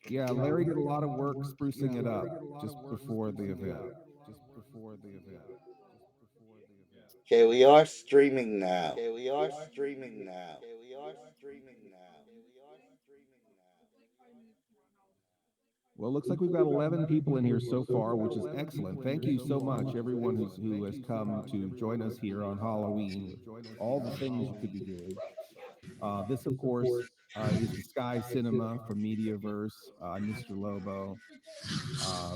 Yeah, Larry did a lot of work sprucing it up just before the event. Okay, we are streaming now. Well, it looks like we've got 11 people in here so far, which is excellent. Thank you so much, everyone who has come to join us here on Halloween. All the things you could be doing. This, of course, is the Sky Cinema from Mediaverse. I'm Mr. Lobo.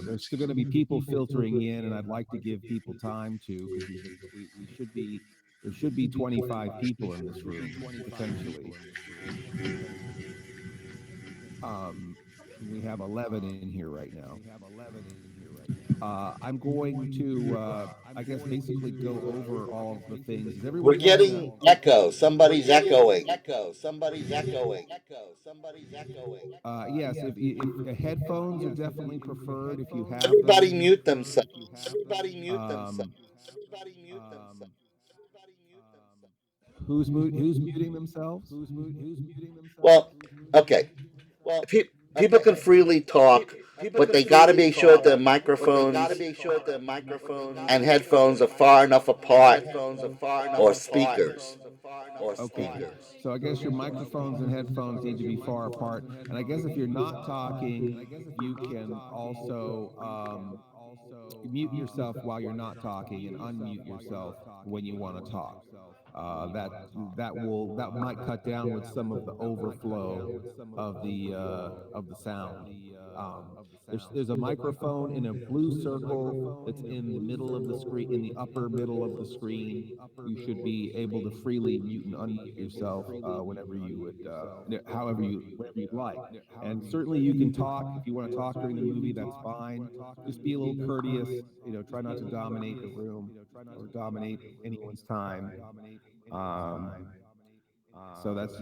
There's still going to be people filtering in, and I'd like to give people time to because we should be there should be 25 people in this room potentially. We have 11 in here right now. I'm going to, I guess, basically go over all of the things. Is We're everyone having a? getting echo. Somebody's echoing. Yes, if headphones are definitely preferred if you have Everybody them. mute themselves. Um, who's muting themselves? Well, okay. People can freely talk, but they got to be sure the microphones and headphones are far enough apart, or speakers. Okay. So I guess your microphones and headphones need to be far apart. And I guess if you're not talking, you can also mute yourself while you're not talking and unmute yourself when you want to talk. That that might cut down with some of the overflow of the sound. There's a microphone in a blue circle that's in the middle of the screen, in the upper middle of the screen. You should be able to freely mute and unmute yourself whenever you would, whenever you'd like. And certainly you can talk if you want to talk during the movie. That's fine. Just be a little courteous. Try not to dominate the room or dominate anyone's time. Um, so that's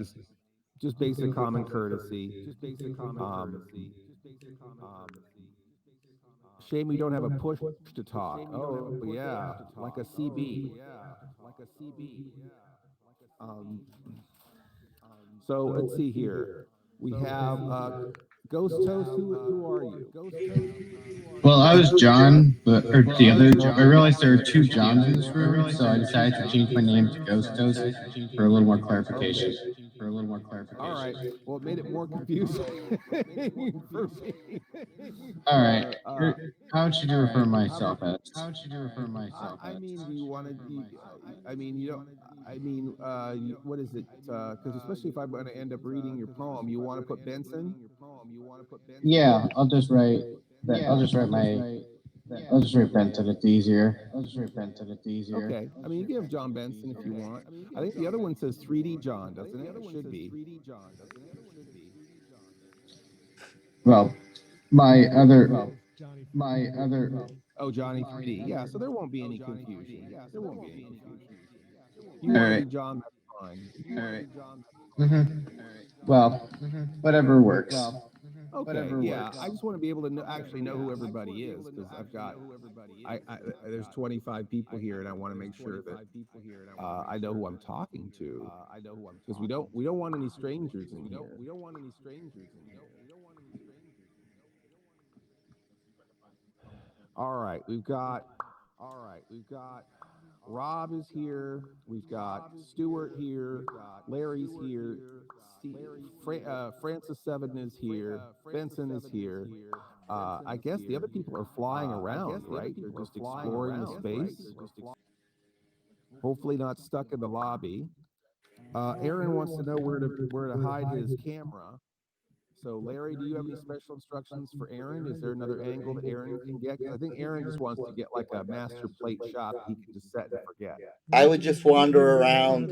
just basic common courtesy. Um, Shame we don't have a push to talk. Oh yeah, like a CB. Um, so let's see here. We have Ghost Toast. Who are you? Well, I was John, but or the other. I realized there are two Johns in this room, so I decided to change my name to Ghost Toast for a little more clarification. Okay. All right. Well, it made it more confusing for me. All right. Uh, How should you refer myself as? I mean, do you want to? I mean, you don't. I mean, what is it? Because especially if I'm going to end up reading your poem, you want to put Benson. Yeah, I'll just write that. I'll just write my. I'll just write Benton. It's easier. Okay. I mean, you can have John Benson if you want. I think the other one says 3D John, doesn't it? It should be. Well, my other. Oh, Johnny 3D. Yeah. So there won't be any confusion. There won't be any confusion. If you All want to right. be John, that's fine. Mm-hmm. Well, whatever works. Okay, yeah. I just want to be able to actually know who everybody is because I've got there's 25 people here, and I want to make sure that I know who I'm talking to because we don't want any strangers in here. All right, we've got Rob is here. We've got Stuart here. Larry's here. Francis Seven is here. Benson is here. I guess the other people are flying around, right? They're just exploring the space. Hopefully, not stuck in the lobby. Aaron wants to know where to hide his camera. So, Larry, do you have any special instructions for Aaron? Is there another angle that Aaron can get? Because I think Aaron just wants to get like a master plate shot that he can just set and forget. I would just wander around,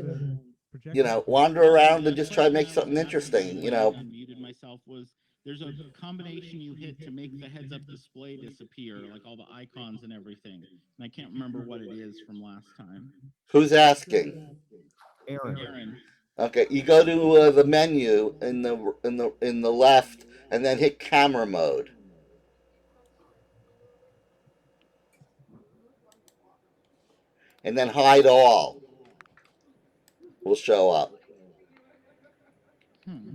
and just try to make something interesting. Muted myself was there's a combination you hit to make the heads up display disappear, like all the icons and everything. And I can't remember what it is from last time. Who's asking? Aaron. Okay, you go to the menu in the left, and then hit camera mode, and then hide all will show up. Hmm.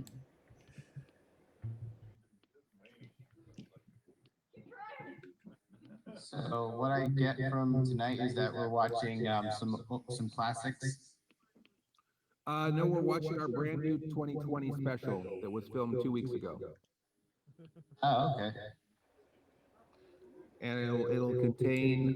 So what I get from tonight is that we're watching some classics. No, we're watching our brand new 2020 special that was filmed 2 weeks ago, Oh, okay. and it'll contain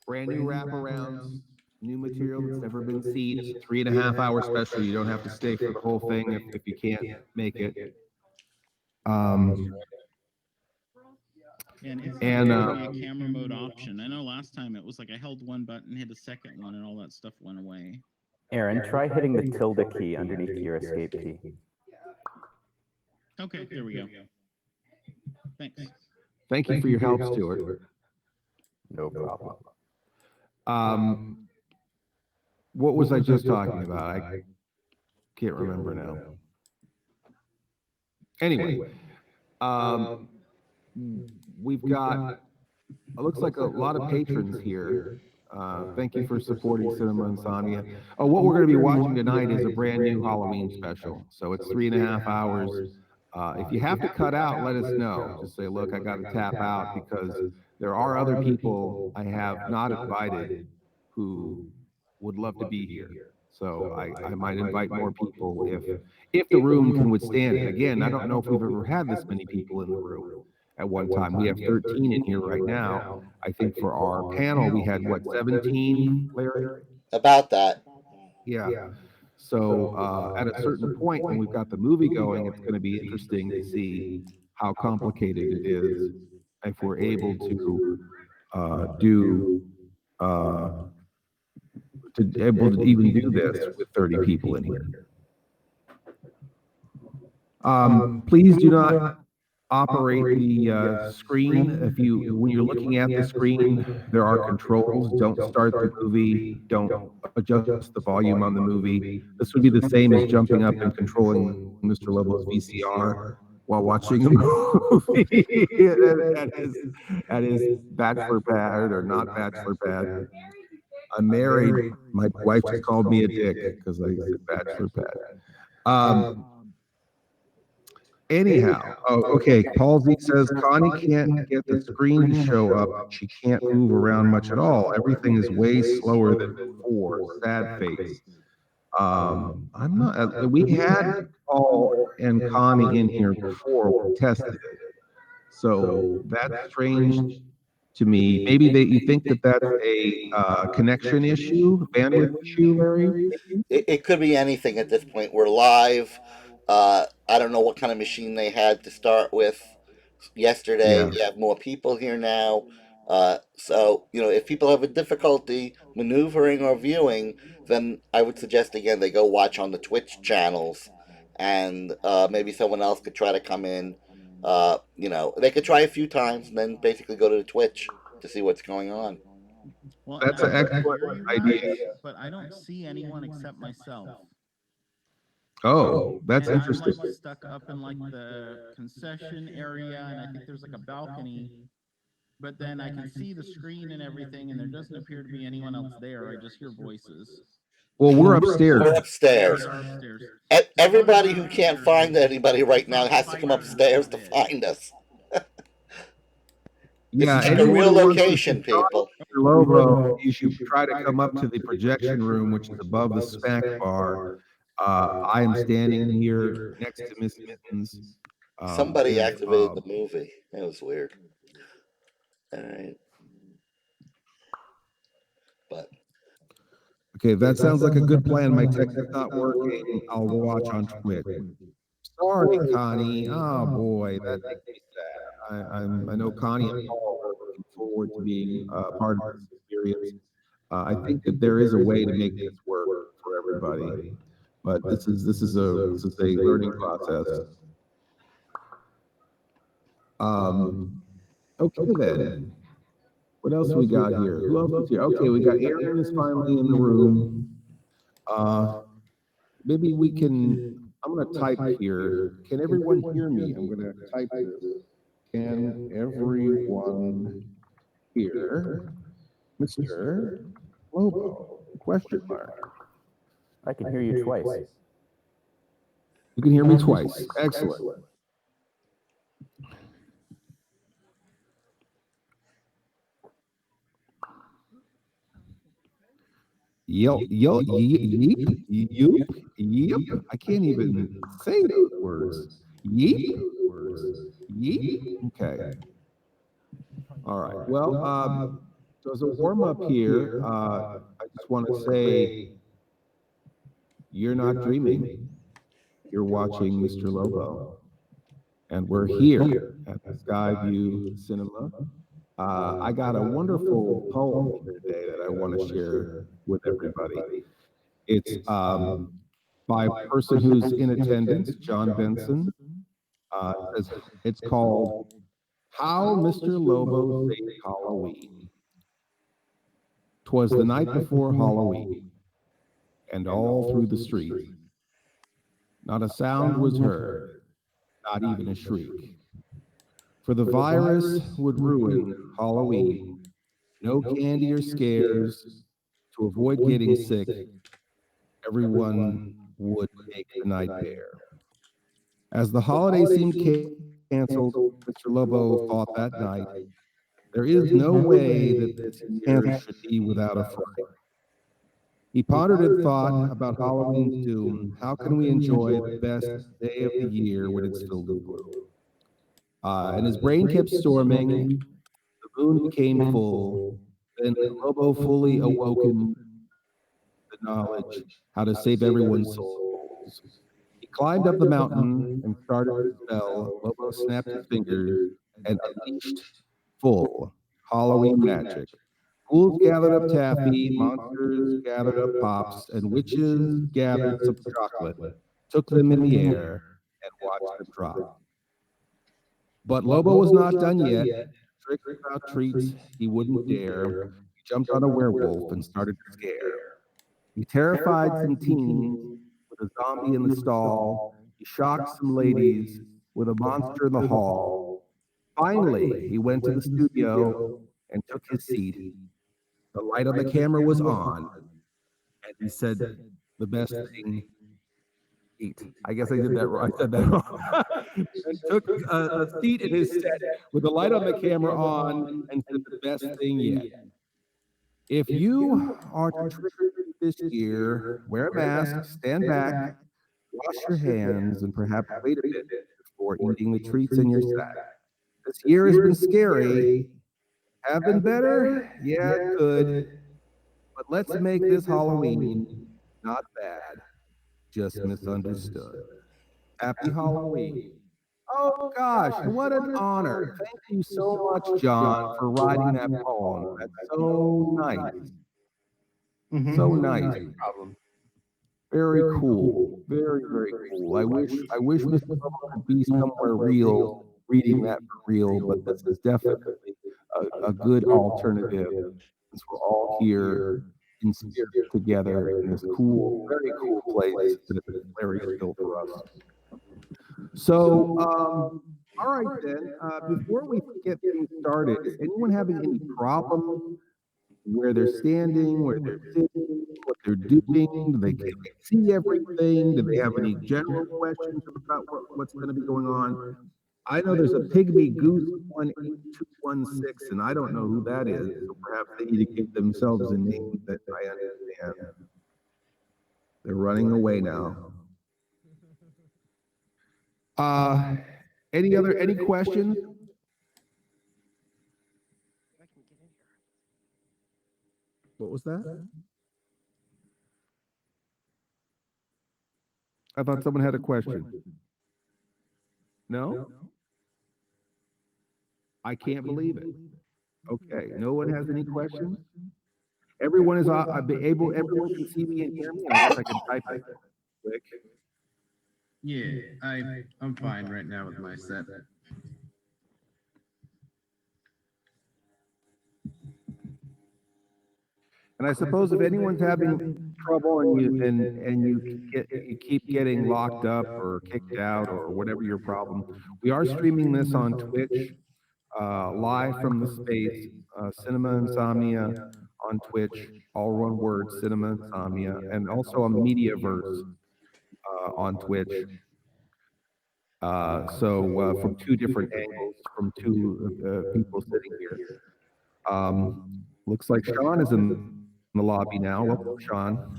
brand new wraparounds, new material that's never been seen. It's a 3.5 hour special. You don't have to stay for the whole thing if you can't make it. And is And, there going to be a camera mode option? I know last time it was like I held one button, hit a second one, and all that stuff went away. Aaron, try hitting the tilde key underneath your escape key. Okay, there we go. Thanks. Thank you for your help, Stuart. No problem. What was I just talking about? I can't remember now. Anyway, we've got, it looks like a lot of patrons here. Thank you for supporting Cinema Insomnia. Oh, what we're going to be watching tonight is a brand new Halloween special. So it's 3.5 hours. If you have to cut out, let us know. Just say, look, I got to tap out, because there are other people I have not invited who would love to be here. So I might invite more people if the room can withstand it. Again, I don't know if we've ever had this many people in the room at one time. We have 13 in here right now. I think for our panel, we had, what, 17, Larry? About that. Yeah. So at a certain point, when we've got the movie going, it's going to be interesting to see how complicated it is if we're able to able to even do this with 30 people in here. Please do not operate the screen. When you're looking at the screen, there are controls. Don't start the movie. Don't adjust the volume on the movie. This would be the same as jumping up and controlling Mr. Lobo's VCR while watching a movie. That is bachelor pad or not bachelor pad. I'm married. My wife just called me a dick because I said bachelor pad. Anyhow, okay. Paul Z says Connie can't get the screen to show up. She can't move around much at all. Everything is way slower than before. Sad face. I'm not. We had Paul and Connie in here before. We tested it, so that's strange to me. Maybe you think that that's a connection issue, bandwidth issue, Larry? It could be anything at this point. We're live. I don't know what kind of machine they had to start with yesterday. Yeah. We have more people here now. So, if people have a difficulty maneuvering or viewing, then I would suggest again they go watch on the Twitch channels, and maybe someone else could try to come in. They could try a few times and then basically go to the Twitch to see what's going on. Well, That's and an I excellent hear you idea. guys, but I don't see anyone except myself. Oh, that's And interesting. I'm like stuck up in like the concession area, and I think there's like a balcony. But then I can see the screen and everything, and there doesn't appear to be anyone else there. I just hear voices. Well, we're upstairs. We're upstairs. We are upstairs. Everybody who can't find anybody right now has to come upstairs to find us. Yeah, This is like a anyone real who wants to location, see people. Dr. Lobo, you should try to come up to the projection room, which is above the snack bar. I am standing here next to Miss Mittens. Somebody There's, activated the movie. That was weird. All right. But okay, that sounds like a good plan. My text is not working. I'll watch on Twitch. Sorry, Connie. Oh boy, that makes me sad. I know Connie and Paul are looking forward to being part of this experience. I think that there is a way to make this work for everybody, but this is a learning process. Okay then. What else we got here? Who else is here? Okay, we got Aaron is finally in the room. Maybe we can. I'm going to type here. Can everyone hear me? I'm going to type this. Can everyone hear Mr. Lobo? Question mark. I can hear you twice. You can hear me twice. Excellent. Yeep. I can't even say those words. Yeep. Okay. All right. Well, so as a warm up here, I just want to say you're not dreaming. You're watching Mr. Lobo, and we're here at the Skyview Cinema. I got a wonderful poem here today that I want to share with everybody. It's by a person who's in attendance, John Benson. It's called How Mr. Lobo Saved Halloween. 'Twas the night before Halloween, and all through the street, not a sound was heard, not even a shriek. For the virus would ruin Halloween. No candy or scares. To avoid getting sick, everyone would make the night bare. As the holiday seemed canceled, Mr. Lobo thought that night, there is no way that this year should be without a fright. He pondered and thought about Halloween's doom. How can we enjoy the best day of the year when it's filled with gloom? And his brain kept storming. The moon became full. Then Lobo fully awoken the knowledge how to save everyone's souls. He climbed up the mountain and started his spell. Lobo snapped his fingers and unleashed full Halloween magic. Ghouls gathered up taffy, monsters gathered up pops, and witches gathered some chocolate, took them in the air, and watched them drop. But Lobo was not done yet. Tricks without treats he wouldn't dare. He jumped on a werewolf and started to scare. He terrified some teens with a zombie in the stall. He shocked some ladies with a monster in the hall. Finally, he went to the studio and took his seat. The light on the camera was on, and he said the best thing, eat. I guess I did that wrong. I said that wrong. And took a seat in his set with the light on the camera on and said the best thing yet. If you are to trick or treat this year, wear a mask, stand back, wash your hands, and perhaps wait a bit before eating the treats in your sack. This year has been scary. Have been better? Yeah, it could. But let's make this Halloween not bad, just misunderstood. Happy Halloween. Oh gosh, what an honor. Thank you so much, John, for writing that poem. That's so nice. So nice. Very cool. Very, very cool. I wish Mr. Lobo could be somewhere real, reading that for real, but this is definitely a good alternative since we're all here in spirit together in this cool, very cool place that is very still for us. So, all right then, before we get things started, is anyone having any problem where they're standing, where they're sitting, what they're doing? Do they see everything? Do they have any general questions about what's going to be going on? I know there's a pygmy goose 18216, and I don't know who that is. So perhaps they need to give themselves a name that I understand. They're running away now. Any questions? What was that? I thought someone had a question. No? I can't believe it. Okay, no one has any questions? Everyone is able, everyone can see me and hear me. I guess I can type it quick. Yeah, I'm fine right now with my set. And I suppose if anyone's having trouble and you keep getting locked up or kicked out or whatever your problem, we are streaming this on Twitch, live from the space, Cinema Insomnia on Twitch, all one word, Cinema Insomnia, and also on Mediaverse on Twitch. So from two different angles, from two people sitting here. Looks like Sean is in the lobby now. Welcome, Sean.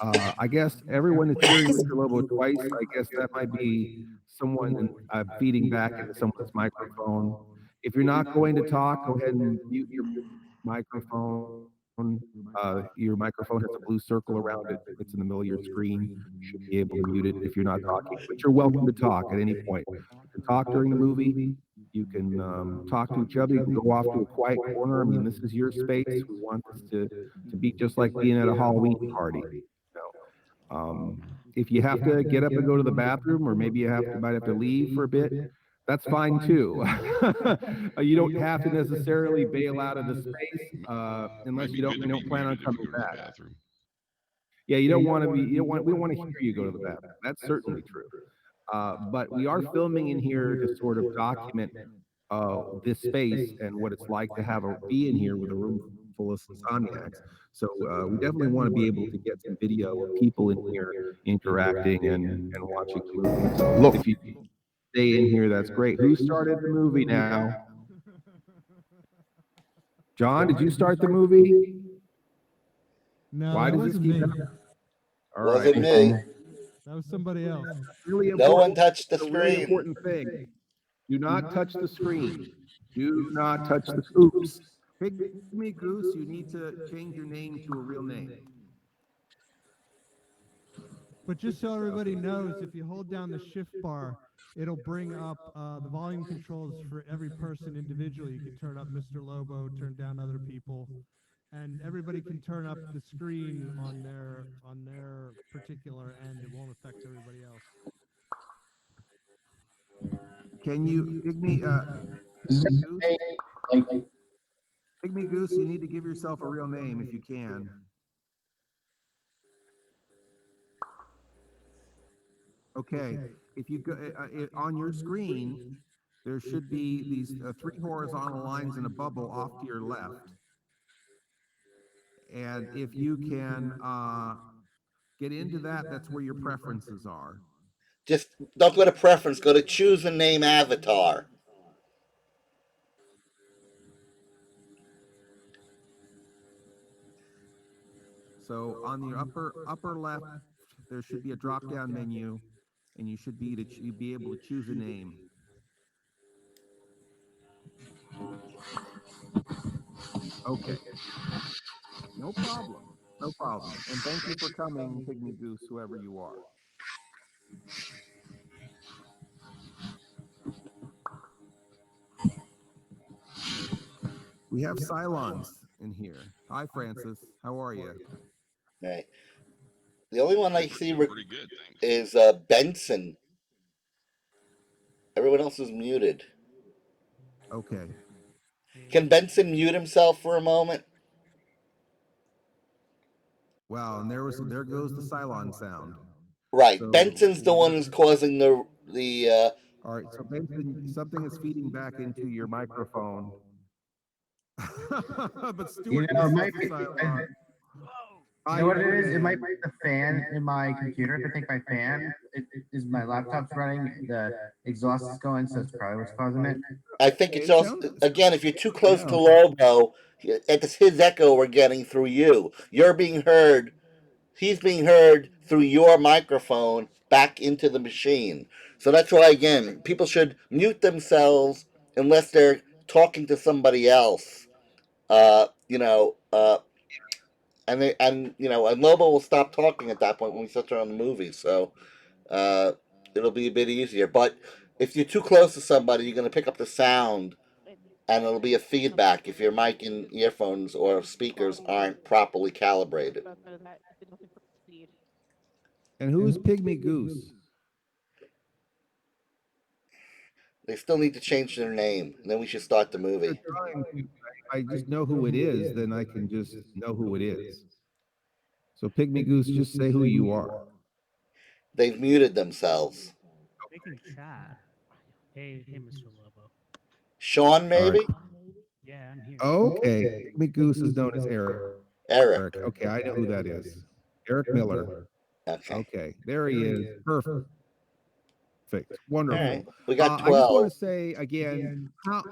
I guess everyone is hearing Mr. Lobo twice. I guess that might be someone feeding back into someone's microphone. If you're not going to talk, go ahead and mute your microphone. Your microphone has a blue circle around it. It's in the middle of your screen. You should be able to mute it if you're not talking. But you're welcome to talk at any point. You can talk during the movie. You can talk to each other. You can go off to a quiet corner. I mean, this is your space. We want this to be just like being at a Halloween party. If you have to get up and go to the bathroom, or maybe might have to leave for a bit, that's fine too. You don't have to necessarily bail out of the space unless you don't plan on coming back. Yeah, you don't want to be. We don't want to hear you go to the bathroom. That's certainly true. But we are filming in here to sort of document this space and what it's like to be in here with a room full of insomniacs. So we definitely want to be able to get some video of people in here interacting and watching the movie. So look, if you stay in here, that's great. Who started the movie now? John, did you start the movie? No, Why that does this wasn't keep me. happening? All Wasn't right. me. That was somebody else. Really No one important. touched the It's a really screen. important thing. Do not touch the screen. Do not touch the oops. Pygmy Goose, you need to change your name to a real name. But just so everybody knows, if you hold down the shift bar, it'll bring up the volume controls for every person individually. You can turn up Mr. Lobo, turn down other people, and everybody can turn up the screen on their particular end. It won't affect everybody else. Can you, Pygmy Goose, you need to give yourself a real name if you can. Okay, if you go on your screen, there should be these three horizontal lines in a bubble off to your left. And if you can get into that, that's where your preferences are. Just don't go to preference. Go to choose a name avatar. So on the upper left, there should be a drop-down menu, and you should be able to choose a name. Okay. No problem. No problem. And thank you for coming, Pygmy Goose, whoever you are. We have Cylons in here. Hi, Francis. How are you? Right. The only one I see Pretty good, thanks. is Benson. Everyone else is muted. Okay. Can Benson mute himself for a moment? Wow, and there goes the Cylon sound. Right. So, Benson's the one who's causing the all right, so Benson, something is feeding back into your microphone. But Stuart, You know, it might be, Cylon. you know what it is? It might be the fan in my computer. I think my fan is my laptop's running. The exhaust is going, so it's probably what's causing it. I think it's also, again, if you're too close to Lobo, it's his echo we're getting through you. You're being heard. He's being heard through your microphone back into the machine. So that's why, again, people should mute themselves unless they're talking to somebody else. And Lobo will stop talking at that point when we start on the movie. So it'll be a bit easier. But if you're too close to somebody, you're going to pick up the sound, and it'll be a feedback if your mic and earphones or speakers aren't properly calibrated. And who is Pygmy Goose? They still need to change their name, and then we should start the movie. I just know who it is, then I can just know who it is. So Pygmy Goose, just say who you are. They've muted themselves. They can chat. Hey, Mr. Lobo. Sean, maybe? Right. Yeah, I'm here. Okay. Pygmy Goose is known as Eric. Eric. Okay, I know who that is. Eric Miller. Okay. Okay, there he is. Perfect. Perfect. Wonderful. All right. We got I just want 12. to say again how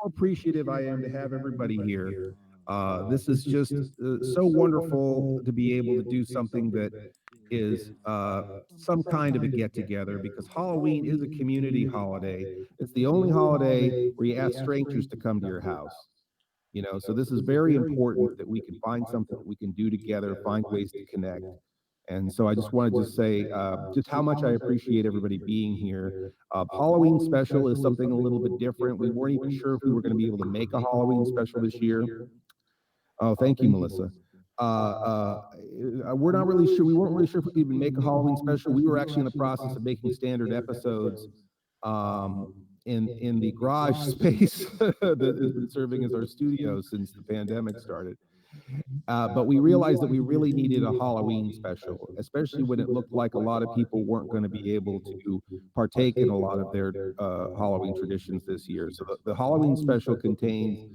appreciative I am to have everybody here. This is just so wonderful to be able to do something that is some kind of a get together, because Halloween is a community holiday. It's the only holiday where you ask strangers to come to your house. So this is very important that we can find something that we can do together, find ways to connect. And so I just wanted to say just how much I appreciate everybody being here. Halloween special is something a little bit different. We weren't even sure if we were going to be able to make a Halloween special this year. Oh, thank you, Melissa. We're not really sure. We weren't really sure if we could even make a Halloween special. We were actually in the process of making standard episodes in the garage space that has been serving as our studio since the pandemic started. But we realized that we really needed a Halloween special, especially when it looked like a lot of people weren't going to be able to partake in a lot of their Halloween traditions this year. So the Halloween special contains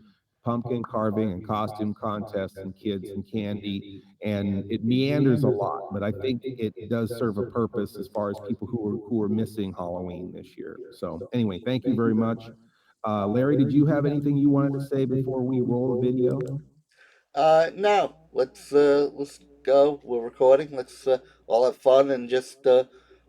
pumpkin carving and costume contests and kids and candy, and it meanders a lot, but I think it does serve a purpose as far as people who are missing Halloween this year. So anyway, thank you very much. Larry, did you have anything you wanted to say before we roll the video? No. Let's go. We're recording. Let's all have fun and just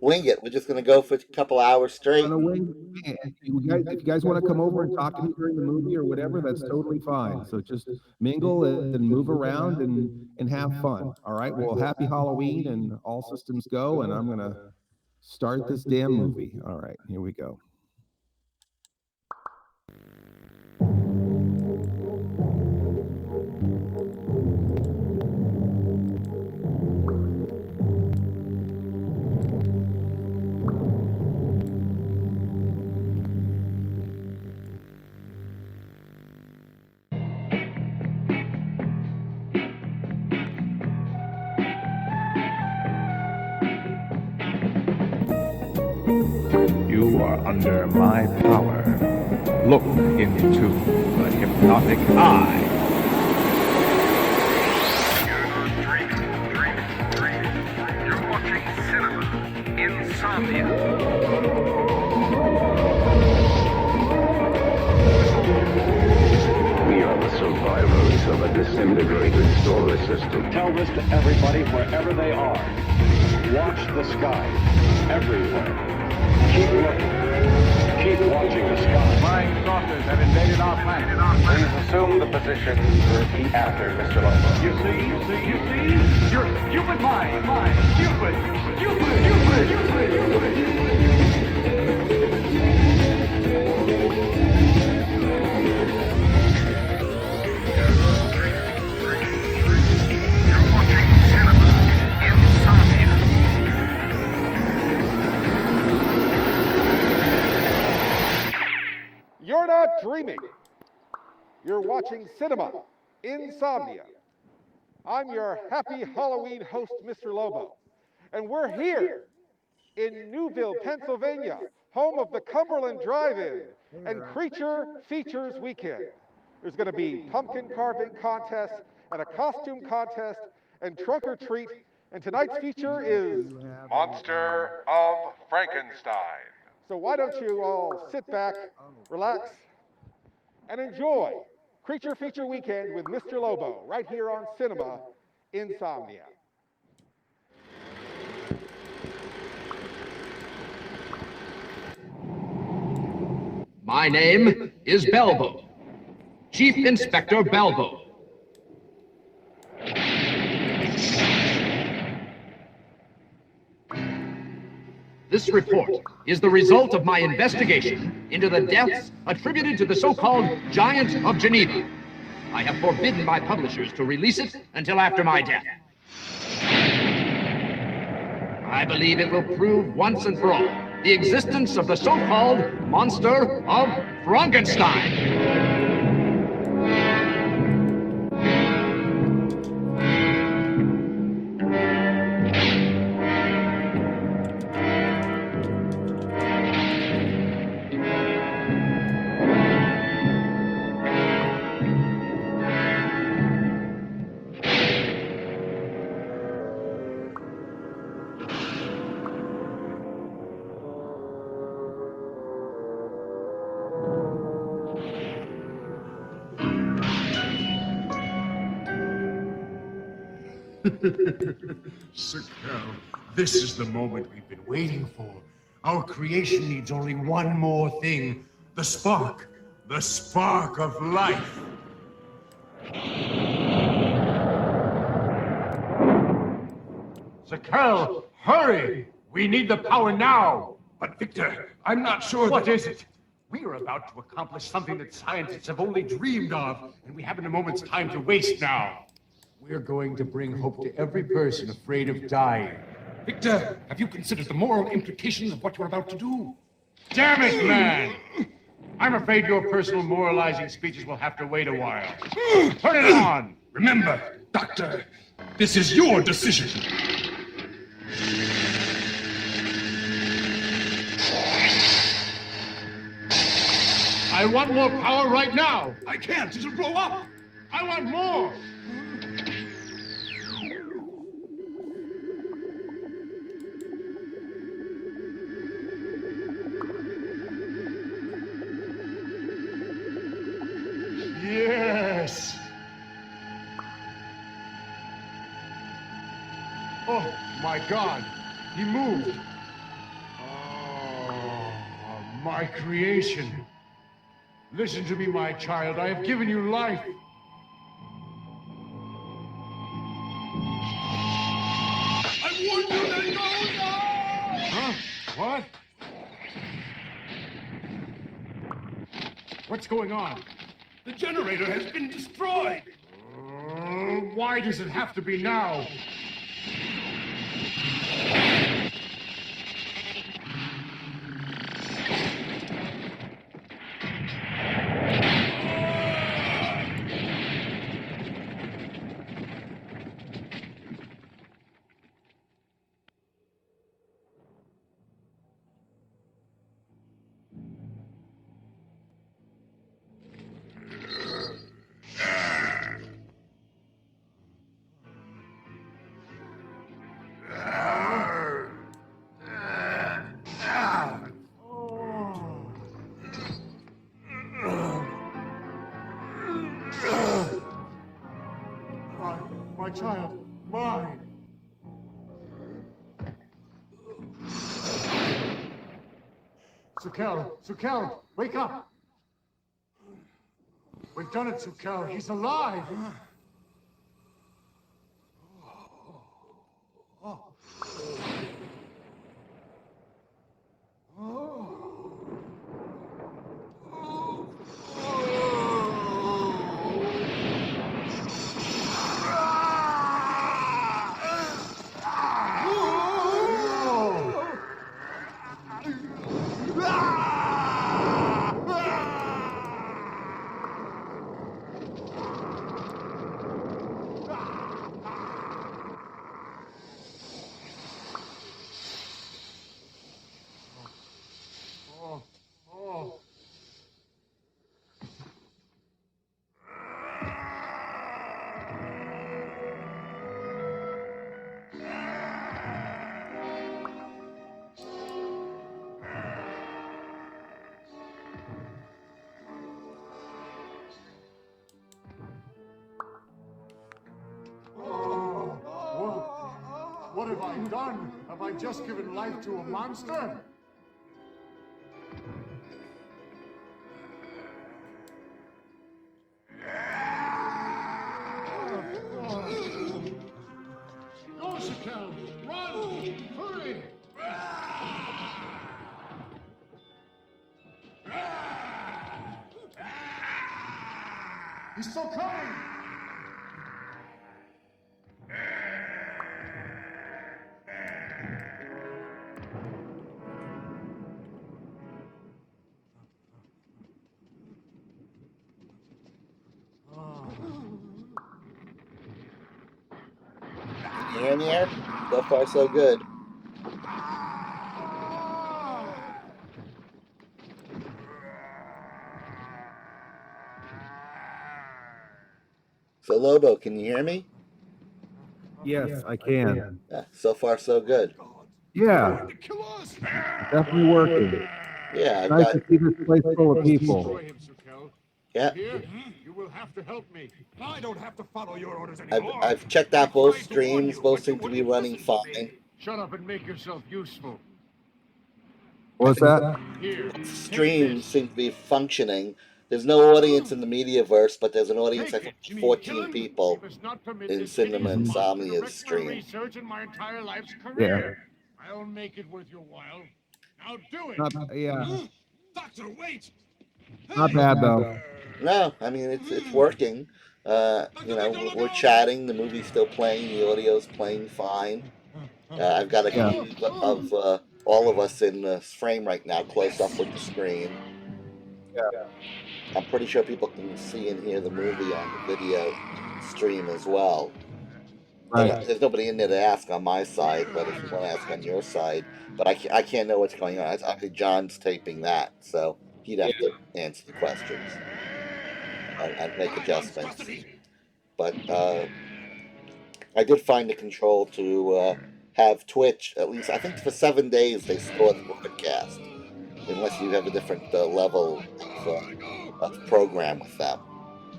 wing it. We're just gonna go for a couple hours straight. If you guys want to come over and talk to me during the movie or whatever, that's totally fine. So just mingle and move around and have fun. All right. Well, happy Halloween and all systems go. And I'm gonna start this damn movie. All right, here we go. You are under my power. Look into the hypnotic eye. You're watching cinema. Insomnia. We are the survivors of a disintegrated solar system. Tell this to everybody wherever they are. Watch the skies everywhere. Keep looking. Keep watching the sky. Flying saucers have invaded our planet. Please assume the position to repeat after Mr. Lobo. You see? Your stupid mind. Stupid. You're not dreaming. You're watching cinema. Insomnia. I'm your happy Halloween host, Mr. Lobo. And we're here in Newville, Pennsylvania, home of the Cumberland Drive-In and Creature Features Weekend. There's going to be pumpkin carving contests and a costume contest and trunk or treat. And tonight's feature is Monster of Frankenstein. So why don't you all sit back, relax, and enjoy Creature Feature Weekend with Mr. Lobo right here on Cinema Insomnia. My name is Belbo, Chief Inspector Belbo. This report is the result of my investigation into the deaths attributed to the so-called Giant of Geneva. I have forbidden my publishers to release it until after my death. I believe it will prove once and for all the existence of the so-called Monster of Frankenstein. Sakel, this is the moment we've been waiting for. Our creation needs only one more thing. The spark of life. Sakel, hurry! We need the power now. But Victor, I'm not sure. What is it? We are about to accomplish something that scientists have only dreamed of, and we haven't a moment's time to waste now. We're going to bring hope to every person afraid of dying. Victor, have you considered the moral implications of what you're about to do? Damn it, man! I'm afraid your personal moralizing speeches will have to wait a while. Turn it on! Remember, Doctor, this is your decision. I want more power right now! I can't, it'll blow up! I want more! Yes! Oh, my God! He moved! Oh, my creation! Listen to me, my child. I have given you life. I warned you to go now! Huh? What? What's going on? The generator has been destroyed. Why does it have to be now? My child, mine. Sakel, wake up. We've done it, Sakel. He's alive. What have I done? Have I just given life to a monster? Go, Sakel! Run! Hurry! He's still coming! You in the air? So far, so good. So, Lobo, can you hear me? Yes, I can. Yeah, so far, so good. Yeah, definitely working. Yeah, I've Nice got. to see this place full of people. Yeah. Here, you will have to help me. I don't have to follow your orders I've, anymore. I've checked out both tried to warn streams. you, Both but you seem to be wouldn't running listen to fine. me. Shut up and make yourself useful. What's that? Here, Streams seem to be functioning. There's no audience in the Mediaverse, but there's an audience, I think, 14 people in Cinema Insomnia's stream. research in my entire life's Yeah. career. I'll make it worth your while. Now do it. Yeah. Doctor, wait. Not bad though. No, I mean it's working. You know, we're chatting. The movie's still playing. The audio's playing fine. I've got a cube of all of us in the frame right now, close up with the screen. Yeah. I'm pretty sure people can see and hear the movie on the video stream as well. Right. There's nobody in there to ask on my side, but if you want to ask on your side, but I can't know what's going on. It's actually John's taping that, so he'd have to answer the questions and make adjustments. But I did find the control to have Twitch, at least I think for 7 days they store the broadcast, unless you have a different level of program with them.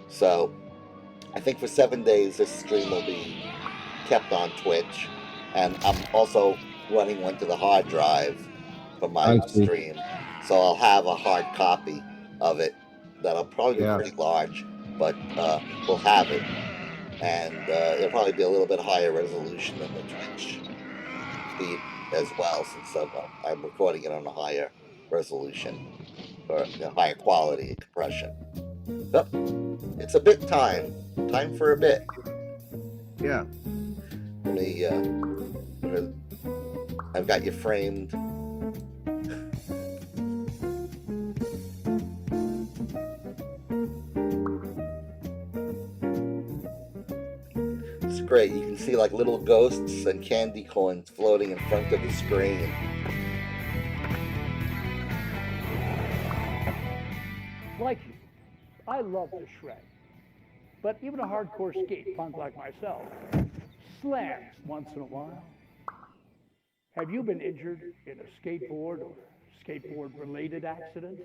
So I think for 7 days this stream will be kept on Twitch, and I'm also running one to the hard drive for my stream, so I'll have a hard copy of it that'll probably be pretty large, but we'll have it, and it'll probably be a little bit higher resolution than the Twitch feed as well, since I'm recording it on a higher resolution or a higher quality compression. But it's a bit time for a bit. Yeah. Let me, I've got you framed. It's great. You can see like little ghosts and candy corns floating in front of the screen. Like you, I love to shred. But even a hardcore skate punk like myself slams once in a while. Have you been injured in a skateboard or skateboard-related accident?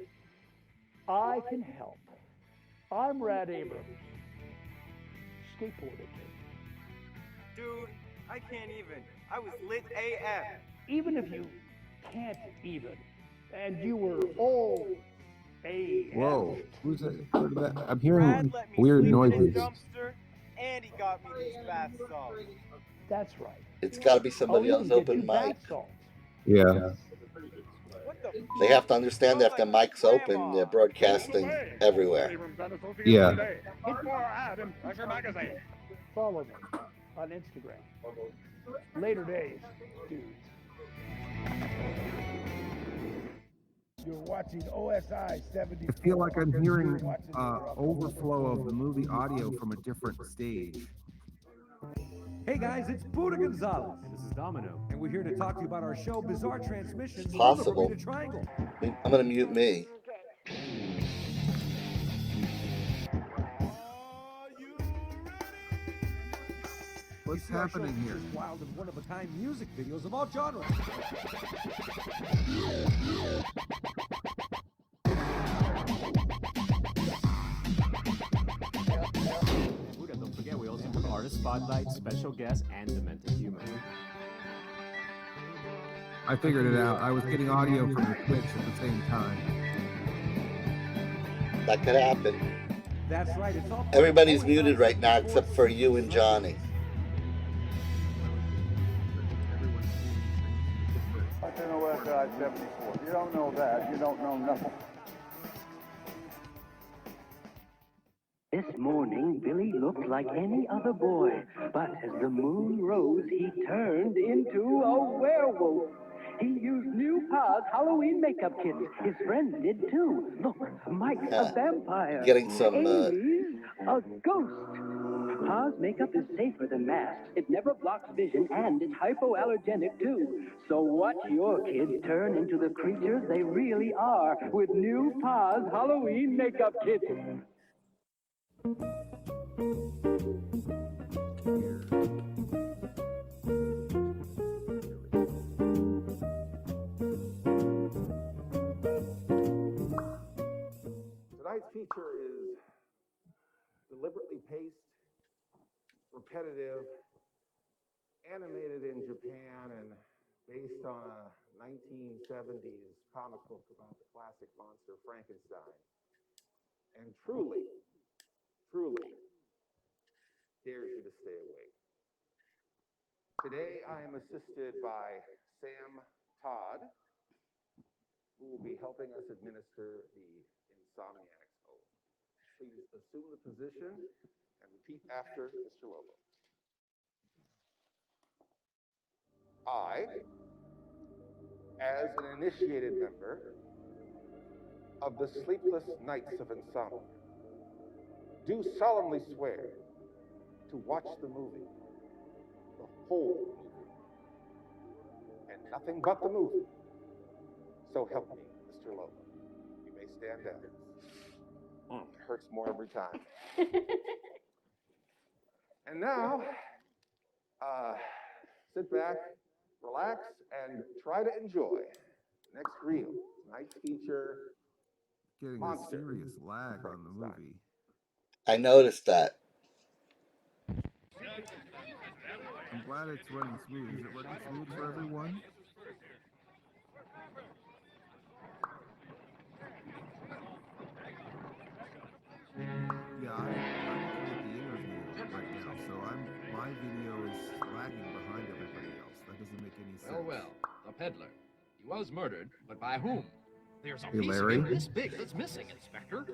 I can help. I'm Rad Abrams, skateboard attorney. Dude, I can't even. I was lit AF. Even if you can't even, and you were all AF. Whoa. Who's that? I'm hearing Brad let me weird sleep in noises. his dumpster, and he got me these bath salts. That's right. It's got to be somebody else open mic. Yeah. They have to understand that if their mic's open, they're broadcasting everywhere. Yeah. Look for our ad in Pleasure Magazine. Follow me on Instagram. Later days, dudes. You're watching OSI 70. I feel like I'm hearing overflow of the movie audio from a different stage. Hey guys, it's Buddha Gonzalez. This is Domino, and we're here to talk to you about our show, Bizarre Transmissions. It's possible. Bermuda Triangle. I'm going to mute me. What's happening here? Wild and one-of-a-kind music videos of all genres. Buddha, don't forget, we also have artist spotlight, special guest, and demented human. I figured it out. I was getting audio from the Twitch at the same time. That could happen. That's right. It's all Everybody's muted right now except for you and Johnny. Watching OSI 74. If you don't know that, you don't know nothing. This morning, Billy looked like any other boy, but as the moon rose, he turned into a werewolf. He used new Pa's Halloween makeup kits. His friends did too. Look, Mike's a vampire. Getting some, Amy's a ghost. Pa's makeup is safer than masks. It never blocks vision, and it's hypoallergenic too. So watch your kids turn into the creatures they really are with new Pa's Halloween makeup kits. Tonight's feature is repetitive, animated in Japan, and based on a 1970s comic book about the classic monster Frankenstein. And truly, truly dares you to stay awake. Today I am assisted by Sam Todd, who will be helping us administer the Insomniac's oath. Please assume the position and repeat after Mr. Lobo. I, as an initiated member of the Sleepless Nights of Insomnia, do solemnly swear to watch the movie, the whole movie, and nothing but the movie. So help me, Mr. Lobo. You may stand down. It hurts more every time. And now, sit back, relax, and try to enjoy the next reel. Tonight's feature, Getting a serious lag on the movie. I noticed that. I'm glad it's running smooth. Is it running smooth for everyone? Yeah, I'm looking at the interview right now, so my video is lagging behind everybody else. That doesn't make any sense. Well, the peddler. He was murdered, but by whom? There's a Hey, piece Larry? of him this big that's missing, Inspector.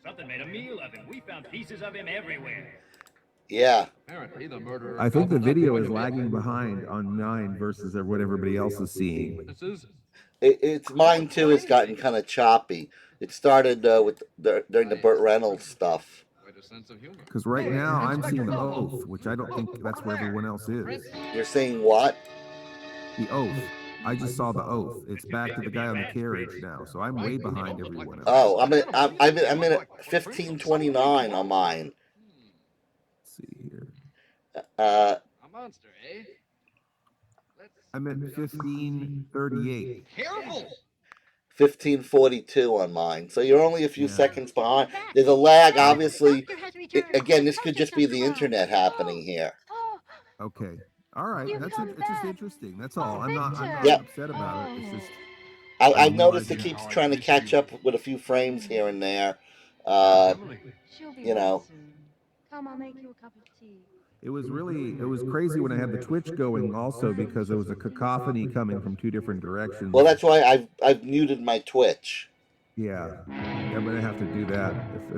Something made a meal of him. We found pieces of him everywhere. Yeah. Apparently, the murderer. I think the video is lagging behind on mine versus what everybody else is seeing. Witnesses? It's mine too. Has gotten kind of choppy. It started during the Burt Reynolds stuff. Quite a sense of humor. Because right now I'm seeing the oath, which I don't think that's where everyone else is. You're seeing what? The oath. I just saw the oath. It's back to the guy on the carriage now, so I'm way behind everyone else. Oh, I'm in 1529 on mine. Let's see here. A monster, eh? I'm at 1538. Careful! 1542 on mine. So you're only a few seconds behind. There's a lag, obviously. Again, this could just be the internet happening here. Okay. All right. It's just interesting. That's all. I'm not Yep. upset about it. It's just I noticed it keeps trying to catch up with a few frames here and there. You know. Come, I'll make you a cup of tea. it was crazy when I had the Twitch going also because there was a cacophony coming from two different directions. Well, that's why I've muted my Twitch. Yeah. I'm gonna have to do that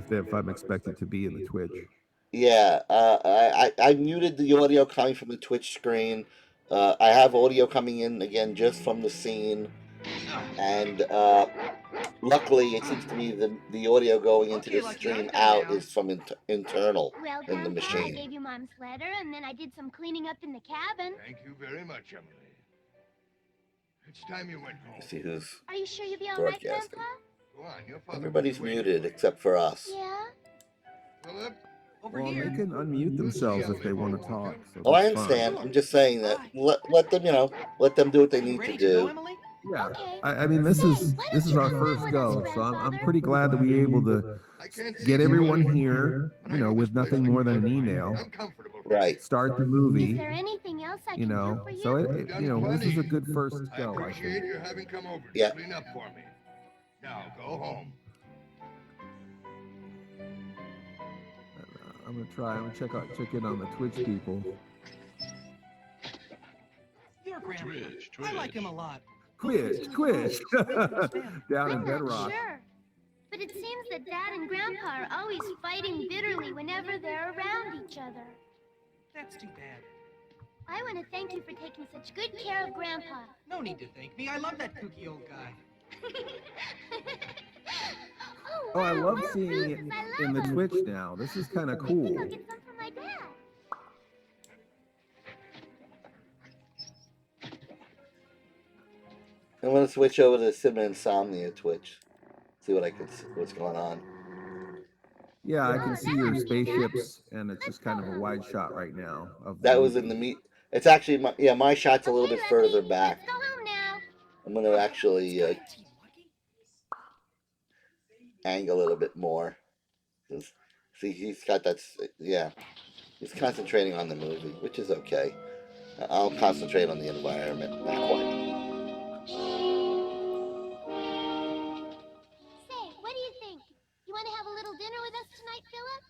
if I'm expected to be in the Twitch. Yeah, I muted the audio coming from the Twitch screen. I have audio coming in again just from the scene, and luckily it seems to me the audio going into the stream out is from internal Well, in the Grandpa, I machine. gave you Mom's letter, and then I did some cleaning up in the cabin. Thank you very much, Emily. It's time you went home. Let's see who's Are you sure you'll be all right, broadcasting. Grandpa? Go on, your father. Everybody's muted except for us. Yeah? Philip? Well, they can unmute themselves if they want to talk. So Oh, I that's fine. understand. I'm just saying that let them let them do what they need to do. Yeah, I mean this is our first go, so I'm pretty glad that we were able to get everyone here, with nothing more than an email. Right. Start the movie. Is there anything else I can do for you? So this is a good first go. I Appreciate think. your having come over to Yeah. clean up for me. Now go home. I'm gonna check in on the Twitch people. Your grandpa. I like him a lot. Twitch. Down in Bedrock. Sure. But it seems that Dad and Grandpa are always fighting bitterly whenever they're around each other. That's too bad. I want to thank you for taking such good care of Grandpa. No need to thank me. I love that kooky old guy. Oh, I love seeing it in the Twitch now. This is kind of cool. I'll get some for my dad. I'm gonna switch over to Cinema Insomnia Twitch. See what what's going on. Yeah, I can see your spaceships, and it's just kind of a wide shot right now. That was in the meet. It's actually my shot's a little bit further back. Go home now. I'm gonna actually angle it a bit more. See, he's got that. Yeah. He's concentrating on the movie, which is okay. I'll concentrate on the environment. Not quite. Say, what do you think? You want to have a little dinner with us tonight, Philip?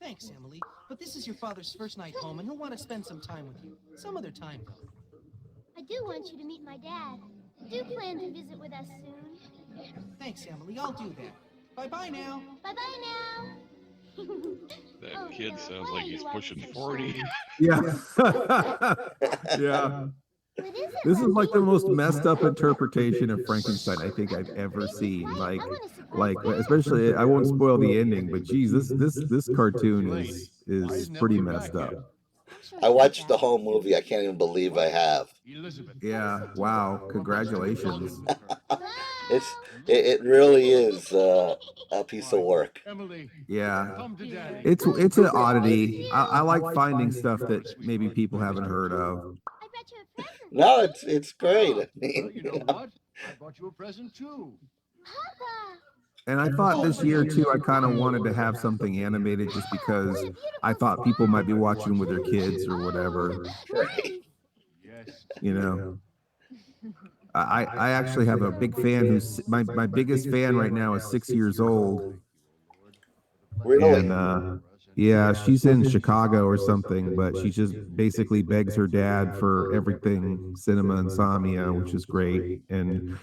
Thanks, Emily. But this is your father's first night home, and he'll want to spend some time with you. Some other time, though. I do want you to meet my dad. Do plan to visit with us soon. Thanks, Emily. I'll do that. Bye-bye now. Bye-bye now. That kid sounds like he's pushing 40. Yeah. Yeah. This is like the most messed up interpretation of Frankenstein I think I've ever seen. Like especially, I won't spoil the ending, but geez, this cartoon is pretty messed up. I watched the whole movie. I can't even believe I have. Yeah. Wow. Congratulations. It really is a piece of work. Yeah. It's an oddity. I like finding stuff that maybe people haven't heard of. No, it's great. I mean, You know what? I brought you a present too. And I thought this year too, I kind of wanted to have something animated just because I thought people might be watching with their kids or whatever. You know, I actually have a big fan who's my biggest fan right now is 6 years old. Really? And yeah, she's in Chicago or something, but she just basically begs her dad for everything cinema Insomnia, which is great. And,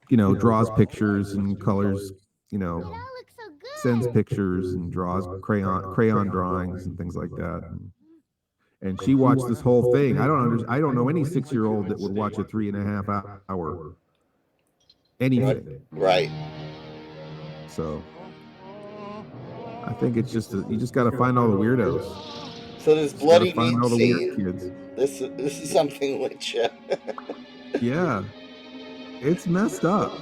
you know, draws pictures and colors, you know, sends pictures and draws crayon drawings and things like that. And she watched this whole thing. I don't know any 6-year-old that would watch a 3.5 hour anything. Right. So I think it's just you just got to find all the weirdos. So this bloody meat all the scene. weird kids. This is something which. Yeah, it's messed up.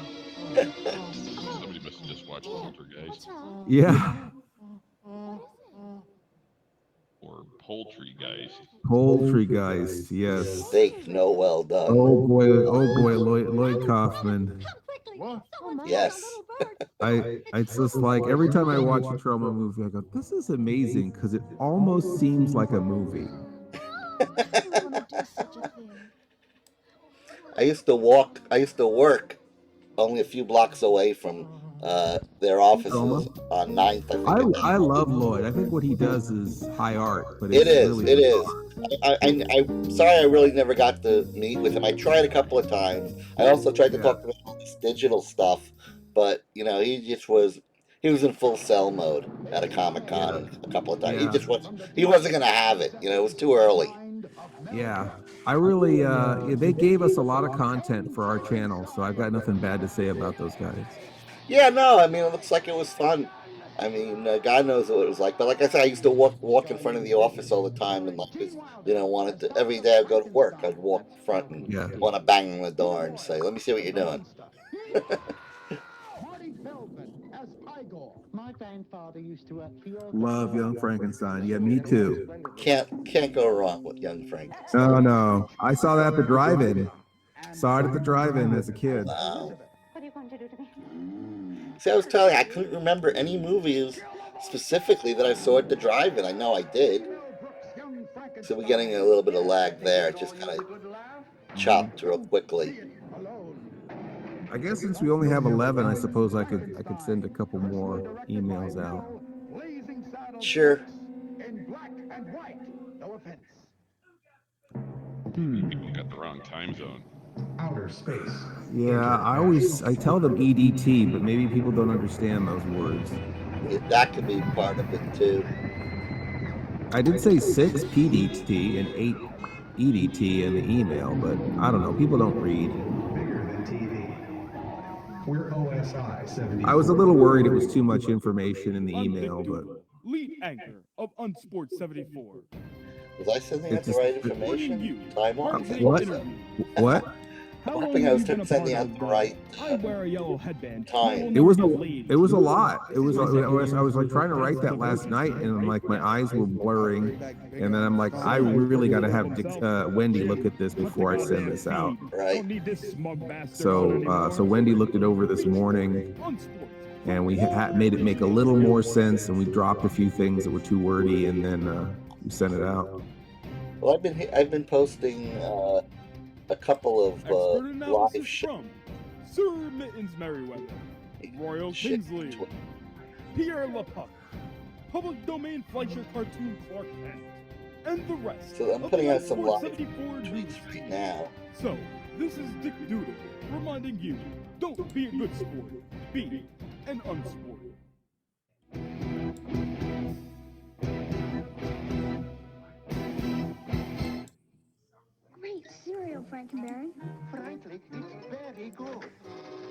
Somebody must have just watched Poltergeist. Yeah. Or Poultrygeist. Poultrygeist, yes. Steak, no, well done. Oh boy, Lloyd Kaufman. Yes. It's just like every time I watch a trauma movie, I go, "This is amazing," because it almost seems like a movie. I used to work only a few blocks away from their offices on 9th. I love Lloyd. I think what he does is high art, but it is. I'm sorry I really never got to meet with him. I tried a couple of times. I also tried to talk to him about this digital stuff, but you know, he was in full sell mode at a Comic-Con a couple of times. He wasn't gonna have it. You know, it was too early. Yeah, I really they gave us a lot of content for our channel, so I've got nothing bad to say about those guys. Yeah, no, I mean, it looks like it was fun. I mean, God knows what it was like. But like I said, I used to walk in front of the office all the time, and like, you know, wanted to every day I'd go to work, I'd walk in front and want to bang on the door and say, "Let me see what you're doing." Love Young Frankenstein. Yeah, me too. Can't go wrong with Young Frankenstein. No, I saw that at the drive-in. Saw it at the drive-in as a kid. Wow. See, I was telling you, I couldn't remember any movies specifically that I saw at the drive-in. I know I did. So we're getting a little bit of lag there. It just kind of chopped real quickly. I guess since we only have 11, I suppose I could send a couple more emails out. Sure. People got the wrong time zone. Outer space. Yeah, I tell them EDT, but maybe people don't understand those words. That could be part of it too. I did say 6 PDT and 8 EDT in the email, but I don't know. People don't read. Bigger than TV. We're OSI 74. I was a little worried it was too much information in the email, but lead anchor of Unsport 74. Was I sending out the right information? Time on? What? I'm hoping I was sending out the right time. It was a lot. I was like trying to write that last night, and like my eyes were blurring, and then I'm like, I really got to have Wendy look at this before I send this out. Right. So Wendy looked it over this morning, and we made it make a little more sense, and we dropped a few things that were too wordy, and then Send it out. Well, I've been posting a couple of Expert live analysis shows. from Sir Mittens Merriweather, Royal Kingsley, Pierre LaPuck, Public Domain Fleischer Cartoon Clark Kent, and the rest. So I'm of putting the out some Sport live 74 news tweets feed. right now. So, this is Dick Doodle reminding you, don't be a good sport, be an unsport. Great cereal, Frankenberry. Frankly, it's very good.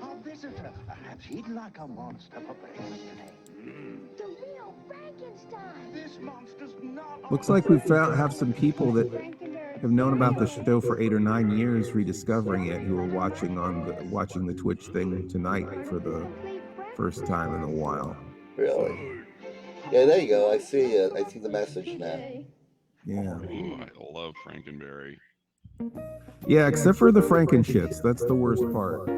Our visitor, perhaps he'd like a monster for breakfast today. The real Frankenstein. This monster's not. Looks like we have some people that have known about the show for 8 or 9 years rediscovering it, who are watching the Twitch thing tonight for the first time in a while. Really? Yeah, there you go. I see the message now. Yeah. Ooh, I love Frankenberry. Yeah, except for the Frankenshits. That's the worst part.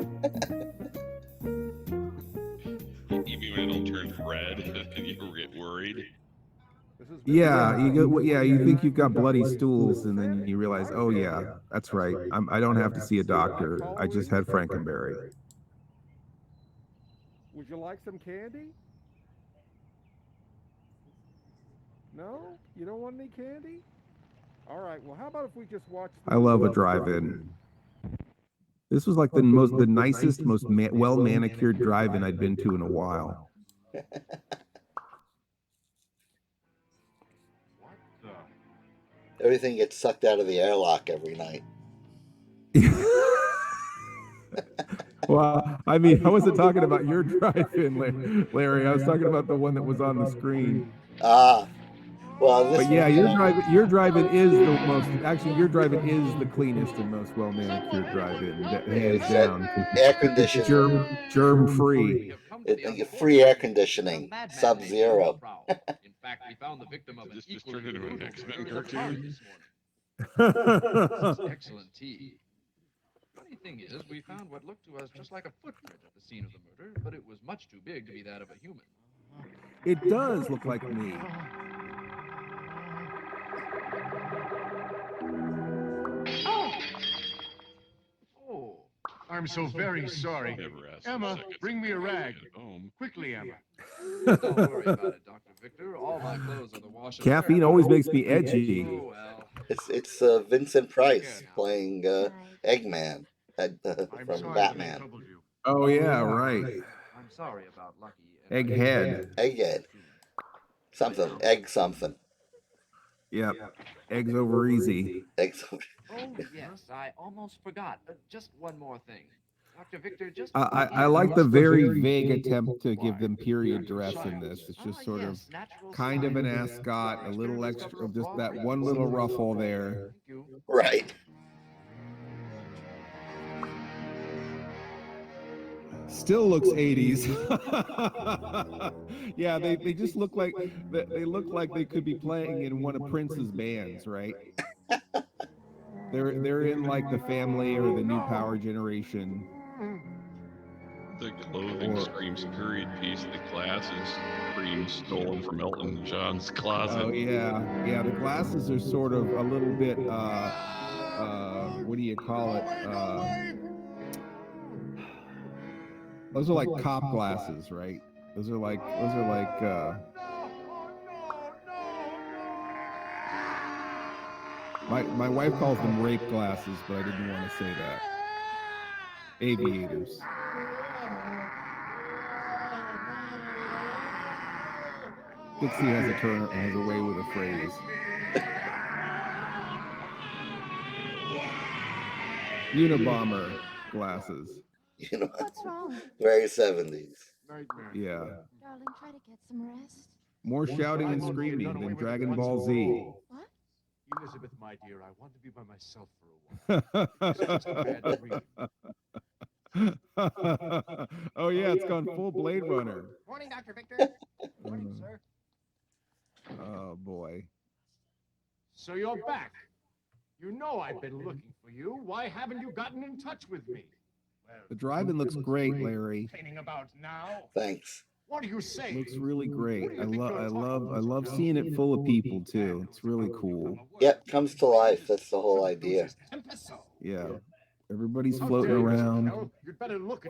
Even when it'll turn red and you get worried. Yeah, you think you've got bloody stools, and then you realize, oh yeah, that's right. I don't have to see a doctor. I just had Frankenberry. Would you like some candy? No? You don't want any candy? All right, well, how about if we just watch... I love a drive-in. This was like the nicest, most well-manicured drive-in I'd been to in a while. Everything gets sucked out of the airlock every night. Well, I mean, I wasn't talking about your drive-in, Larry. I was talking about the one that was on the screen. Well, this. But yeah, your drive-in is the most. Actually, your drive-in is the cleanest and most well-manicured drive-in, hands down. Air conditioning, germ-free. Free air conditioning, Sub-Zero. In fact, we found the victim of an Just turned into an X-Men cartoon. Excellent tea. Funny thing is, we found what looked to us just like a footprint at the scene of the murder, but it was much too big to be that of a human. It does look like me. Oh, I'm so very sorry. Emma, bring me a rag. Quickly, Emma. Don't worry about it, Dr. Victor. All my clothes are the wash. Caffeine always makes me edgy. Oh, well. It's Vincent Price playing Eggman from Batman. Oh yeah, right. I'm sorry about Lucky. Egghead. Something. Yep. Eggs over easy. Eggs over. Oh, yes, I almost forgot. Just one more thing. Dr. Victor, just... I like the very vague attempt to give them period dress in this. It's just sort of kind of an ascot, a little extra, just that one little ruffle there. Right. Still looks 80s. Yeah, they just look like they could be playing in one of Prince's bands, right? They're in like the Family or the New Power Generation. The clothing screams period piece. The glasses scream stolen from Elton John's closet. Oh yeah, the glasses are sort of a little bit what do you call it? Those are like cop glasses, right? Those are like my wife calls them rape glasses, but I didn't want to say that. Aviators. Dixie has a way with a phrase. Unabomber glasses. What's wrong? Very 70s. Yeah. Darling, try to get some rest. More shouting and screaming than Dragon Ball Z. What? Elizabeth, my dear, I want to be by myself for a while. It's just a bad dream. Oh yeah, it's gone full Blade Runner. Morning, Dr. Victor. Morning, sir. Oh boy. So you're back. You know I've been looking for you. Why haven't you gotten in touch with me? The drive-in looks great, Larry. Complaining about now? Thanks. What do you say? Looks really great. I love seeing it full of people too. It's really cool. Yep, comes to life. That's the whole idea. Yeah. Everybody's floating around,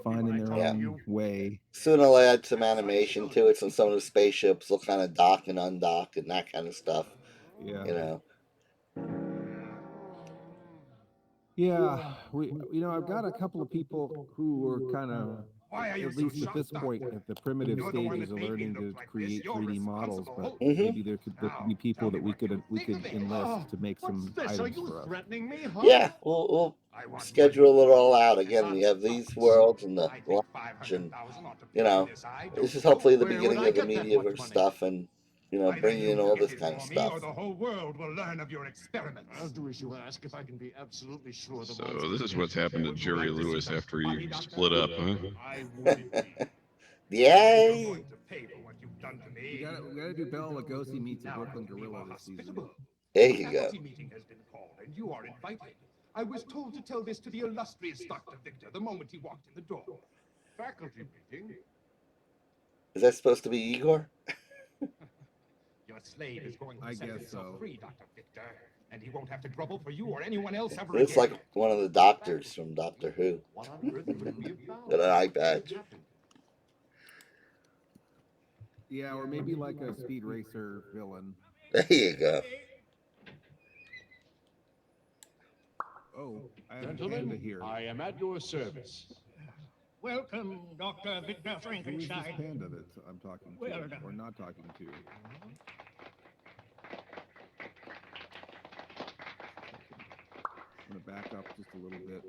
finding their Yeah. own way. Soon I'll add some animation to it, so some of the spaceships will kind of dock and undock and that kind of stuff. Yeah. You know. Yeah, I've got a couple of people who were kind of, at least at this point, at the primitive stages of learning to create 3D models. But maybe there could be people that we could enlist to make some items for us. Yeah, we'll schedule it all out. Again, we have these worlds and the launch, and this is hopefully the beginning of the Mediaverse stuff, and bringing in all this kind of stuff. The whole world will learn of your experiments. I'll do as you ask if I can be absolutely sure. So this is what's happened to Jerry Lewis after he split up, huh? Yay! We gotta do Bela Lugosi meets a Brooklyn Gorilla this season. There you go. Meeting has been called, and you are invited. I was told to tell this to the illustrious Dr. Victor the moment he walked in the door. Faculty meeting. Is that supposed to be Igor? Your slave is going to I set guess himself so. free, Dr. Victor, and he won't have to trouble for you or anyone else ever Looks again. like one of the doctors from Doctor Who. Got an eye patch. Yeah, or maybe like a Speed Racer villain. There you go. Oh, I have a panda here. I am at your service. Welcome, Dr. Victor Who is this Frankenstein. panda that I'm talking to, Well done. or not talking to? I'm gonna back up just a little bit.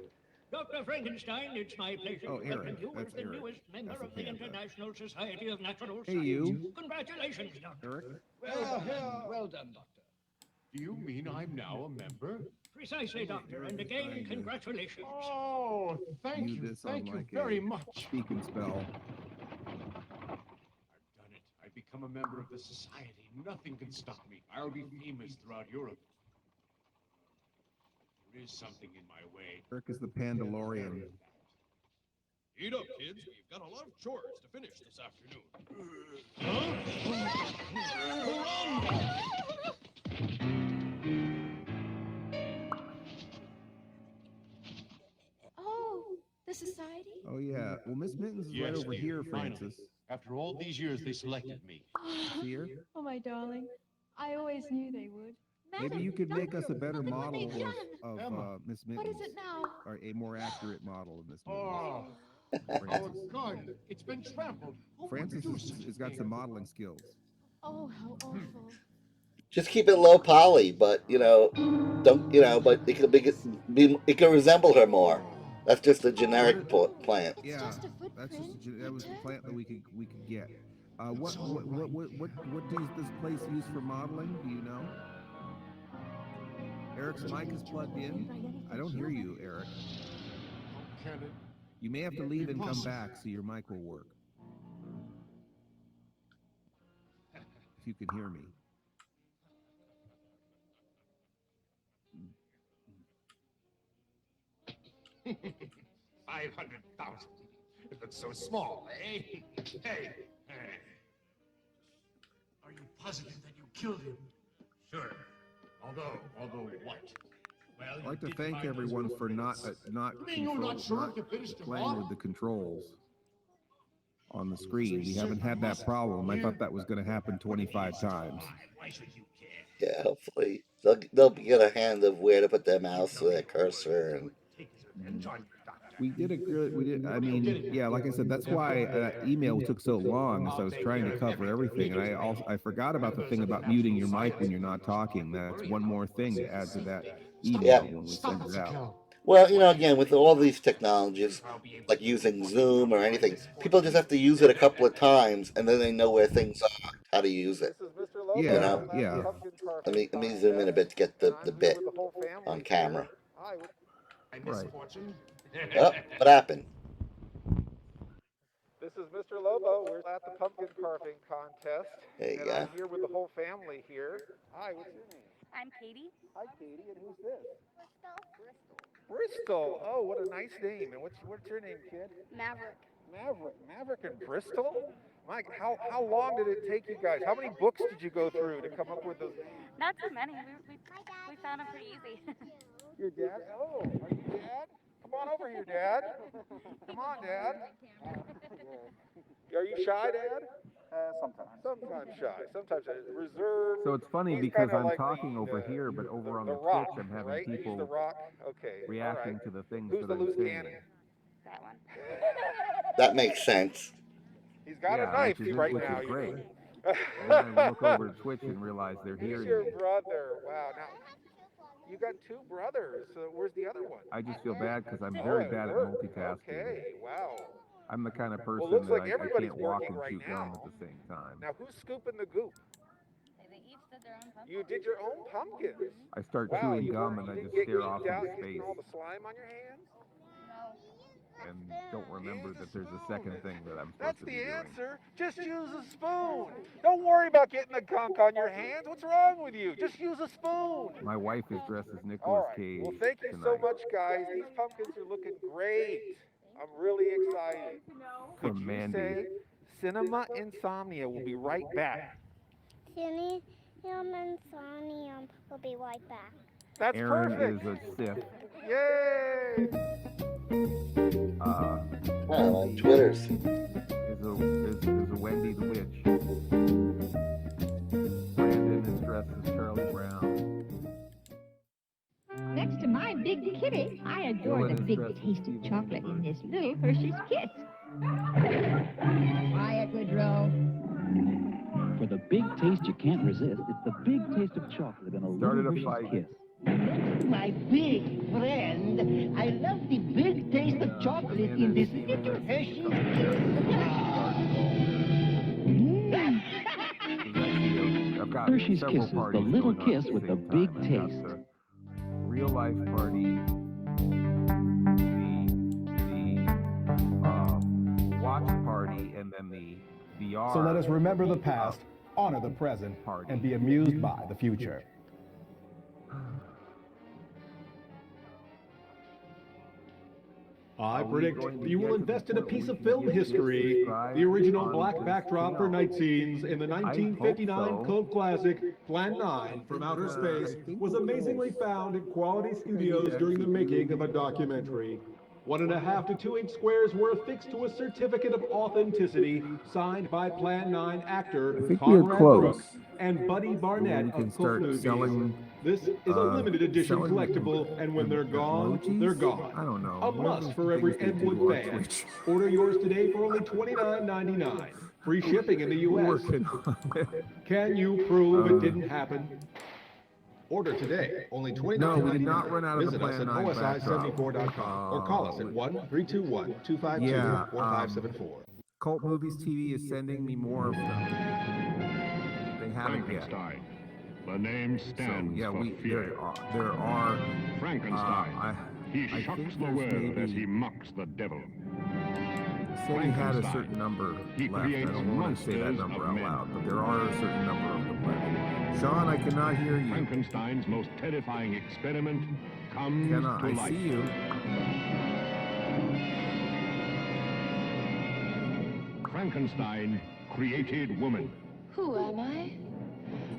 Dr. Frankenstein, it's my pleasure Oh, to Eric. welcome you That's as the Eric. newest member That's a of the panda. International Society of Natural Hey, Science. you. Congratulations, Doctor. Eric. Well done, Doctor. Do you mean I'm now a member? Precisely, Doctor, and again, congratulations. Oh, thank you. Use this on Thank you like very a much. speak and spell. I've done it. I've become a member of the society. Nothing can stop me. I'll be famous throughout Europe. There is something in my way. Eric is the Pandalorian. Eat up, kids. We've got a lot of chores to finish this afternoon. Oh, the society? Oh yeah. Well, Miss Mittens is right over dear, here, finally. Francis. After all these years, they selected me. See her? Oh, my darling. I always knew they would. Maybe you could make us a better model of Miss What Mittens. is it now? Or a more accurate model of Miss Mittens. Oh, Francis. our garden. It's been trampled. Who Francis would do has such a got thing? some modeling skills. Oh, how awful. Just keep it low poly, but don't but it can it can resemble her more. That's just a generic plant. Yeah, that's just that was the plant that we could get. What does this place use for modeling? Do you know? Eric's mic is plugged in. I don't hear you, Eric. Can it? You may have to leave and come back so your mic will work. If you can hear me. 500,000. If it's so small, eh? Hey. Are you positive that you killed him? Sure. Although what? Well, I'd like to thank everyone for not playing with the controls on the screen. We haven't had that problem. I thought that was going to happen 25 times. Yeah, hopefully they'll get a hand of where to put their mouse or their cursor and. We did a good. We did. I mean, yeah, like I said, that's why email took so long, as I was trying to cover everything, and I forgot about the thing about muting your mic when you're not talking. That's one more thing to add to that email when we send it out. Well, again, with all these technologies, like using Zoom or anything, people just have to use it a couple of times, and then they know where things are, how to use it. Yeah, yeah. Let me zoom in a bit to get the bit on camera. Right. Oh, what happened? This is Mr. Lobo. We're at the pumpkin carving contest. There you and go. I'm here with the whole family here. Hi, what's your name? I'm Katie. Hi, Katie. And who's this? Crystal. Bristol. Oh, what a nice name. And what's your name, kid? Maverick. Maverick in Bristol? Mike, how long did it take you guys? How many books did you go through to come up with those names? Not too many. We found them pretty easy. Your dad? Oh, are you dad? Come on over here, Dad. Come on, Dad. Are you shy, Dad? Sometimes. Sometimes shy. Sometimes reserved. So it's funny He's because kinda I'm like talking over here, but over on the Rock, Twitch, I'm having right? He's people the Rock. Okay. reacting all right. to the things Who's that the I'm loose saying. cannon? That one. That makes sense. He's got Yeah, a knife which is right which now. is great. And then I look over at Twitch and realize they're He's hearing your me. brother. Wow. Now, you got two brothers. Where's the other one? I just feel bad because I'm very bad at multitasking. Okay. Wow. I'm the kind of person looks that like I everybody's can't walk working and right chew now. gum at the same time. Now, who's scooping the goop? They each did their own pumpkin. You did your own pumpkins. I start Wow, chewing you gum weren't- and I you just didn't get stare off geeked out into using space all the slime on your hands? and don't remember that there's a second thing that I'm supposed That's to be the doing. answer. Just use a spoon. Don't worry about getting the gunk on your hands. What's wrong with you? Just use a spoon. My wife is dressed as All Nicolas right. Cage Well, thank you tonight so much, guys. These pumpkins are looking great. I'm really excited. Could from you Mandy. say Cinema Insomnia will be right back? Cinema Insomnia will be right back. That's Aaron perfect. is a Sith. Yay! On Twitter's. Is a Wendy the Witch. Brandon is dressed as Charlie Brown. Next to my big kitty, I adore the big taste of chocolate in this little Hershey's Kiss. Quiet, Woodrow. For the big taste you can't resist, it's the big taste of chocolate in a Started little a Hershey's fight. Kiss. My big friend, I love the big taste of chocolate in this little Hershey's I've got Hershey's several Kisses, the parties little going on kiss at with the same big time. I've got taste. the real life party, the watch party, and then the VR. So let us remember the past, honor the present, and be amused by the future. I predict you will invest in a piece of film history, the original black backdrop for night scenes in the 1959 cult classic Plan 9 from Outer Space was amazingly found in quality studios during the making of a documentary. 1.5 to 2 inch squares were affixed to a certificate of authenticity signed by Plan 9 actor I think we're Conrad close. Brooks and Buddy Barnett We can of Cult start Movies. selling. This is a limited edition selling collectible, and when they're gone, emojis? they're gone. I don't know. A What are must those for every things they do Edwood on fan. Twitch? Order yours today for only $29.99. Free shipping in the U.S. Working on it. Can you prove it didn't happen? Order today, only $29.99. No, we did not run out of the Visit us Plan at 9 osi74.com or call us at 1-321-252-4574. Cult Movies TV is sending me more of them. They haven't yet. Frankenstein. The name stands yeah, for fear. there are Frankenstein. He I shocks think the there's world maybe- as he mocks the devil. Said he had a certain number He left. I creates don't want to say that monsters number of out men. loud, but there are a certain number of them left. Sean, I cannot hear you. Frankenstein's most terrifying experiment comes to I life. see you. Frankenstein created woman. Who am I?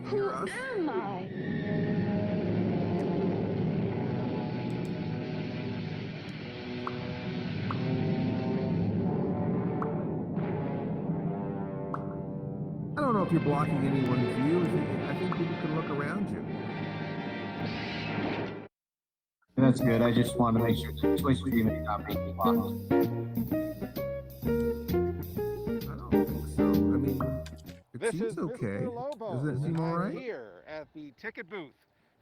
Who am I? I don't know if you're blocking anyone's view. I think people can look around you. That's good. I just want to make sure the Twitch stream is not being blocked. I don't think so. I mean, it This seems is okay. Mr. Lobo. Does it seem all I'm right? here at the ticket booth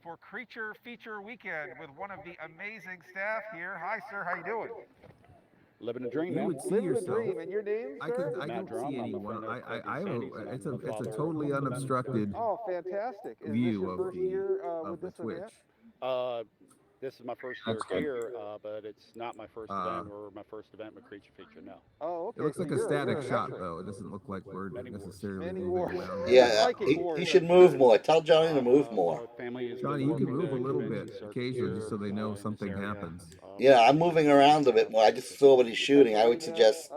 for Creature Feature Weekend with one of the amazing staff here. Hi, sir. How you doing? Living a dream, You man. would see Living a yourself. dream. And your name, I sir? don't Drum. see I'm a anyone. friend of I have Sandy's, and it's I'm a the father of totally Ben. unobstructed Oh, fantastic. Is view this your of first the year of with the this Twitch. event? This is my first That's year good. here, but it's not my first event or my first event with Creature Feature. No. Oh, okay. It looks so like a you're static a shot, veteran. though. It doesn't look like we're necessarily Many moving wars. around. Yeah, Psychic he wars. should move more. Tell Johnny to move more. Our family has Johnny, been you can working move a the little convention bit circuit occasionally just so here, they know in this something area. happens. Yeah, I'm moving around a bit more. I just saw what he's shooting. I would suggest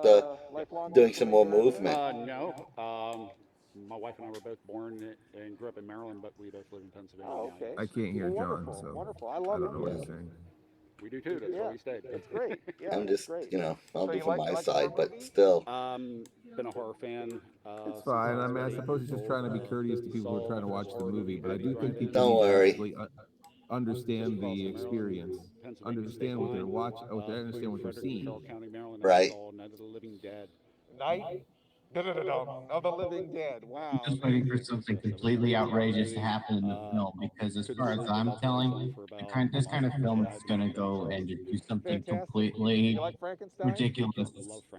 doing some more movement. No. My wife and I were both born and grew up in Maryland, but we both live in Pennsylvania. Oh, okay. I can't hear Well, John, wonderful, so wonderful. I I love don't know it. what he's saying. We do too. That's why we stayed. That's great. Yeah, I'm that's just, great. I'll So do you from like my horror side, but movies? still. Been a horror fan. It's Since fine. I I was mean, I 8 suppose he's just years trying to be old. courteous to people who are Saw trying to the watch the horror movie, but I at do think drive-in. people Don't need to worry. actually understand the Maryland, experience, Pennsylvania state understand what they're line, watching, understand between what they're Frederick and seeing. Carroll County, Maryland. Right. I saw Night of the Living Dead. Night of the Living Dead. I'm Wow. just waiting for something completely outrageous to happen in the film because, as far as I'm telling, this kind of film is going to go and just do something Fantastic. completely You like Frankenstein? ridiculous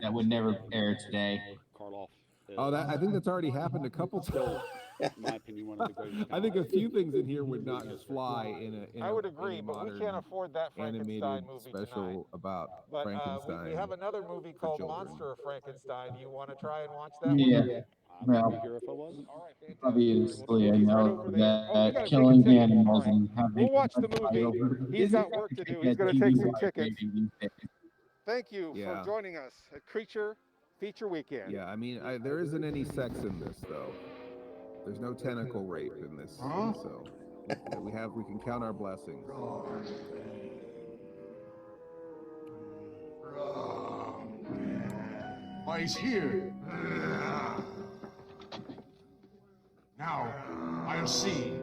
that would never air today. Karloff. Oh, I think that's already happened a couple times. In my opinion, one of the greatest. I think a few things in here would not fly in I would a agree, but we modern can't afford that Frankenstein animated movie special tonight. about But Frankenstein. we have another movie for called children. Monster of Frankenstein. Do you want to try and watch that one? Yeah, well, Here if I wasn't. obviously I know Oh, we gotta that take killing a ticket. animals All right. and having We'll watch the them fight movie. over He's isn't got work to do. like He's a going to TV take some wire tickets. baby these days. Thank you for Yeah. joining us at Creature Feature Weekend. Yeah, I mean, there isn't any sex in this though. There's no tentacle rape in this, so we can count our blessings. Why, he's here. Now, I'll see.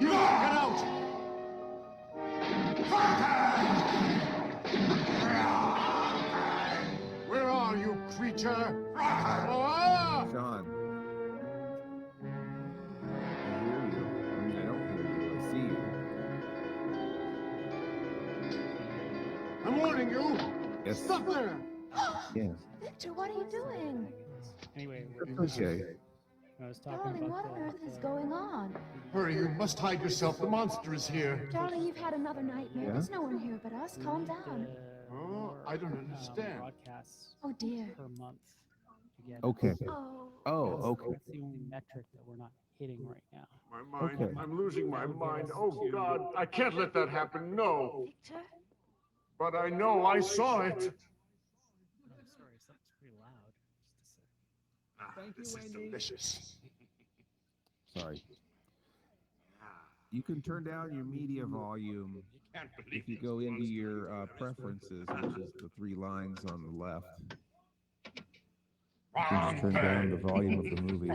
Get out! Where are you, creature? Sean, I hear you. I mean, I don't hear you. I see you. I'm warning you. Yes. Stop there. Yes. Victor, what are you doing? Anyway, Okay. I was talking Darling, about what on earth is going on? Hurry, you must hide yourself. The monster is here. Darling, you've had another nightmare. Yeah? There's no one here but us. Calm down. Oh, I don't understand. broadcasts Oh, dear. per month to get. Okay. Oh. Oh, That's- okay. That's the only metric that we're not hitting right now. My mind. Okay. I'm losing my mind. Oh, God. I can't let that happen. No. Victor? But I know I saw it. I'm sorry, something's pretty loud. Just a second. This is delicious. Sorry. You can turn down your media volume if you go into your preferences, which is the three lines on the left. You can just turn down the volume of the movie.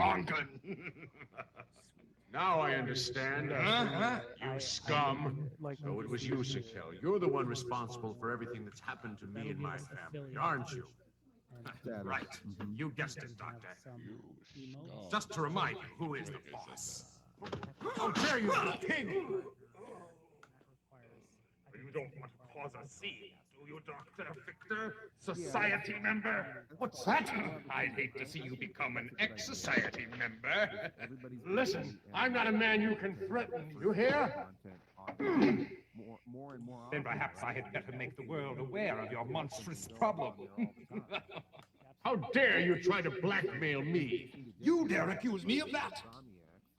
Now I understand. You scum. So it was you, Sikel. You're the one responsible for everything that's happened to me and my family, aren't you? Right. You guessed it, Doctor. Just to remind you, who is the boss? How dare you, you pig! You don't want to cause a scene, do you, Dr. Victor? Society member? What's that? I'd hate to see you become an ex-society member. Listen, I'm not a man you can threaten, you hear? Then perhaps I had better make the world aware of your monstrous problem. How dare you try to blackmail me? You dare accuse me of that?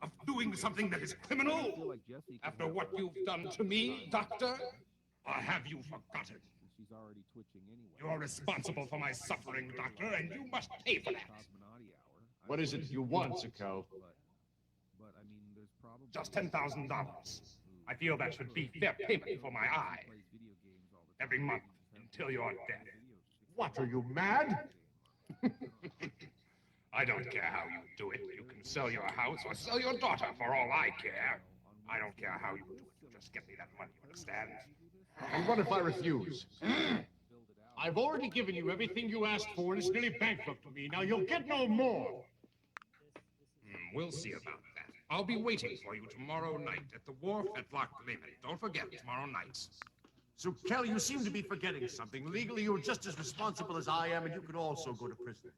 Of doing something that is criminal? After what you've done to me, Doctor? Or have you forgotten? You're responsible for my suffering, Doctor, and you must pay for that. What is it you want, Sikel? Just $10,000. I feel that should be fair payment for my eye. Every month until you're dead. What, are you mad? I don't care how you do it. You can sell your house or sell your daughter for all I care. I don't care how you do it. Just get me that money, you understand? And what if I refuse? I've already given you everything you asked for, and it's nearly bankrupted me. Now you'll get no more. We'll see about that. I'll be waiting for you tomorrow night at the wharf at Loch Lomond. Don't forget, tomorrow night. So, Kelly, you seem to be forgetting something. Legally, you're just as responsible as I am, and you could also go to prison.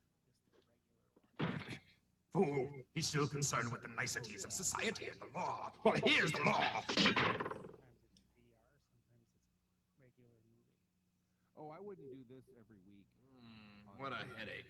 Fool, he's still concerned with the niceties of society and the law. Well, here's the law. Oh, I wouldn't do this every week. What a headache.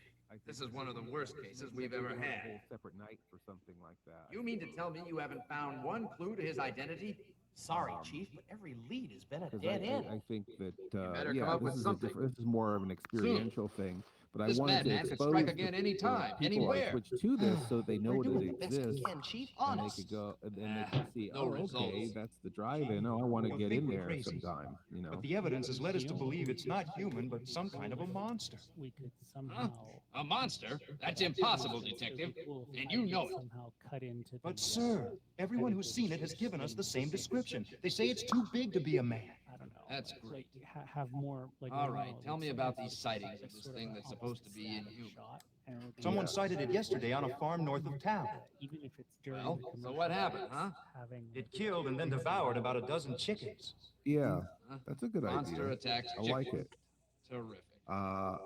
This is one of the worst cases we've ever A whole had. separate night for something like that. You mean to tell me you haven't found one clue to his identity? Sorry, Chief, but every lead has been a 'Cause dead end. I think that better yeah, come up this with is something. this is more of an experiential thing. But This I wanted to madman could expose strike the again anytime, people I anywhere. switch to this so that they know We're that doing it the best we exists, can, Chief. and they Honest. could go and then they can see. no Oh, okay, results. that's the drive-in. Oh, I want to Well, get think in we're there crazy. sometime. You know. But the evidence has led us to believe it's not human, but some kind of a monster. We could somehow. A monster? That's impossible, Detective. And you know it. Somehow cut into. But, sir, everyone who's seen it has given us the same description. They say it's too big to be a man. I don't know. That's like, great. Have more like. All I don't right, know, tell me like, about some these kind of sightings of this sort thing that's almost supposed to be static inhuman. shot, and it'll be, Someone sighted it yesterday on a farm north of town. even if it's during Well, the so commercial what happened, breaks, huh? Having It killed and then devoured about a dozen chickens. Yeah, that's a good Monster idea. attacks I like chickens. it. Terrific. I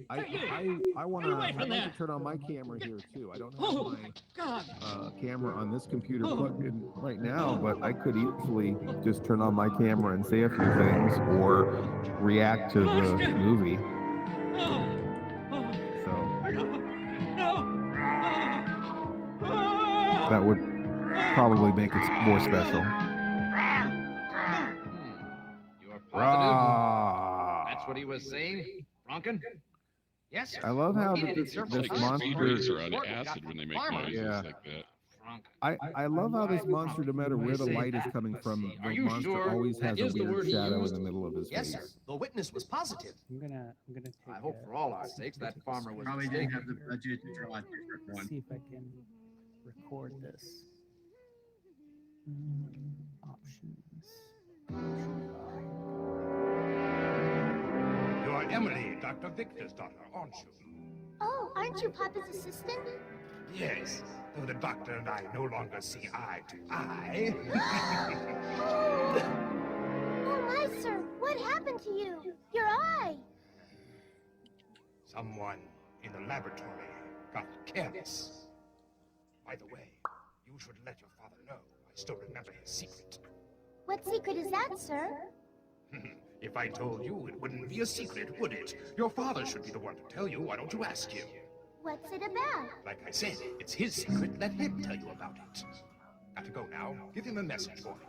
Get wanna away from I'd like there. to turn on my camera here too. I don't have Oh, my God. camera on this computer plugged in right now, but I could easily just turn on my camera and say a few things or react to the movie. So that would probably make it more special. You're positive? That's what he was saying, Bronken? Yes, sir. I love how He did it this several this times. monster. Bees are on acid when they make noises Yeah. like that. I love how this monster, no matter where the light is coming from, the monster always has a weird shadow in the middle of his Yes, face. sir. The witness was positive. I'm gonna take. I hope for all our sakes that farmer was Probably didn't have mistaken. the budget to draw a different one. See if I can record this. Options. You are Emily, Dr. Victor's daughter, aren't you? Oh, aren't you Papa's assistant? Yes, though the doctor and I no longer see eye to eye. Oh, my sir, what happened to you? Your eye. Someone in the laboratory got careless. By the way, you should let your father know. I still remember his secret. What secret is that, sir? If I told you, it wouldn't be a secret, would it? Your father should be the one to tell you. Why don't you ask him? What's it about? Like I said, it's his secret. Let him tell you about it. Got to go now. Give him a message for me.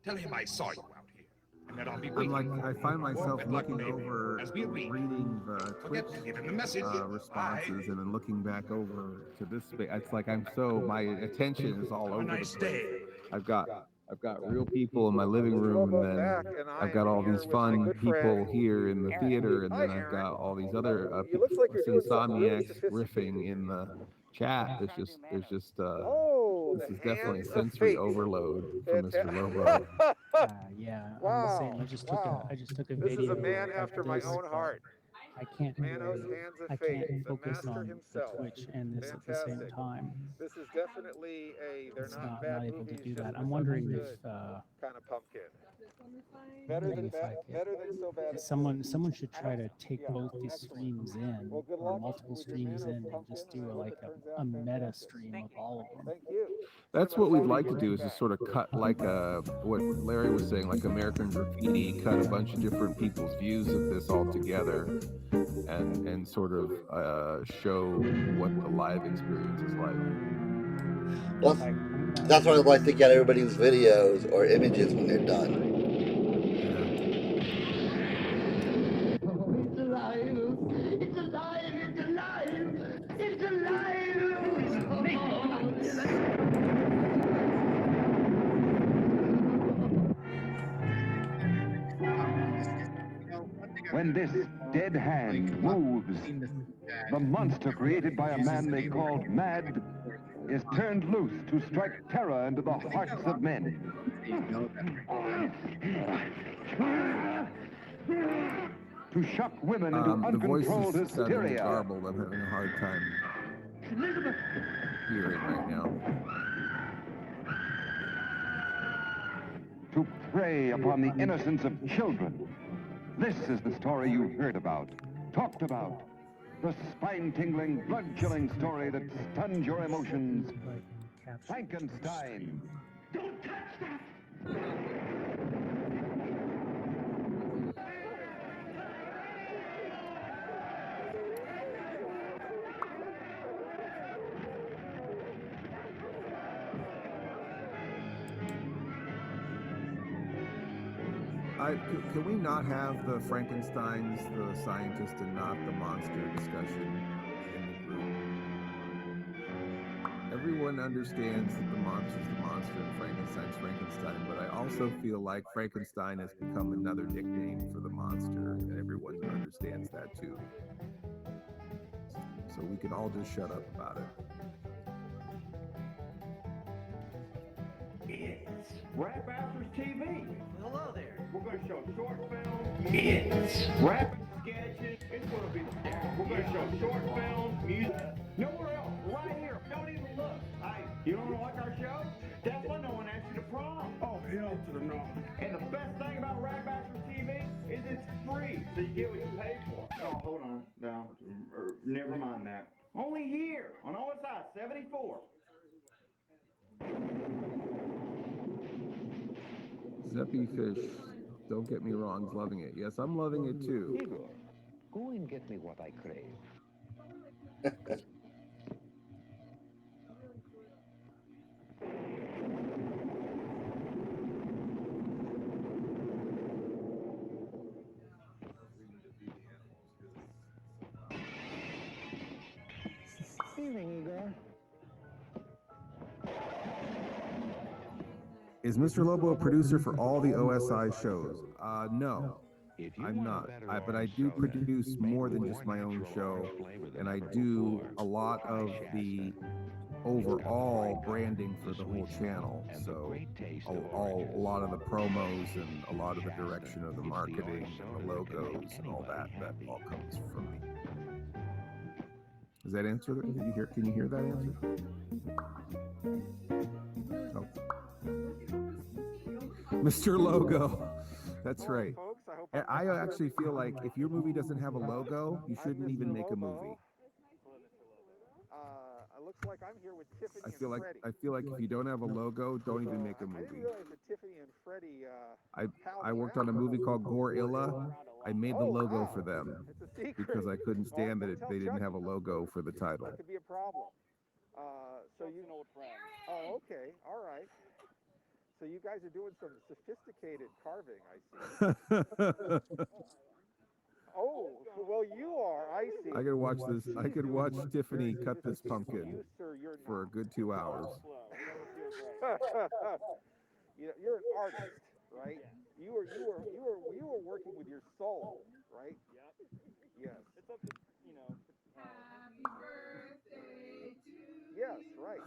Tell him I saw you out here, and that I'll be I'm waiting. like, for I you find in myself Wedlock looking Baby, over, as we agreed. reading the Twitch Forget to give him the message. responses, and then looking back over to this space. It's like my attention is all Have a over nice the place. day. I've got real people in my living room, and then I've got all these fun people here in the theater, and then I've got all these other insomniacs riffing in the chat. There's just this is definitely sensory overload for Mr. Lobo. Yeah, Wow. I'm the same. I just took a This video. is a man of after my this, own heart. I can't Man whose really, hands of I fate, can't the focus master on himself. the Twitch and this at the same Fantastic. time. This is definitely they're It's not not bad able to movies, do just that. I'm wondering if kind of pumpkin. Better maybe than if I bad, could. better than so bad. Someone should try to take both these streams in, or multiple streams in, and just do a meta stream of all of them. Thank you. That's what we'd like to do, is just sort of cut like what Larry was saying, like American Graffiti, cut a bunch of different people's views of this all together, and sort of show what the live experience is like. Well, that's why I'd like to get everybody's videos or images when they're done. It's alive! It's alive! It's alive! It's alive! When this dead hand moves, the monster created by a man they called Mad is turned loose to strike terror into the hearts of men. To shock women into The voice uncontrolled is sounding hysteria. garbled. I'm having a hard time hearing right now. To prey upon the innocence of children. This is the story you've heard about, talked about, The spine-tingling, blood-chilling story that stuns your emotions. Frankenstein. Don't touch that! Can we not have the Frankenstein's the scientist and not the monster discussion in the group? Everyone understands that the monster's the monster and Frankenstein's Frankenstein, but I also feel like Frankenstein has become another nickname for the monster, and everyone understands that too. So we can all just shut up about it. It's Rap After's TV. Hello there. We're going to show short films. It's rap sketches. It's going to be. We're going to show short films, music. Nowhere else. Right here. Don't even look. Hey, you don't want to watch our show? That's why no one asked you to prom. Oh, hell to the no. And the best thing about Rap After's TV is it's free, so you get what you pay for. Oh, hold on. No, never mind that. Only here on OSI 74. Zeppy Fish, don't get me wrong, is loving it. Yes, I'm loving it too. Igor, go and get me what I crave. Evening, Igor. Is Mr. Lobo a producer for all the OSI shows? No, I'm not. But I do produce more than just my own show, and I do a lot of the overall branding for the whole channel. So a lot of the promos and a lot of the direction of the marketing and the logos and all that all comes from me. Does that answer that? Can you hear that answer? Oh. Mr. Logo. That's right. I actually feel like if your movie doesn't have a logo, you shouldn't even make a movie. Looks like I'm here with Tiffany I feel like if you don't have a logo, don't even make a movie. I didn't realize that Tiffany and Freddie. I worked on a movie called Gorilla. I made the logo for them because I couldn't stand that they didn't have a logo for the title. That could be a problem. So you know. Oh, okay, all right. So you guys are doing some sophisticated carving, I see. Oh, well, you are. I see. I could watch this. I could watch Tiffany cut this pumpkin for a good 2 hours. You're an artist, right? You are working with your soul, right? Yes. It's up to, Happy birthday to you. Yes, right.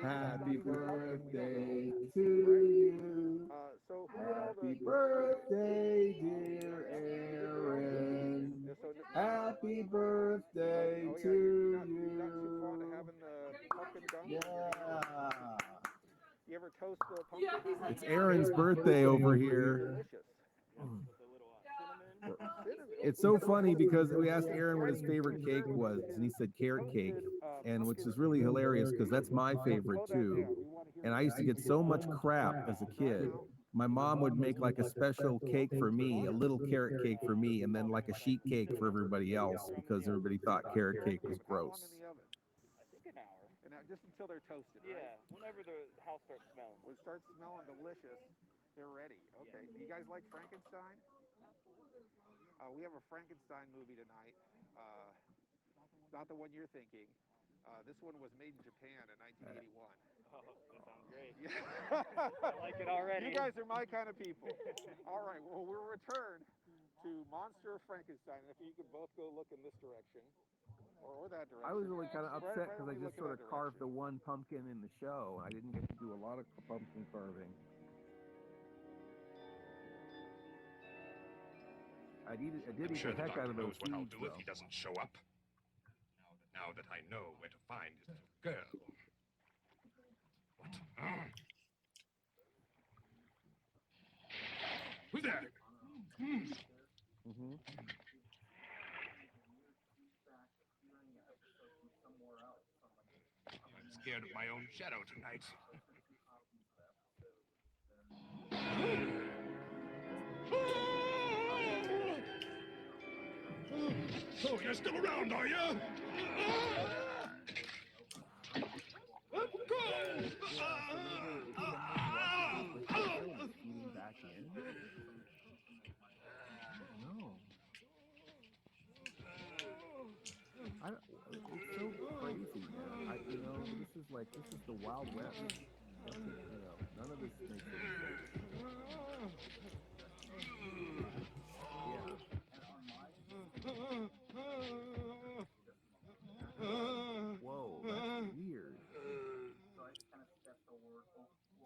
Happy birthday to you. So happy birthday, dear Aaron. Happy birthday to you. Not too fond of having the pumpkin gum? Yeah. You ever toast the pumpkin? It's Aaron's birthday over here. Delicious. It's so funny because we asked Aaron what his favorite cake was, and he said carrot cake, and which is really hilarious because that's my favorite too. And I used to get so much crap as a kid. My mom would make like a special cake for me, a little carrot cake for me, and then like a sheet cake for everybody else because everybody thought carrot cake was gross. I think an hour. And just until they're toasted, right? Yeah, whenever the house starts smelling. When it starts smelling delicious, they're ready. Okay. Do you guys like Frankenstein? We have a Frankenstein movie tonight. Not the one you're thinking. This one was made in Japan in 1981. Oh, that sounds great. Yeah. I like it already. You guys are my kind of people. All right, well, we'll return to Monster Frankenstein. If you could both go look in this direction or that direction. I was really kind of upset because I just sort of carved the one pumpkin in the show. I didn't get to do a lot of pumpkin carving. I did eat the heck out of those what I'll seeds, do if though. he doesn't show up. Now that I know where to find his little girl. What? Who's there? scared of my own shadow tonight. Oh, you're still around, are you? Feeding back in? No. It's so crazy, man. This is the Wild West. None of this makes any sense. Whoa, that's weird.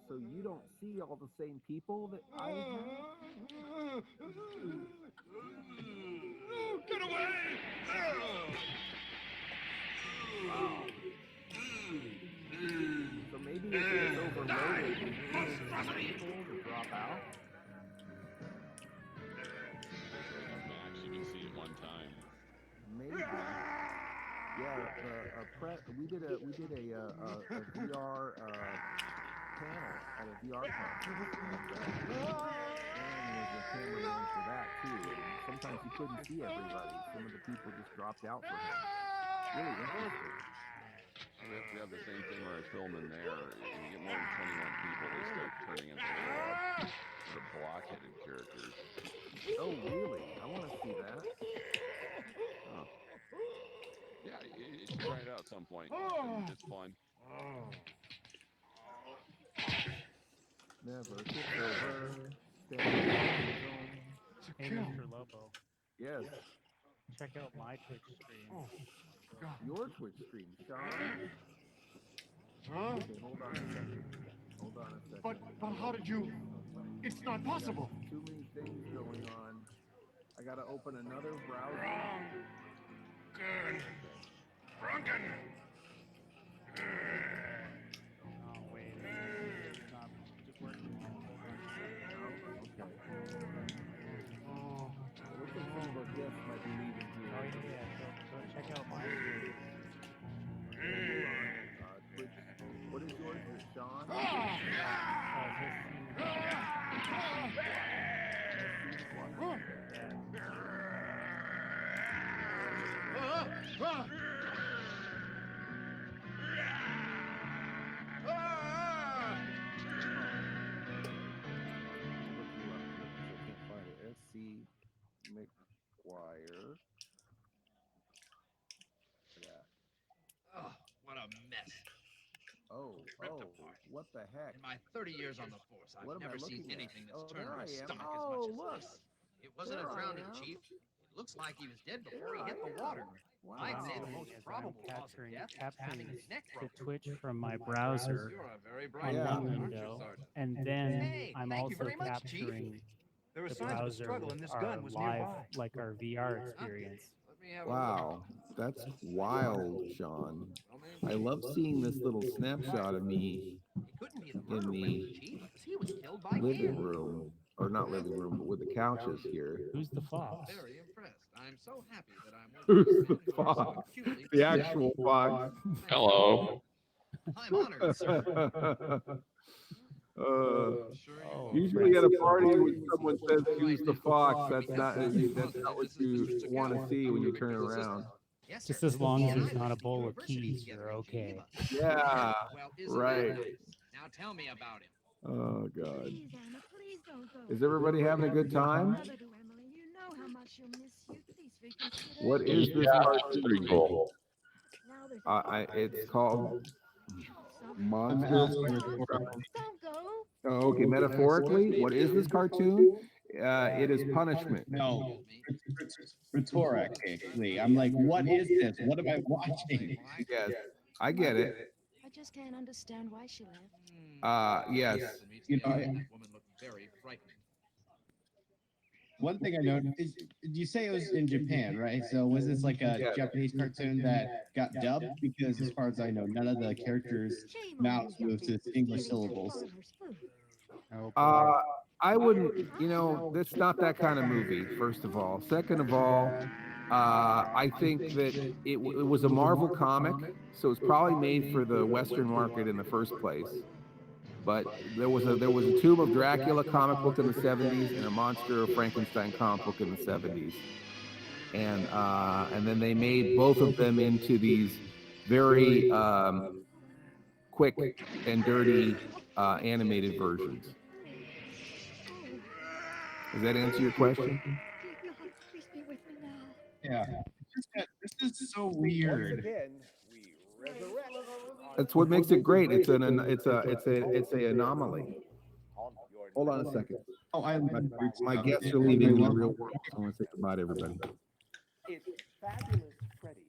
So you don't see all the same people that I have? Get away! Wow. So maybe it is overloaded and people to drop out. Max, you can see it one time. Maybe. Yeah, we did a VR panel at a VR conference. And there's a cameraman for that too. Sometimes you couldn't see everybody. Some of the people just dropped out for him. Really interesting. We have the same thing where I film in there. When you get more than 21 people, they start turning into sort of block-headed characters. Oh, really? I want to see that. Oh. Yeah, you should try it out at some point. It's fun. Never gets over. Hey, Mr. Lobo. Yes. Check out my Twitch stream. Your Twitch stream, Sean. Huh? Okay, hold on a second. But how did you? It's not possible. Too many things going on. I gotta open another browser. Good. Drunken. Oh, wait. It's not just working. What's the thing about this might be leaving here? Oh, yeah. So check out my stream. Twitch. What is yours? Is it Sean? S.C. McGuire. Oh, what a mess. What the heck? In my 30 years on the force, I've never seen anything that's turned my stomach Oh, as much look. as this. It wasn't a drowning, Chief. It looks like he was dead before he hit the water. Wow. I'd say the most As probable I'm cause of death is having his neck the broken. Twitch from my browser You're a very bright on man, one aren't you, window, Sergeant? and then Hey, I'm thank you also very much, Chief. capturing There were the signs of a browser struggle and with this our gun was live, nearby. like our VR experience. Let me have a Wow, that's wild, Sean. I love seeing this little snapshot of me It couldn't be the in murder the weapon, Chief, because he was killed by living hand. room, or not living room, but with the couches here. Who's the fox? Very impressed. I'm so happy that I'm Who's working the with men who are so fox? acutely The actual fox. Hello. I'm honored, sir. Usually at a party when someone says who's the fox, that's not what you want to see when you turn around. Just as long as there's not a bowl of keys, you're okay. Yeah, Well, isn't right. that nice? Now tell me about him. Oh God. Please, Anna, please don't go. Is everybody having a good time? Mother to Emily, you know how much she'll miss you. Please reconsider. What is this cartoon? Pretty cool. Now there's a It's called Monster. Don't go. Oh, okay, metaphorically, what is this cartoon? It is punishment. No, rhetorically. I'm like, what is this? What am I watching? Yes, I get it. I just can't understand why she left. Yes. You know, That woman looked very frightened. one thing I noticed is, you say it was in Japan, right? So was this like a Japanese cartoon that got dubbed? Because as far as I know, none of the characters' mouths moved to English syllables. I wouldn't, that's not that kind of movie, first of all. Second of all, I think that it was a Marvel comic, so it's probably made for the Western market in the first place. But there was a Tomb of Dracula comic book in the 70s and a Monster of Frankenstein comic book in the 70s. And then they made both of them into these very quick and dirty animated versions. Does that answer your question? Dear God, please be with me now. Yeah. This is so weird. That's what makes it great. It's an anomaly. Hold on a second. Oh, My guests are leaving in the real world, so I want to say goodbye to everybody. It's Fabulous Freddy's.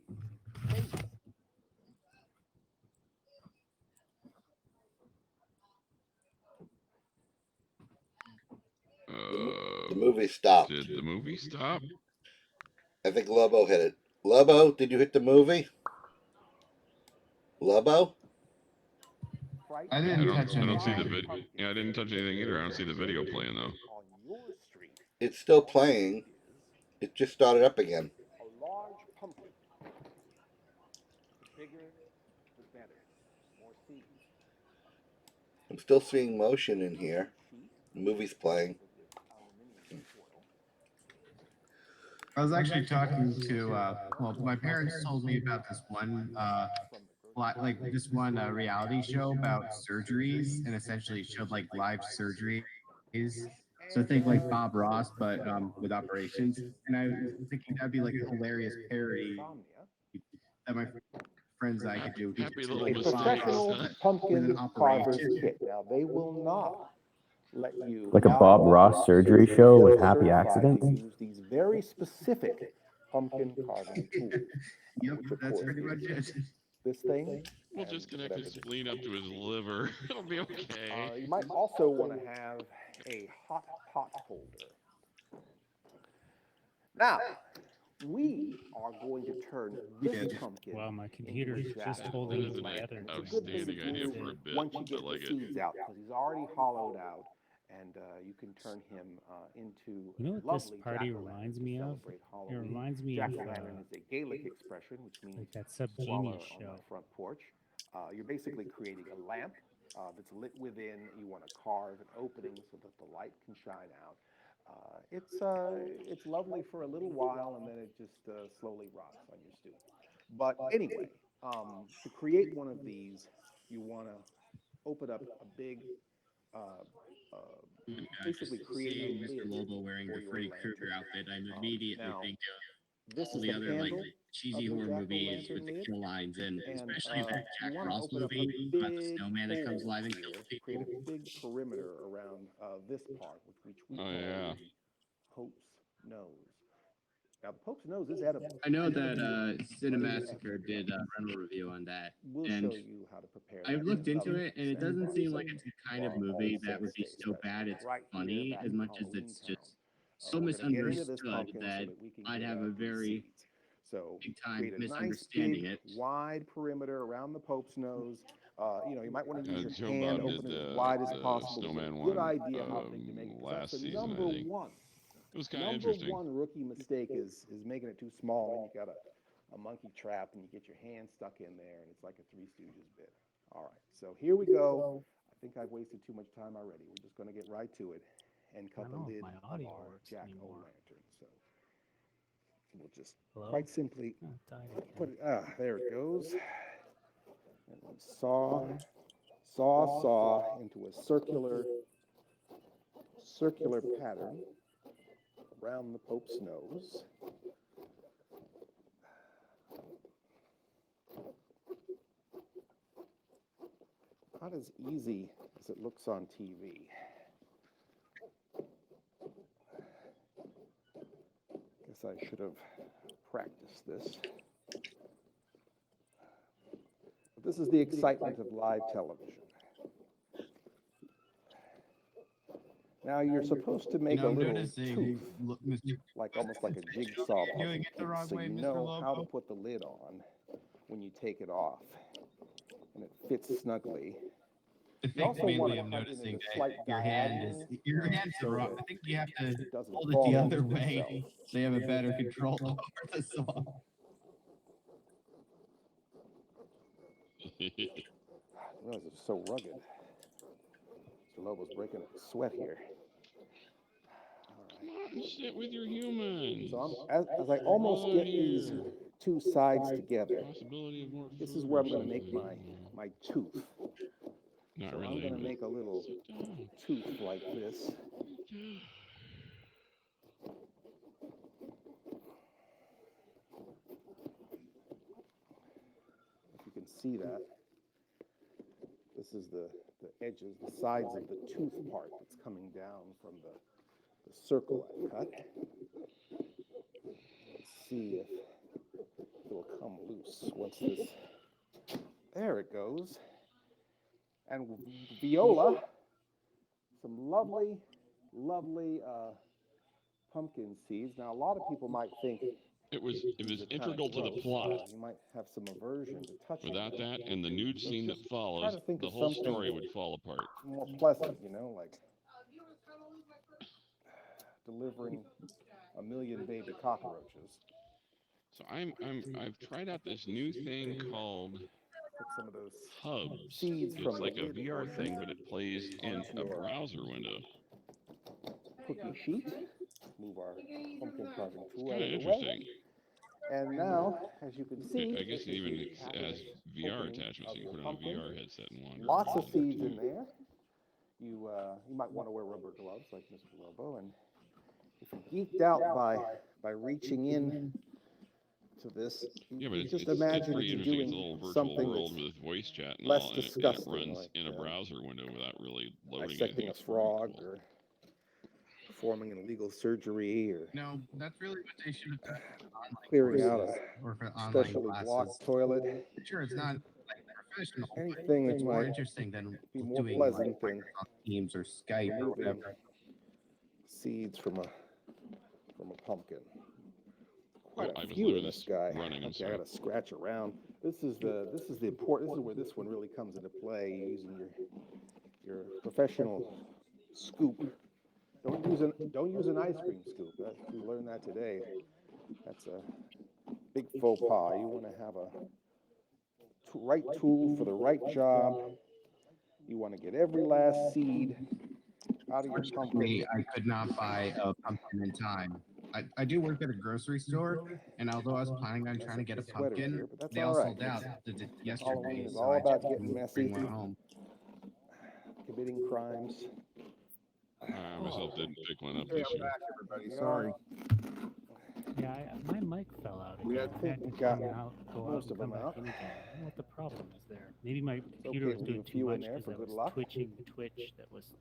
The movie stopped. Did the movie stop? I think Lobo hit it. Lobo, did you hit the movie? Lobo? I didn't touch anything. I don't see the video. Yeah, I didn't touch anything either. I don't see the video playing though. It's still playing. It just started up again. A large pumpkin. The bigger, the better. More seeds. I'm still seeing motion in here. The movie's playing. I was actually talking to, well, my parents told me about this one, reality show about surgeries, and essentially showed like live surgeries. So think like Bob Ross, but with operations. And I was thinking that'd be like a hilarious parody that my friends and I could do. Happy little A professional pumpkin carver's kit. Now, they will not let you Like a Bob Ross surgery show with happy accidents? use these very specific pumpkin carving tools. Yep, that's pretty much it. This thing. We'll just connect his spleen up to his liver. It'll be okay. You might also want to have a hot pot holder. Now, we are going to turn this pumpkin. Wow, my computer is just holding it together. Outstanding idea for a bit. Once you I get like the it. seeds out, because he's already hollowed out, and you can turn him into. You know what this party reminds me of? It reminds me of Jack-o'-lantern is a Gaelic expression, which means like that Sub squalor Genius on show. the front porch. You're basically creating a lamp that's lit within. You want to carve an opening so that the light can shine out. It's lovely for a little while, and then it just slowly rots on your stoop. But anyway, to create one of these, you want to open up a big, basically create a Mr. lid Lobo wearing for the your Freddy lantern. Krueger outfit. I'm immediately Now, thinking this all is the the other like handle cheesy of the horror movies jack-o'-lantern with the lid, kill lines, and and especially that you Jack want to Ross open up a movie about the big snowman that comes hole live and here kills to create people. a big perimeter around this part, which we call yeah. Pope's nose. Now, the Pope's nose is edible. I know that Cinemassacre did a rental review on that, We'll and show you how to prepare I've that. looked into it, and it Send doesn't seem like some it's the kind of for our movie old that would be safe so space bad it's right here funny back as in much as Halloween it's Town. just so We're gonna get into this misunderstood pumpkin that so that we can I'd get have out a these very seeds. So big time create a nice misunderstanding big it. wide perimeter around the Pope's nose. You might want to use your Joe hand, Bob open did it as wide as the possible. It's snowman a good one idea how big to make it. 'Cause last that's the season, I number think. one. It was kind of Number interesting. one rookie mistake is making it too small, and you got a monkey trap, and you get your hand stuck in there, and it's like a Three Stooges bit. All right, so here we go. I think I've wasted too much time already. We're just going to get right to it and cut the lid of our jack-o'-lantern. So we'll just quite simply put it. There it goes. And then saw into a circular pattern around the Pope's nose. Not as easy as it looks on TV. Guess I should have practiced this. But this is the excitement of live television. Now you're supposed to make a little tooth, like almost like a jigsaw puzzle piece, so you know how to put the lid on when you take it off, and it fits snugly. the You thing also mainly want to I'm cut in noticing at a that slight your hand is diagonal your hand's the so wrong. that I think you have to it doesn't hold it fall the in other way itself. so you have a better control over the song. I realize it's so rugged. Mr. Lobo's breaking a sweat here. Come on, sit with your humans. So as I almost get these two sides together, Possibility of more this food is where or I'm going to make something. my tooth. Not So really. I'm going to but make a little sit down. tooth like this. Sit down. If you can see that, this is the edges, the sides of the tooth part that's coming down from the circle I cut. Let's see if it will come loose once this, there it goes. And viola, some lovely, lovely pumpkin seeds. Now, a lot of people might think It was these are kind integral of to the gross. plot. You might have some aversion to touching Without them. that and the nude So scene that just follows, try to think the of whole something story would fall apart. more pleasant, you know, like delivering a million baby cockroaches. So I've tried out this new thing called Put some of those Hubs. seeds It's from like the a lid VR portion thing, but it plays in onto a your browser window. cookie sheet. Move our pumpkin carving It's tool out kind of of the interesting. way. And now, as you can see, I guess this it is even the has happening VR opening attachments. of You your can put on a pumpkin. VR headset and wander. Lots of around seeds too. in there. You might want to wear rubber gloves like Mr. Lobo, and if you're geeked out by reaching in to this, Yeah, but just it's imagine pretty that you're interesting. It's a doing little virtual something world that's with voice chat and less all, and it disgusting, runs like in a browser window without really loading dissecting anything. a It's very frog cool. or performing an illegal surgery or No, that's really what they should have done for online clearing out courses a or for online specially classes. blocked toilet. Sure, it's not like professional, but Anything that it's more might interesting than be more doing like pleasant than Microsoft Teams or Skype or removing whatever. seeds from a pumpkin. Quite I a was few of leaving this this guy. running. I'm Okay, I sorry. gotta scratch around. This is the important. This is where this one really comes into play. Using your professional scoop. Don't use an ice cream scoop. We learned that today. That's a big faux pas. You want to have a right tool for the right job. You want to get every last seed out of your pumpkin. Unfortunately, I could not buy a pumpkin in time. I do work at a grocery store, and although I was planning on trying to get a pumpkin, here, but that's they all all right. sold out yesterday, Halloween is so all I about just getting didn't messy, bring one home. committing crimes. I myself didn't pick one up Okay, this I'm year. back, everybody. Sorry. Yeah, my mic fell out We again. had I had to got come out, go out, most and of come them back out. in again. I don't know what the problem is there. Maybe my It's computer okay was to doing leave a too few in much there because for I good was luck. twitching the Twitch that was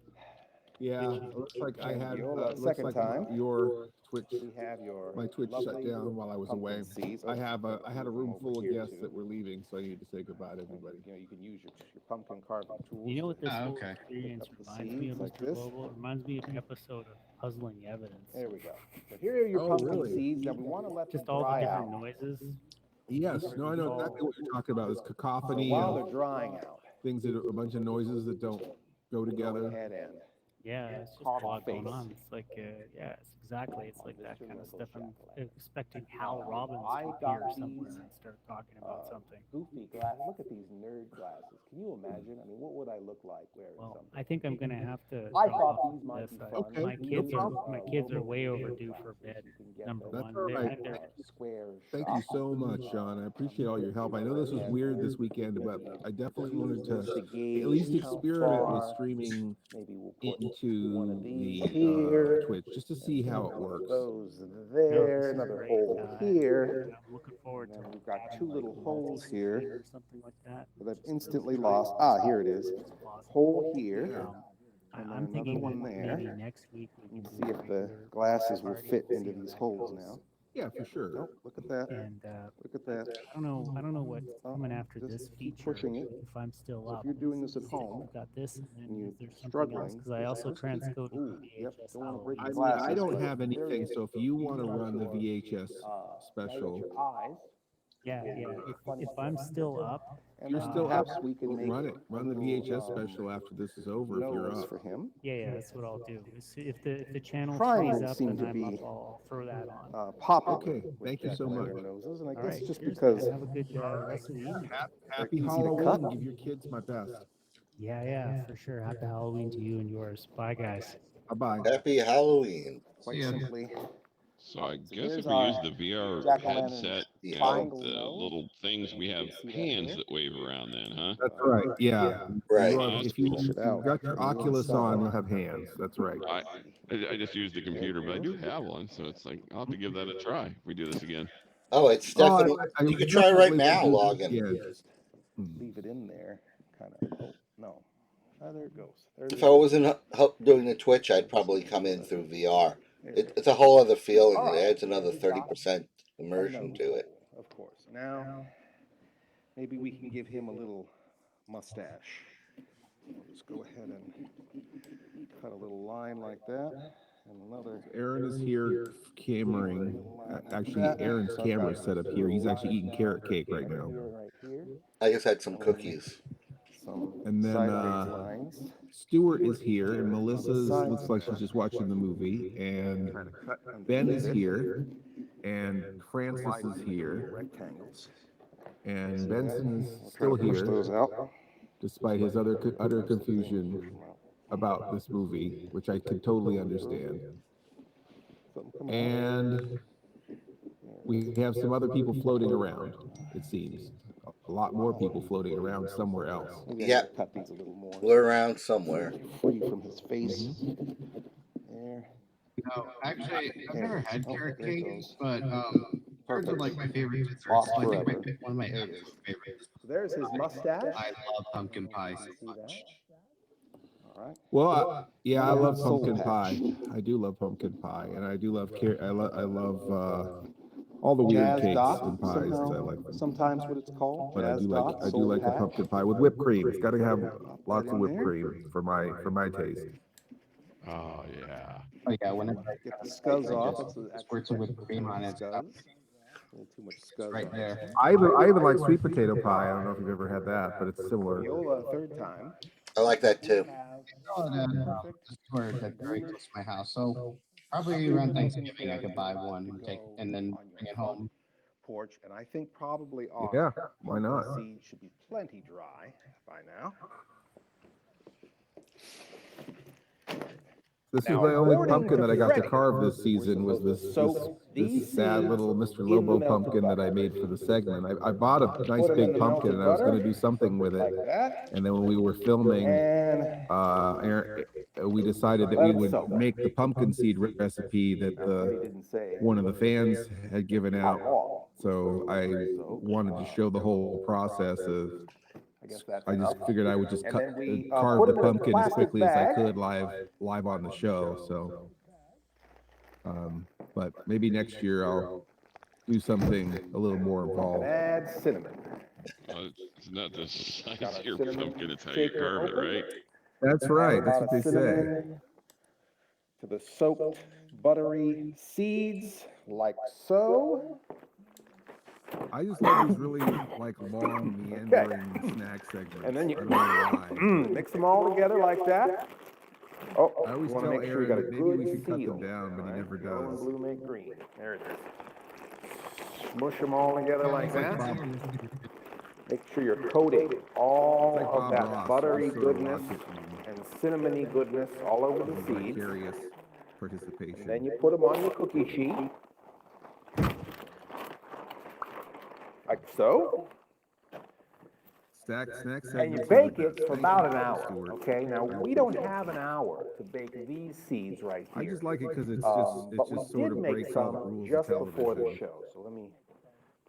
Yeah, glitching. it looks like I And had Viola, looks second like time. your Twitch, We have your my Twitch shut lovely down while I was pumpkin away. seeds. I had a Move them room over full of here, guests too. that were leaving, so I needed to say goodbye to everybody. You know, you can use your pumpkin carving tools. You know what this Oh, whole okay. experience Pick up the reminds me seeds of, like Mr. this. Lobo? It reminds me of an episode of Puzzling Evidence. There we go. So here are your Oh, pumpkin really? seeds. Now we want to let them Just all the dry different out. noises. Yes, no, I know all- exactly what you're talking about. This So cacophony while and they're drying out, things that are a bunch of noises that don't go go together. ahead and Yeah, it's just a carve lot going face. on. It's like, yeah, it's exactly. It's like that Mr. kind of Lobo stuff. I'm Chapelet. expecting Hal Robbins I to got appear somewhere these, and start talking about something. goofy glasses. Look at these nerd glasses. Can you imagine? I mean, what would I look like wearing Well, something? I think I'm gonna have to I jump thought off these of might this. be fun. Okay, My no kids are problem. way overdue for bed. You can get Number them That's one, all right. they're square Thank shot. you so much, Sean. I appreciate all your help. I know this was weird this weekend, but I definitely wanted to gauge at least how experiment with far. streaming Maybe we'll put into one of these the here. Twitch just to see how it One of works. those No, there. this is Another great. hole here. And I'm looking forward And to then we've got having, two like, little a holes multi-screen here or something like that. that I've Just instantly try lost. and Ah, see here it how is. it's plausible. Hole here. I'm And then another thinking one that there. maybe next week we And can see do a if the regular glasses will party fit and into see how these that holes goes. now. Yeah, for sure. Nope, look at that. And Look at that. I don't know what's coming after Just this keep feature. pushing it. If I'm still So if up. you're doing this at home We've got this, and and then you're if there's something else, struggling, because I also transcoded ooh, the yep, VHS don't want to break Halloween. your I glasses. don't but have very anything, so if you want to got run the your, VHS now you got special, your eyes. Yeah, if I'm still up, And You're then still perhaps up. we can make Run it. a Run the little, VHS special after this is over if you're nose up. for him. yeah, that's what I'll do. If the channel Trying frees to up seem and to I'm up, be I'll throw that on. popular Okay, with thank you so much. jack-o'-lantern noses, and I All guess right, just cheers, because man. Have a good rest of the evening. Happy easy to Halloween. cut. Give your kids my best. Yeah, for sure. Happy Halloween to you and yours. Bye, guys. Bye-bye. Happy Halloween. quite simply, So I so guess here's if we our use the VR jack-o'-lantern headset and triangle the nose. little things, we have See that hands there? that wave around then, huh? That's right. Yeah. Right. You Oh, have, that's if you, cool. you've got your Oculus on, you'll have hands. That's right. I just used the computer, but I do have one, so it's like I'll have to give that a try if we do this again. Oh, it's Oh, definitely. I You could try right definitely now. would do- Log in. Yeah. Leave it in there, kind of. Oh no, there it goes. There's If the I wasn't doing the Twitch, I'd probably come in through VR. It's a whole other feeling. It adds another 30% immersion to it. Of course. Now, maybe we can give him a little mustache. I'll just go ahead and cut a little line like that, and another. Aaron is here cameraing. Actually, Aaron's camera is set up here. He's actually eating carrot cake right now. Right here. I just had some cookies. Some And then sideways lines. Stuart is here, and Melissa's looks like she's just watching the movie, and Ben is here, and Francis is here, Rectangles. and Benson is We'll try still to push here, those out. despite his utter confusion about this movie, which I can totally understand. And we have some other people floating around, it seems. A lot more people floating around somewhere else. Yeah. Cut these a little more. We're around somewhere. Free from his face. There. No, actually, I've never had carrot there it cake, goes. but carrots are like my favorite desserts. Off So I think forever. one of my absolute favorites. There's his mustache. I love pumpkin pie so much. All right. Well, yeah, I love Soul pumpkin patch. pie. I do love pumpkin pie, and I do love I love all the weird Jazz cakes dot, and pies. I somehow, like them. sometimes what it's called. But I Jazz do dot, like the soul patch. pumpkin pie with whipped cream. It's got to have lots in of whipped there. cream for my taste. Oh yeah. Oh yeah, whenever I Get the scuzz off. That's just squirt some whipped cream on it. Scuzz. A little too much scuzz. Right on there. it. I even like sweet potato pie. I don't know if you've ever had that, but it's similar. Viola, third time. I like that too. Oh, the store that's very close to my house. So probably around Thanksgiving I could buy one and take and then bring it home. Porch, and I think probably off. Yeah, why not? The seed should be plenty dry by now. This is Now, my only according pumpkin to that I got to Freddie, carve this season was this sad little Mr. Lobo pumpkin that I made for the segment. I bought a nice big pumpkin and I was going to do something with it. And then when we were filming, we decided that we would make the pumpkin seed recipe that one of the fans had given out. So I wanted to show the whole process of. I just figured I would just carve the pumpkin as quickly as I could live on the show. So, but maybe next year I'll do something a little more involved. Add cinnamon. It's not the size of your pumpkin, it's how you carve it, right? That's right. That's what they say. To the soaked buttery seeds, like so. I just love these really like long meandering snack segments. And then you I don't know why. mix them all together like that. Oh, I always want tell to make sure you got Aaron a that maybe good we should cut seal. them down, but he never Yellow and does. blue make green. There it is. Smush them all together like that. Make sure you're coating all of that buttery goodness and cinnamony goodness all over the seeds. Vicarious participation. And then you put them on your cookie sheet. Like so. Snack And you segments. bake it for about an hour, okay? Now, we don't have an hour to bake these seeds right here. I just like it because it's But just we sort did of make breaks all the some rules of just before the television. show. So let me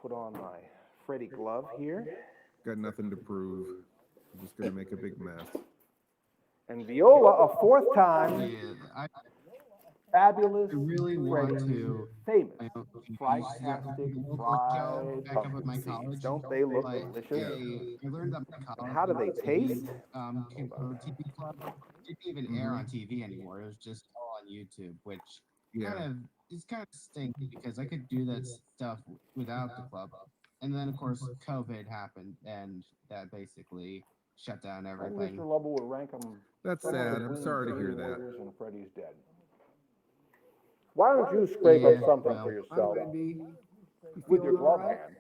put on my Freddy glove here. Got nothing to prove. I'm just gonna make a big mess. And Viola, a fourth time, fabulous, I really want to famous, fried fried-tastic, fried back up at my pumpkin college. seeds. Don't they look But delicious? I learned that my college. And how do they taste? TV club didn't even air on TV anymore. It was just all on YouTube, which kind of stinks because I could do that stuff without the club. And then of course COVID happened, and that basically shut down I think everything. Mr. Lobo would rank them. That's sad. I'm sorry to hear that. And Freddy's dead. Why don't you scrape up Yeah, something well, for yourself with your glove hand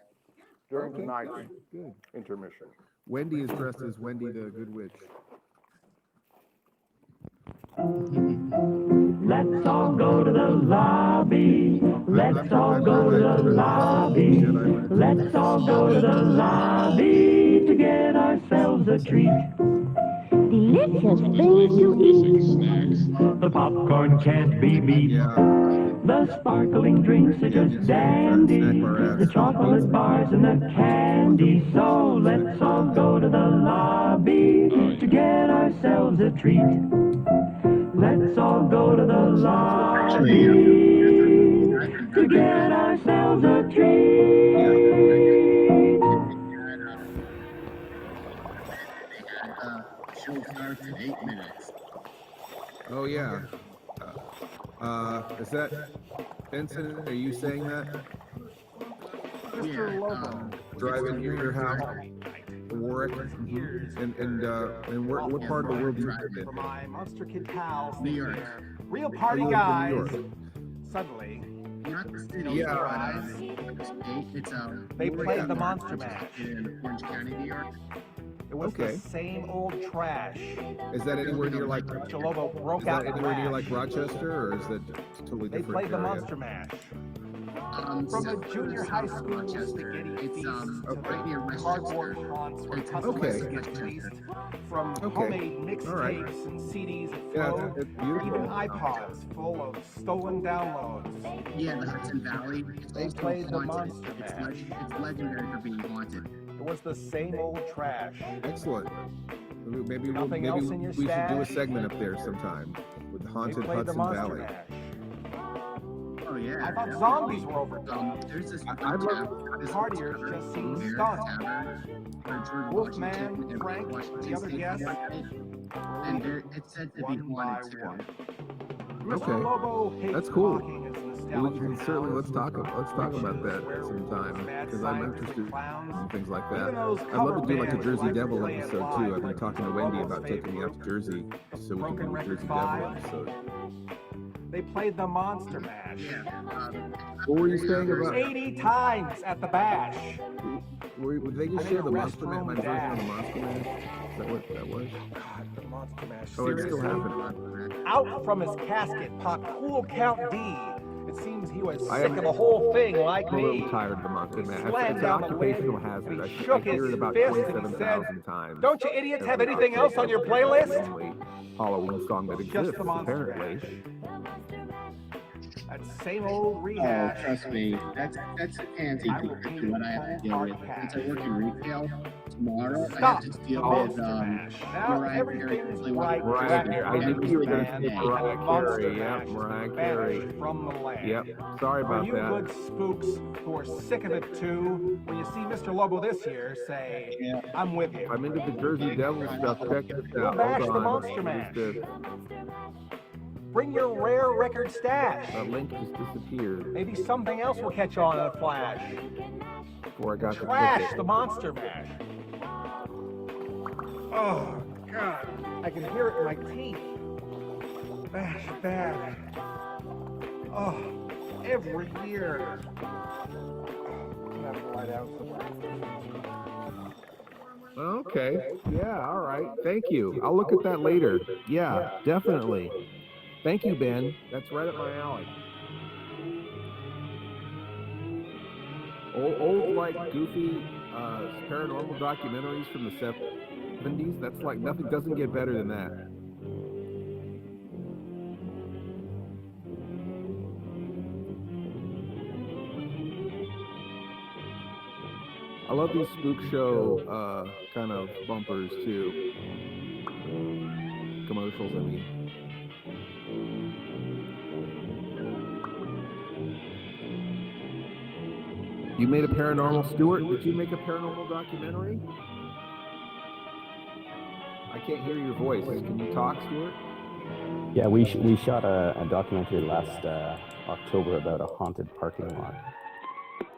during tonight's Good. intermission? Wendy is dressed as Wendy the Good Witch. Let's all go to the lobby. Let's all go to the lobby. Let's all go to the lobby to get ourselves a treat. Delicious things to eat. The popcorn can't be beat. The sparkling drinks are just dandy. The chocolate bars and the candy. So let's all go to the lobby to get ourselves a treat. Let's all go to the lobby to get ourselves a treat. Show starts in 8 minutes. Oh yeah. Is that Vincent? Are you saying that? Mr. Lobo. Driving near your house, Warwick, and what part of the world do you live in? For my Monster Kid pals, New York. real party I live guys. in New York. Suddenly, Not the city, Yeah. but state. It's they played the Monster Mash. in Orange County, New York. It was Okay. the same old trash. Is that anywhere near like? Mr. Lobo broke Is out that the anywhere near rash. like Rochester, or is that totally They different? played the area? Monster Mash. From So a junior high school Rochester. spaghetti It's feast to right near the cardboard Westchester. haunts where It's customers okay. get released, from Okay. homemade All right. mixtapes and CDs that Yeah, flow, it's beautiful. even iPods full of stolen downloads. Yeah, the Hudson Valley. It's They also played the haunted. Monster It's, Mash. it's legendary for being haunted. It was the same old trash. Excellent. Maybe Nothing else in your we should do a stash? segment up there sometime with They haunted played the Hudson Monster Valley. Mash. Oh yeah. I thought zombies were overdone. There's this I'd love Partiers just seem Bear stunned. Tavern, where George Wolfman, Washington and Frank, Washington the other State guests, and it's said to be one by haunted too. one. Okay. Mr. Lobo hates That's cool. mocking his We nostalgia can certainly now. let's talk about that Witches, sometime mad because I'm scientists, interested clowns. in things like that. Even those I'd love to do like a cover Jersey bands Devil like to play it episode live, too. I've been like talking to Mr. Wendy Lobo's about taking me out to favorite Jersey so we can Broken do a Record Jersey Devil 5. episode. They played the Monster Mash. What were you saying about? 80 times at the bash. Would they just I share need the a Monster Mash, my restroom version of the dash. Monster Mash? Is that what that was? God, the Monster Mash. Oh, it's still Seriously? happening. Out from his casket popped Cool Count D. It seems he was I sick am- of the whole thing like I'm a little me. tired of the Monster Mash. slammed It's an down the occupational lid, hazard. and I he I shook hear his it about fist and he 27,000 times. "Don't you idiots have every anything else on your October. That's the playlist?" only Halloween song that Just exists, the Monster apparently. That same old Oh, rehash. trust me, that's pansy I will compared be to what I have to deal with. hard Since I work in retail, tomorrow I Stop. have to deal Oh, with Now Mariah Carey. everything's Actually, bright. Mariah Carey. I knew you were going to say Yeah. Mariah Monster Carey. Yep, Mash Mariah vanished Carey. from the land. Yep. Sorry For about you that. good spooks who are sick of it too, when you see Mr. Lobo this year, say, "I'm with you." I'm into the Jersey Devil stuff. Check this We'll out. bash Hold the on. Monster Mash. Just, Bring your rare record stash. the link just disappeared Maybe something else will catch on in a flash. before I got the Trash ticket. the Monster Mash. Oh, God. I can hear it in my teeth. Bash bad. Oh, every year. I'm gonna have to lie down somewhere. Okay. Yeah. All right. Thank you. I'll look at that later. Yeah, definitely. Thank you, Ben. That's right up my alley. Old like goofy paranormal documentaries from the 70s. That's like nothing doesn't get better than that. I love these spook show kind of bumpers too. Commercials, I mean. You made a paranormal, Stuart? Did you make a paranormal documentary? I can't hear your voice. Can you talk, Stuart? Yeah, we shot a documentary last October about a haunted parking lot.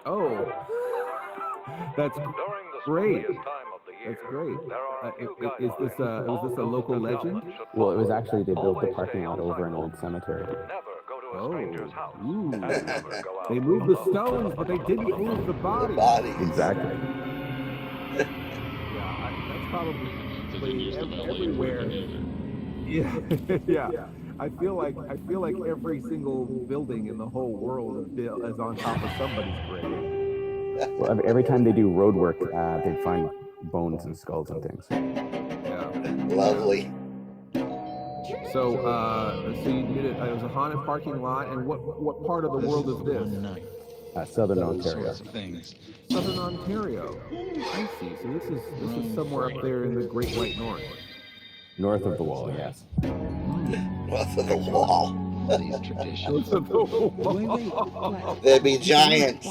Oh. That's great. That's great. Is this was this a local legend? Well, it was actually, they built the parking lot over an old cemetery. Oh, ooh. They moved the stones, but they didn't move the bodies. Exactly. That's probably everywhere. Yeah, yeah. I feel like every single building in the whole world is on top of somebody's grave. Well, every time they do road work, they find bones and skulls and things. Yeah. Lovely. So, so you did it. It was a haunted parking lot, and what part of the world is this? Southern Ontario. Southern Ontario. I see. So this is somewhere up there in the Great White North. North of the wall, yes. North of the wall. North of the wall. There'd be giants.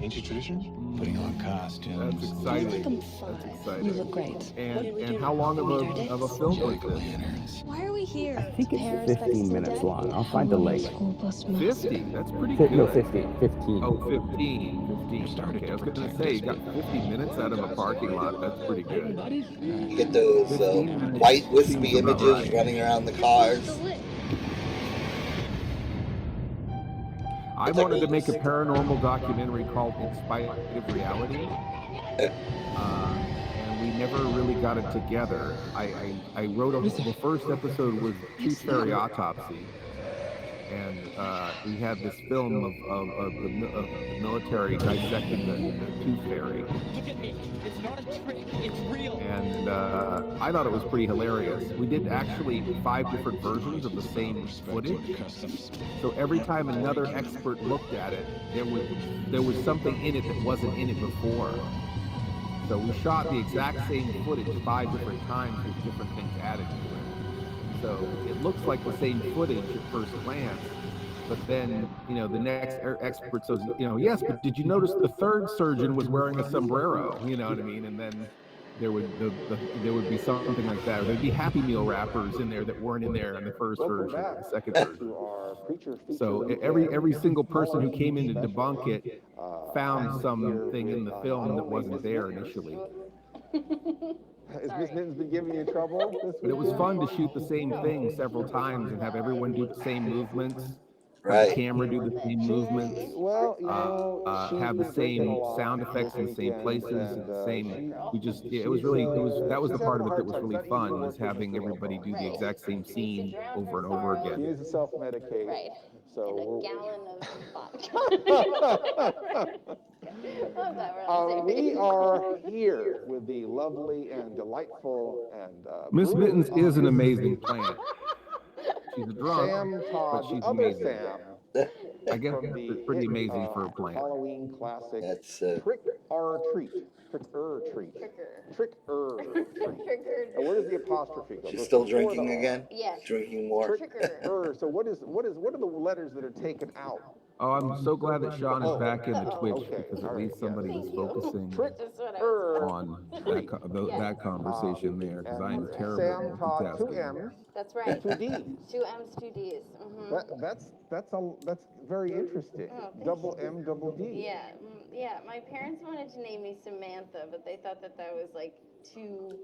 Ancient tradition? Putting on costumes. That's exciting. That's exciting. You look great. And how long of a film was this? Why are we here? I think it's 15 minutes long. I'll find the link. 50? That's pretty good. No, 15. Oh, 15. Okay, I was going to say, you got 50 minutes out of a parking lot. That's pretty good. You get those white wispy images running around the cars. I wanted to make a paranormal documentary called In Spite of Reality, and we never really got it together. I wrote the first episode was Tooth Fairy Autopsy, and we had this film of the military dissecting the Tooth Fairy. Look at me. It's not a trick. It's real. And I thought it was pretty hilarious. We did actually 5 different versions of the same footage. So every time another expert looked at it, there was something in it that wasn't in it before. So we shot the exact same footage 5 different times with different things added to it. So it looks like the same footage at first glance. But then, the next expert says, yes, but did you notice the third surgeon was wearing a sombrero? You know what I mean? And then there would be something like that. Or there'd be Happy Meal wrappers in there that weren't in there in the first version, the second version. So every single person who came in to debunk it found something in the film that wasn't there initially. Has Miss Mittens been giving you trouble this week? But it was fun to shoot the same thing several times and have everyone do the same movements. Have Right. the camera do the same movements. Well, have the same sound effects in the same places. The same. It was that was the part of it that was really fun, was having everybody do the exact same scene over and over She again. needs to self-medicate. Right. So And a gallon of vodka. we are here with the lovely and delightful and Miss Mittens is an amazing plant. She's a drunk, Sam Todd, but she's the other amazing. Sam. I guess it's pretty amazing for a plant. Halloween classic. That's Trick or Treat. Trick or Treat. Trick or Treat. And where does the apostrophe go? She's still drinking again? Yes. Drinking more? Trick or. So what are the letters that are taken out? Oh, I'm so glad that Sean is back in the Twitch, because at least somebody is focusing on that conversation there, because I am terrible Sam at Todd, 2 multitasking. M's. That's right. 2 D's. 2 M's, 2 D's. That's very interesting. Double M, double D. Yeah. My parents wanted to name me Samantha, but they thought that was like too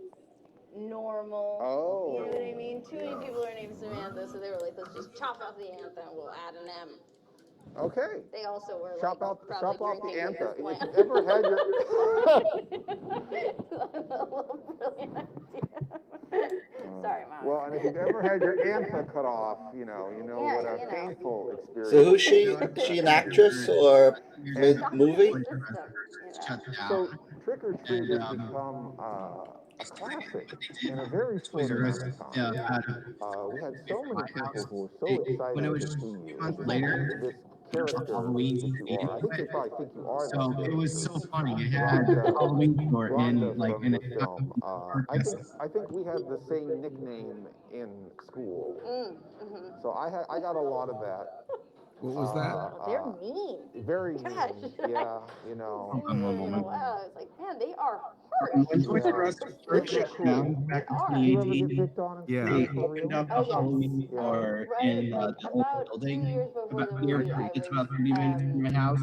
normal. Oh. You know what I mean? Too many people are named Samantha, so they were like, let's just chop off the anthem and we'll add an M. Okay. They also were Chop like, off the probably drinking anthem. with If this you ever had your brilliant idea. Sorry, Mom. well, and if you've ever had your anthem cut off, you know what a painful experience. So who's she? Is she an actress or movie? So Trick or Treat has become a classic in a very short amount of time. We had so many people who were so excited to see you. Later, This character Halloween that you are. I think they probably think you are. So it was so funny. I had Halloween store in the film. a I think we had the same nickname in school. So I got a lot of that. What was that? They're mean. Very Gosh. mean. Yeah, Wow, I was like, man, they are harsh. When Toys R Us first shut down back in 2018, Yeah. they opened up a Halloween store in the old building. It's about 30 minutes from my house.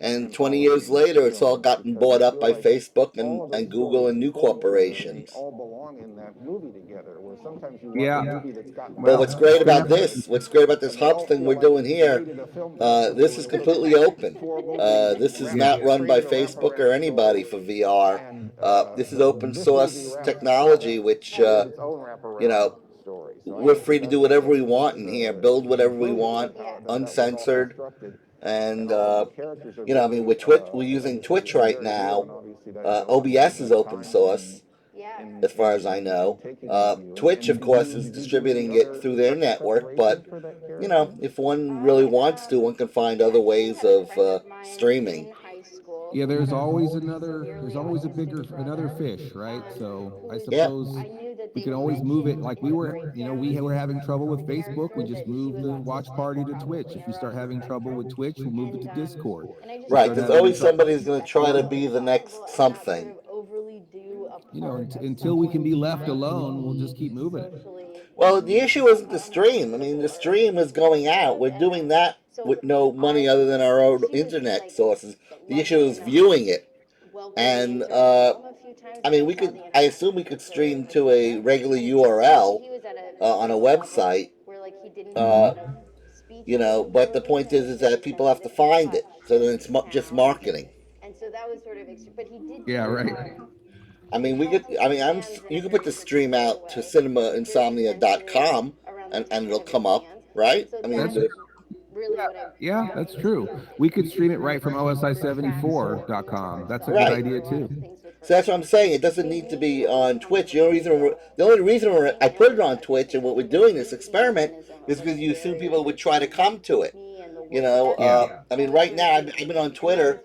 And 20 years later, it's all gotten bought up by Facebook and Google and new corporations. all belong in that movie together. Where sometimes you Yeah. watch a movie that's got. But what's great about this, what's great about this hub thing we're doing here, this is completely open. This is not run by Facebook or anybody for VR. This is open source technology, which, you know, we're free to do whatever we want in here, build whatever we want, uncensored. And the characters are you know, I mean, with Twitch, we're using Twitch right now. OBS is open source, as far as I know. Twitch, of course, is distributing it through their network, but you know, if one really wants to, one can find other ways of streaming. Yeah, there's always another fish, right? So I suppose we can always move it. Like we were having trouble with Facebook. We just moved the watch party to Twitch. If we start having trouble with Twitch, we'll move it to Discord. Right, there's always somebody who's going to try to be the next something. You know, until we can be left alone, we'll just keep moving it. Well, the issue isn't the stream. I mean, the stream is going out. We're doing that with no money other than our own internet sources. The issue is viewing it. And, I mean, I assume we could stream to a regular URL on a website. You know, but the point is that people have to find it. So then it's just marketing. And so that was sort of, but he did. Yeah, right. I mean, you could put the stream out to cinemainsomnia.com and it'll come up, right? I mean, yeah, that's true. We could stream it right from OSI74.com. That's a good idea too. So that's what I'm saying. It doesn't need to be on Twitch. The only reason I put it on Twitch and what we're doing this experiment is because you assume people would try to come to it. You know, I mean, right now I've been on Twitter,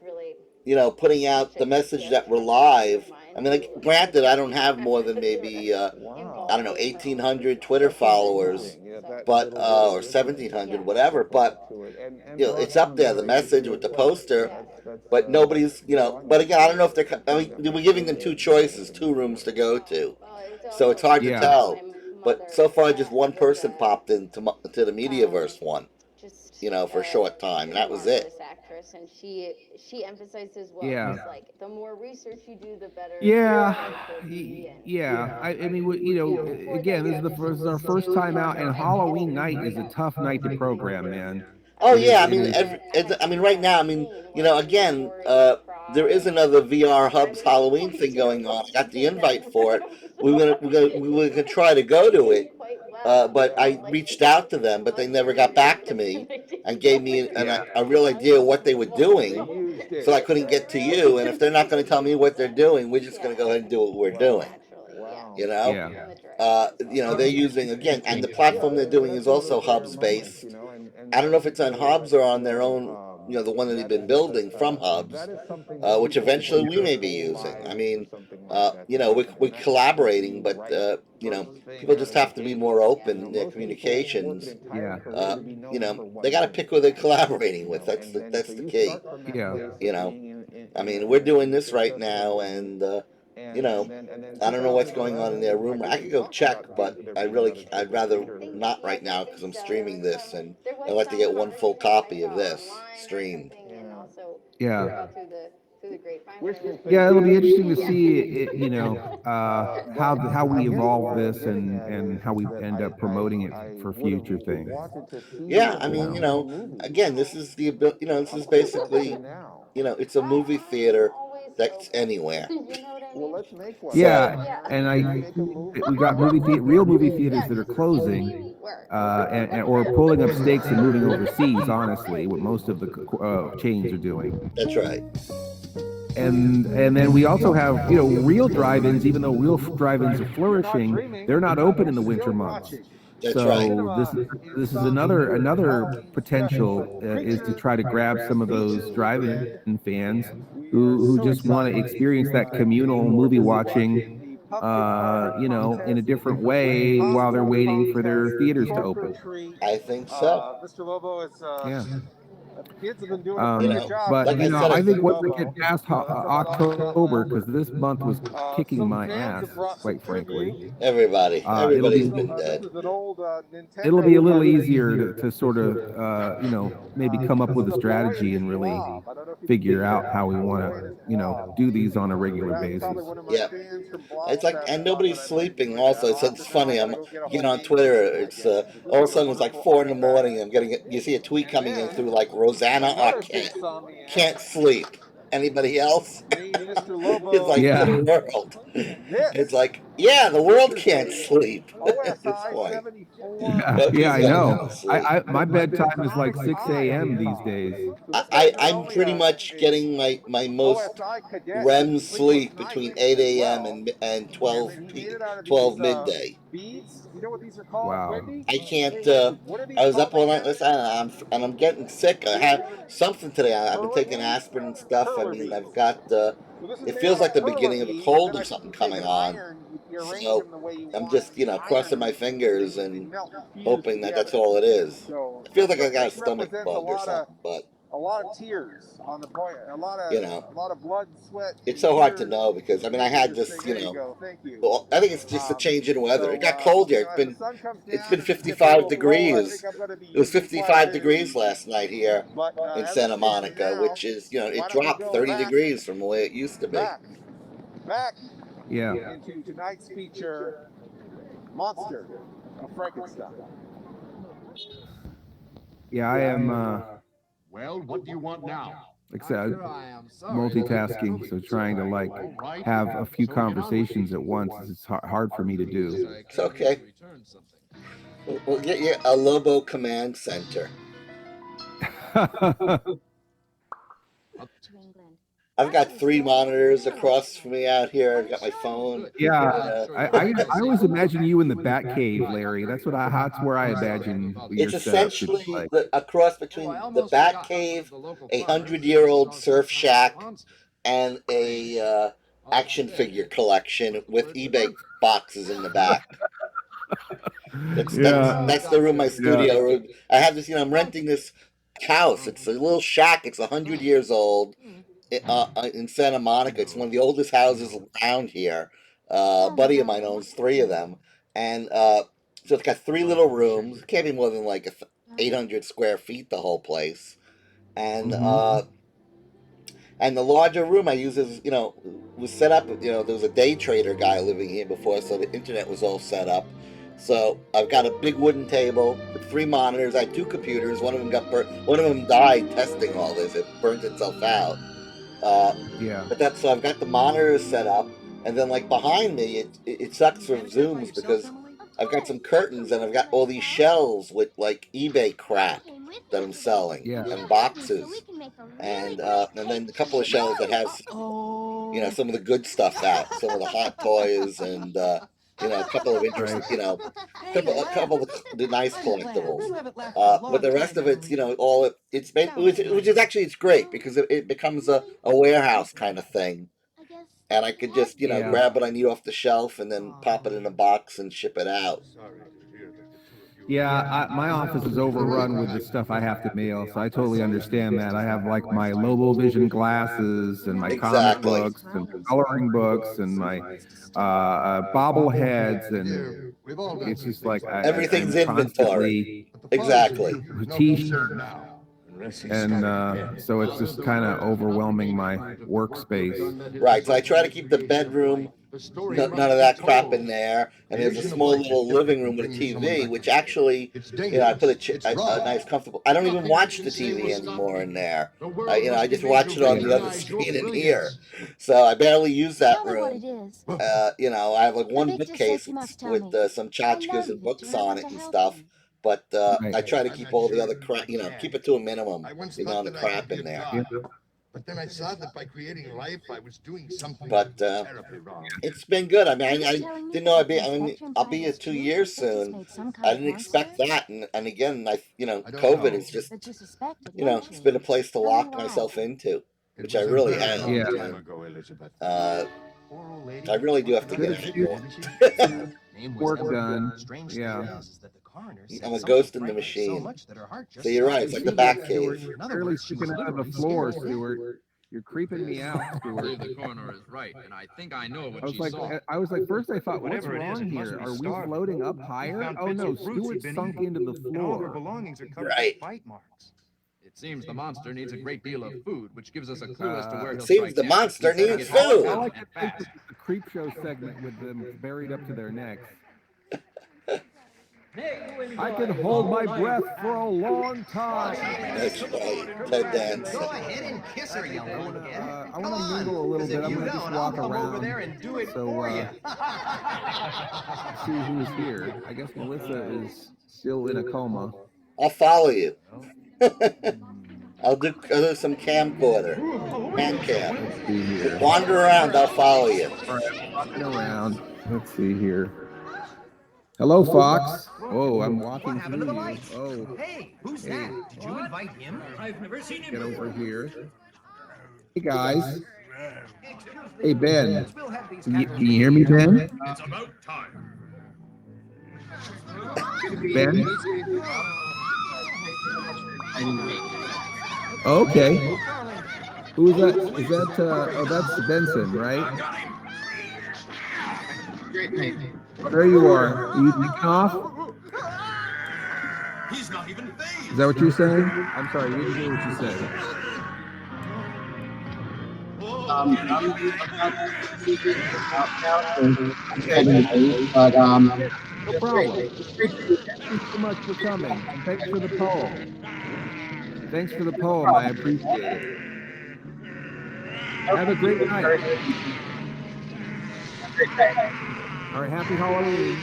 you know, putting out the message that we're live. I mean, like, granted, I don't have more than maybe, I don't know, 1,800 Twitter followers, but or 1,700, whatever. But you know, it's up there, the message with the poster. But nobody's, you know. But again, I don't know if they're. I mean, we're giving them two choices, two rooms to go to, so it's hard to tell. But so far, just one person popped into the Mediaverse one, you know, for a short time, and that was it. Actress, and she emphasized as well. Yeah. Like the more research you do, the better. Yeah, yeah. I mean, you know, again, this is our first time out, and Halloween night is a tough night to program, man. Oh yeah, I mean, right now, I mean, you know, again, there is another VR Hubs Halloween thing going on. I got the invite for it. We were gonna try to go to it, but I reached out to them, but they never got back to me and gave me a real idea of what they were doing. So I couldn't get to you. And if they're not going to tell me what they're doing, we're just going to go ahead and do what we're doing. You know, you know, they're using again, and the platform they're doing is also Hubs based. I don't know if it's on Hubs or on their own, you know, the one that they've been building from Hubs, which eventually we may be using. I mean, you know, we're collaborating, but you know, people just have to be more open in their communications. Yeah. You know, they got to pick who they're collaborating with. That's the key. Yeah. You know, I mean, we're doing this right now, and you know, I don't know what's going on in their room. I could go check, but I'd rather not right now because I'm streaming this, and I'd like to get one full copy of this streamed. Yeah. Yeah, it'll be interesting to see it, you know, how we evolve this and how we end up promoting it for future things. Yeah, I mean, you know, again, this is this is basically, you know, it's a movie theater that's anywhere. Well, let's make one. Yeah, and we got real movie theaters that are closing, or pulling up stakes and moving overseas. Honestly, what most of the chains are doing. That's right. And then we also have, you know, real drive-ins. Even though real drive-ins are flourishing, they're not open in the winter months. That's so right. This is another potential is to try to grab some of those drive-in fans who just want to experience that communal movie watching, you know, in a different way while they're waiting for their theaters to open. I think so. Mr. Lobo is. Yeah. The kids have been doing a pretty good job. But you know, I think once we get past October, because this month was kicking my ass, quite frankly. Everybody's been dead. It'll be a little easier to sort of, you know, maybe come up with a strategy and really figure out how we want to, you know, do these on a regular basis. Yeah, it's like, and nobody's sleeping. Also, so it's funny. I'm getting on Twitter. It's all of a sudden it's like 4 a.m. I'm getting it. You see a tweet coming in through like Rosanna Arquette. Can't sleep. Anybody else? It's like the world. It's like Yeah, the world can't sleep. At this OSI point. 74. Yeah, I Nobody's know. going to sleep. My bedtime is like 6 a.m. these days. I'm pretty much getting my most OSI cadet REM sleepless sleep nights between as 8 a.m. well. and 12 He made it out of 12 these midday. beads. You know what these are called, Wow. Wendy? I can't. What are these I was called up all night. again? Listen, I'm getting sick. I have something today. I've been taking aspirin and stuff. I mean, I've got. So this is It made feels out like of the perla beginning of a beads, and cold then or I something take coming an on. iron. You arrange So them the way you I'm want. just, crossing my fingers They and melt and fuse hoping that together. that's all it is. So It feels like I got a this stomach represents bug or something, but a lot of tears on the point, a lot you know, of blood, sweat, it's and so hard to tears know because I mean I making had this this, thing. There you go. Thank you. well, I think it's just a change in weather. It got So cold here. as the sun comes It's down been and it gets a 55 little low, I degrees. think I'm going to be It was using quite a 55 bit of degrees these. last night here in As Santa I'm thinking Monica, now, which is, why it don't we dropped go 30 degrees from the way it used to be. back Yeah. into tonight's feature, Monster of Frankenstein. Yeah, I am. Well, what do you want now? Like I said, multitasking, so trying to like have a few conversations at once is hard for me to do. It's okay. We'll get you a Lobo command center. I've got 3 monitors across from me out here. I've got my phone. Yeah, I always imagine you in the Bat Cave, Larry. That's where I imagine your It's setup should be essentially like. a cross between the Bat Cave, a 100-year-old surf shack, and a action figure collection with eBay boxes in the back. That's the room, my studio room. I have this, I'm renting this house. It's a little shack. It's 100 years old in Santa Monica. It's one of the oldest houses around here. A buddy of mine owns 3 of them, and so it's got 3 little rooms. It can't be more than like 800 square feet. The whole place, and and the larger room I use is, was set up. There was a day trader guy living here before, so the internet was all set up. So I've got a big wooden table with 3 monitors. I had 2 computers. One of them got burnt. One of them died testing all this. It burnt itself out. Yeah. But so I've got the monitors set up, and then like behind me, it sucks from zooms because I've got some curtains and I've got all these shelves with like eBay crap that I'm selling and boxes, and then a couple of shelves that have some of the good stuff out, some of the hot toys, and a couple of interesting, a couple of the nice collectibles. But the rest of it's, all it's made, which is actually it's great because it becomes a warehouse kind of thing, and I could just grab what I need off the shelf and then pop it in a box and ship it out. Yeah, my office is overrun with the stuff I have to mail, so I totally understand that. I have like my Lobo Vision glasses and my comic books and coloring books and my bobbleheads, and it's just like everything's I'm inventory. Exactly. T-shirts, and so it's just kind of overwhelming my workspace. Right. So I try to keep the bedroom. None of that crap in there, and there's a small little living room with a TV, which actually, I put a nice, comfortable. I don't even watch the TV anymore in there. I just watch it on the other screen in here, so I barely use that room. I have like one bookcase with some tchotchkes and books on it and stuff, but I try to keep all the other crap, keep it to a minminimum, the amount of crap in there. But then I saw that by creating life, I was doing something terribly wrong. It's been good. I mean, I didn't know I'll be here 2 years soon. I didn't expect that, and again, COVID is just, it's been a place to lock myself into, which I really have. I really do have to get out more. Work done. Yeah. I'm a ghost in the machine. So you're right. It's like the Bat Cave. You're barely sticking out of the floor, Stuart. You're creeping me out, Stuart. The coroner is right, and I think I know what I was like, first I thought, what's wrong here? Are we floating up higher? Oh no, Stuart sunk into the floor. Right. It seems the monster needs a great deal of food, which gives us a clue as to where he'll seems the monster needs food. I like to think this is the creep show segment with them buried up to their necks. I can hold my breath for a long time. That's right. Ted Danson. Go ahead and kiss her, you lunkhead. I want to mingle a little bit. I'm going to just walk around. Over there and do it so, for you. see who's here. I guess Melissa is still in a coma. I'll follow you. I'll do some camcorder. Hand cam. Let's see here. Wander around, I'll follow you. All right, walking around. Let's see here. Hello, Fox. Oh, I'm walking through you. Oh. Hey, who's that? Did you invite him? I've never seen him. Get over here. Hey, guys. Hey, Ben. Can you hear me, Ben? It's about time. Ben? Okay. Who is that? Is that, oh, that's Benson, right? Oh, there you are. Are you taking off? He's not even phased. Is that what you're saying? I'm sorry, we didn't hear what you said. No problem. Thank you so much for coming. And thanks for the poem. Thanks for the poem. I appreciate it. Have a great night. All right, happy Halloween.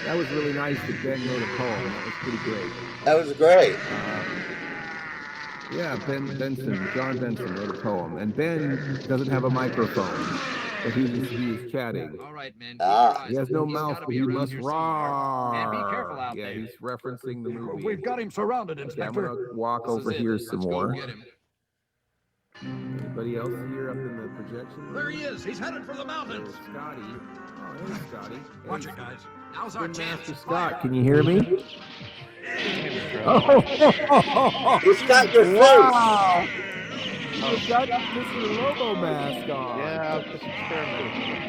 That was really nice that Ben wrote a poem. That was pretty great. That was great. Yeah, John Benson wrote a poem. And Ben doesn't have a microphone, but he was chatting. All right, man. He has no mouth, but he must roar. And be careful out yeah, there. he's referencing the movie. We've got him surrounded, Okay, I'm Inspector. going to walk over here some more. Get him. Anybody else here up in the projection room? There he is. He's headed for the mountains. There's Scotty. Oh, there's Scotty. Watch it, guys. Now's our chance. Master Scott, can you hear me? Oh, he's got your face. Wow. You've got Mr. Lobo mask on. Yeah, I was just experimenting.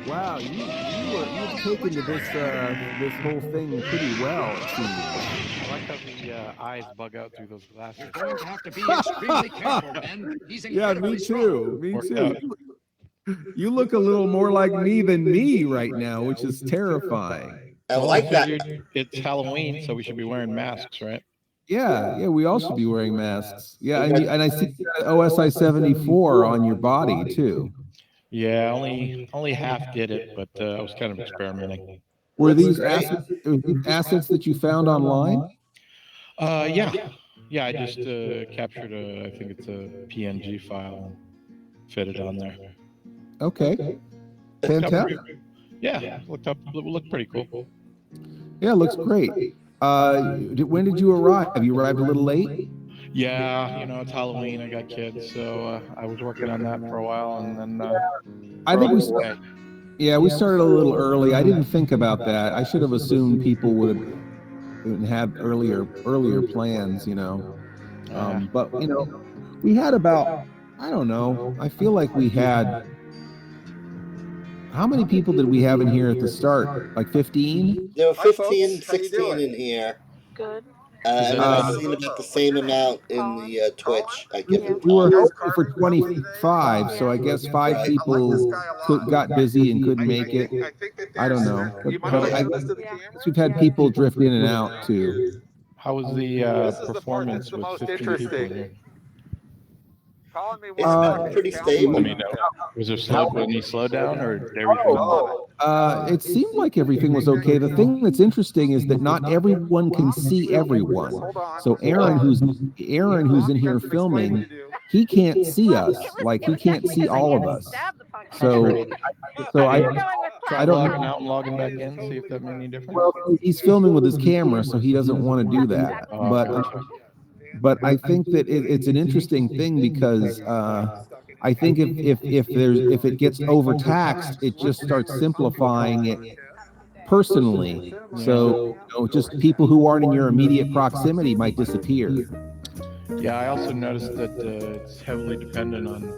Wow, you've taken to this whole thing pretty well, it seems. I like how the eyes bug out through those glasses. You're going to have to be extremely careful, Ben. He's Yeah, me incredibly strong. too. Me too. You look a little more like me than me right now, which is terrifying. I like that. It's Halloween, so we should be wearing masks, right? Yeah, we all should be wearing masks. Yeah, and I see OSI 74 on your body too. Yeah, only half did it, but I was kind of experimenting. Were these assets that you found online? Yeah, I just captured I think it's a PNG file and fit it on there. Okay, fantastic. Yeah, looked pretty cool. Yeah, it looks great. When did you arrive? You arrived a little late? Yeah, it's Halloween. I got kids, so I was working on that for a while, and then I think we started a little early. I didn't think about that. I should have assumed people would have earlier plans, But we had about, I don't know. I feel like we had. How many people did we have in here at the start? Like 15? There were 15, 16 in here. Good. And I've seen about the same amount in the Twitch. I give it. We were hoping for 25, so I guess 5 people got busy and couldn't make it. I don't know. But I guess we've had people drift in and out too. How was the performance with 15 people in here? It's pretty stable. I mean, was there any slowdown or it seemed like everything was okay. The thing that's interesting is that not everyone can see everyone. So Aaron, who's in here filming, he can't see us. Like he can't see all of us. So I don't logging out and logging back in, see if that made any difference. Well, he's filming with his camera, so he doesn't want to do that. But I think that it's an interesting thing because I think if it gets overtaxed, it just starts simplifying it personally. So just people who aren't in your immediate proximity might disappear. Yeah, I also noticed that it's heavily dependent on